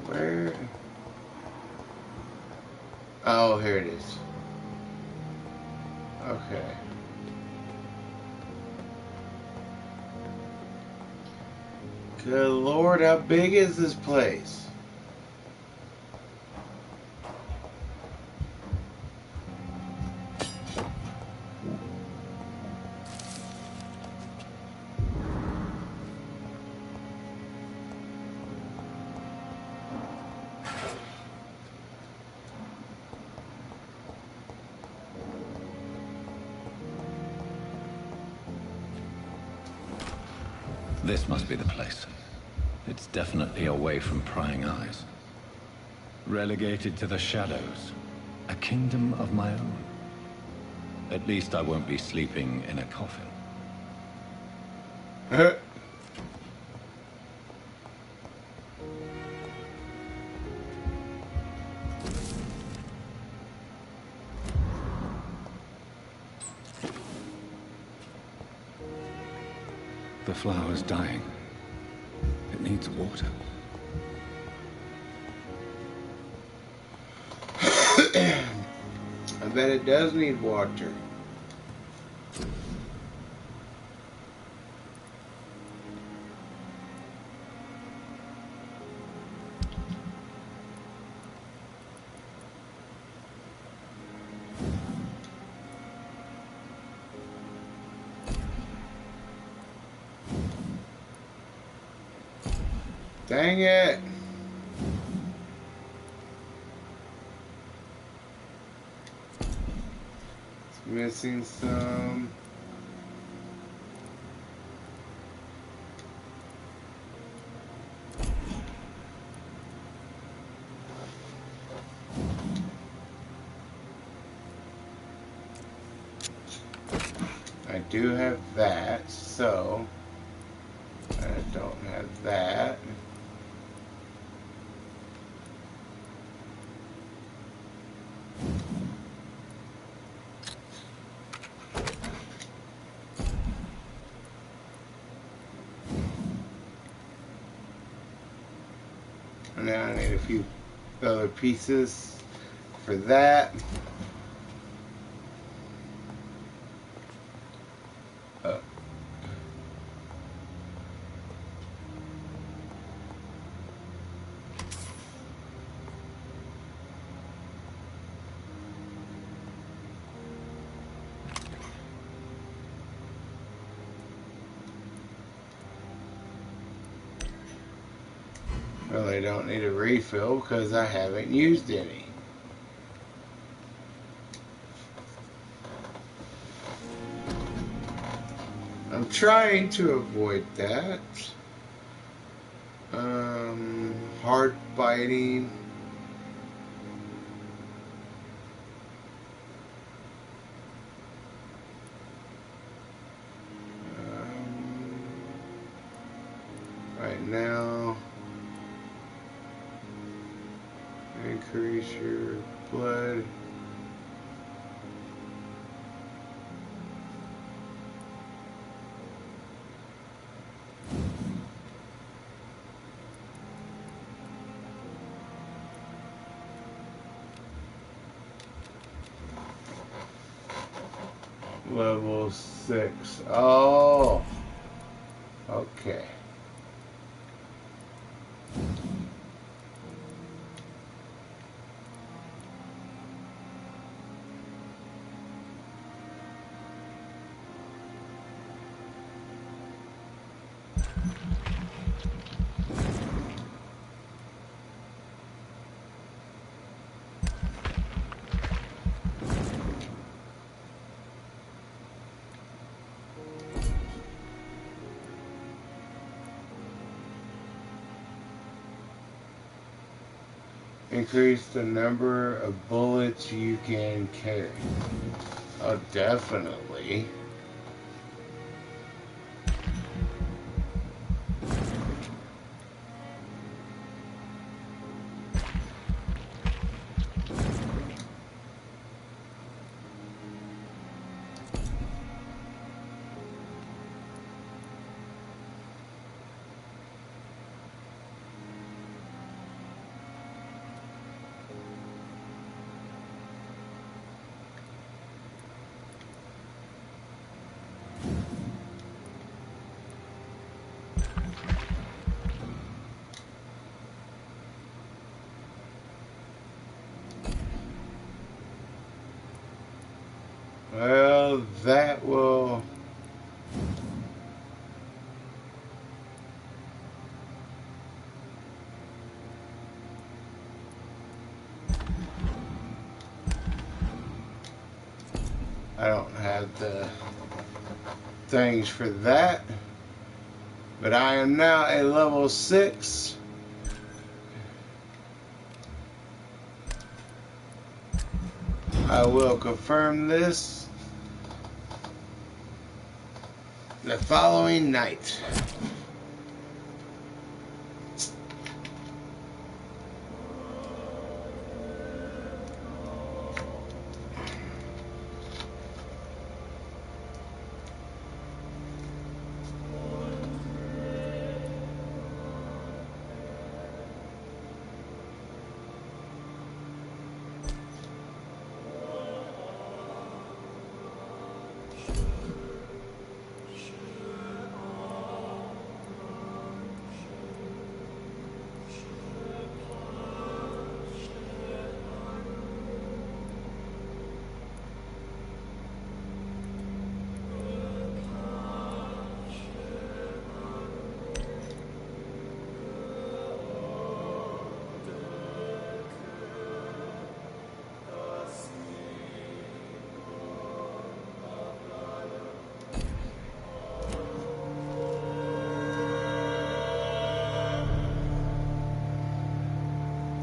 Where? Oh, here it is. Okay. Good Lord, how big is this place? This must be the place. It's definitely away from prying eyes. Relegated to the shadows. A kingdom of my own. At least I won't be sleeping in a coffin. The flower's dying. It needs water. I bet it does need water. Dang it! It's missing some. I do have that, so I don't have that. Now I need a few other pieces for that. Well, I don't need a refill because I haven't used any. I'm trying to avoid that. Hard biting. now. Increase your blood. Level 6. Oh, okay. Increase the number of bullets you can carry. Oh, definitely. Well, that will... I don't have the things for that. But I am now a level 6. I will confirm this the following night.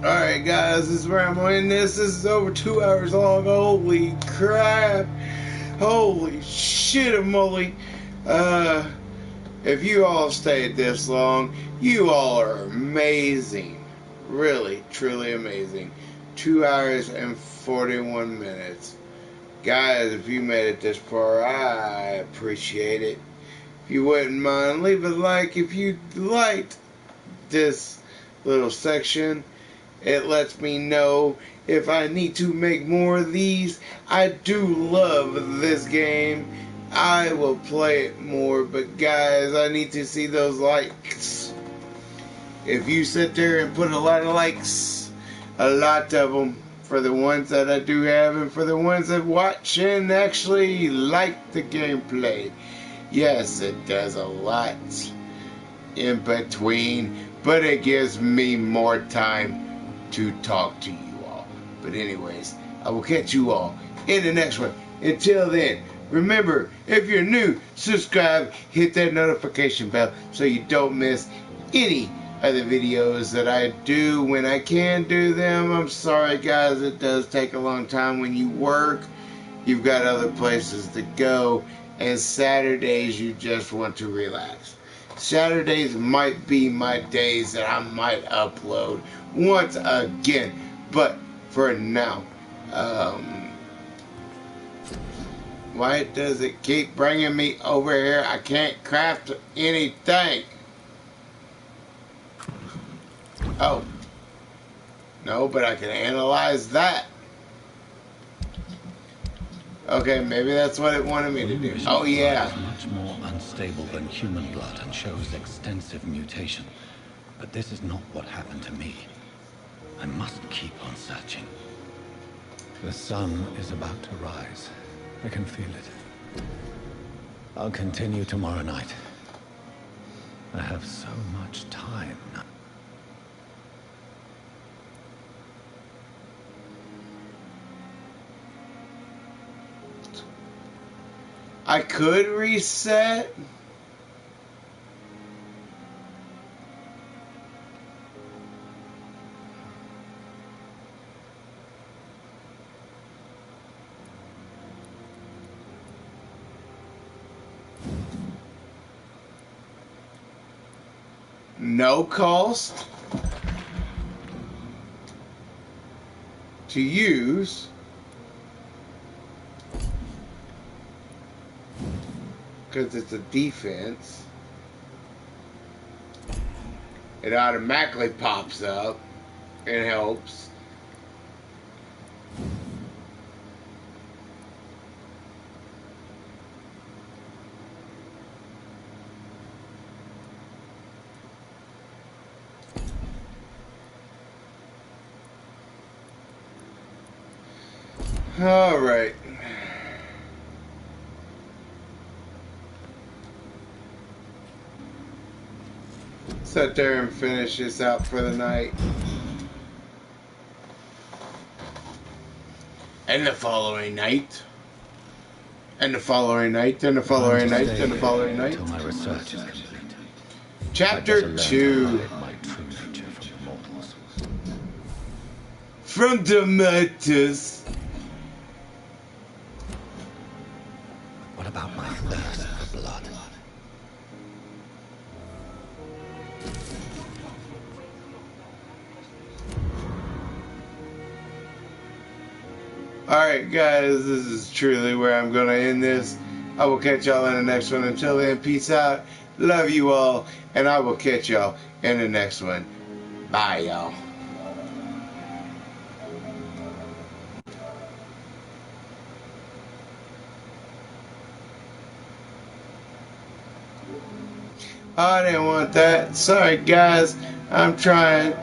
Alright guys, this is where I'm ending this. This is over 2 hours long. Holy crap. Holy shit moly. If you all stayed this long, you all are amazing. Really, truly amazing. 2 hours and 41 minutes. Guys, if you made it this far, I appreciate it. If you wouldn't mind, leave a like if you liked this little section. It lets me know if I need to make more of these. I do love this game. I will play it more, but guys, I need to see those likes. If you sit there and put a lot of likes, a lot of them, for the ones that I do have and for the ones that watch and actually like the gameplay. Yes, it does a lot in between, but it gives me more time to talk to you all. But anyways, I will catch you all in the next one. Until then, remember, if you're new, subscribe, hit that notification bell so you don't miss any of the videos that I do when I can do them. I'm sorry guys, it does take a long time when you work. You've got other places to go, and Saturdays you just want to relax. Saturdays might be my days that I might upload once again. But for now, why does it keep bringing me over here? I can't craft anything. Oh. No, but I can analyze that. Okay, maybe that's what it wanted me to do. Oh, yeah. Blood is much more unstable than human blood and shows extensive mutation. But this is not what happened to me. I must keep on searching. The sun is about to rise. I can feel it. I'll continue tomorrow night. I have so much time now. I could reset. No cost to use. Because it's a defense. It automatically pops up and helps. All right. Sit there and finish this out for the night. And the following night. And the following night. And the following night. And the following night. Until my research is complete. Chapter 2. From the mortals. What about my thirst for blood? Alright guys, this is truly where I'm going to end this. I will catch y'all in the next one. Until then, peace out. Love you all. And I will catch y'all in the next one. Bye y'all. I didn't want that. Sorry guys. I'm trying.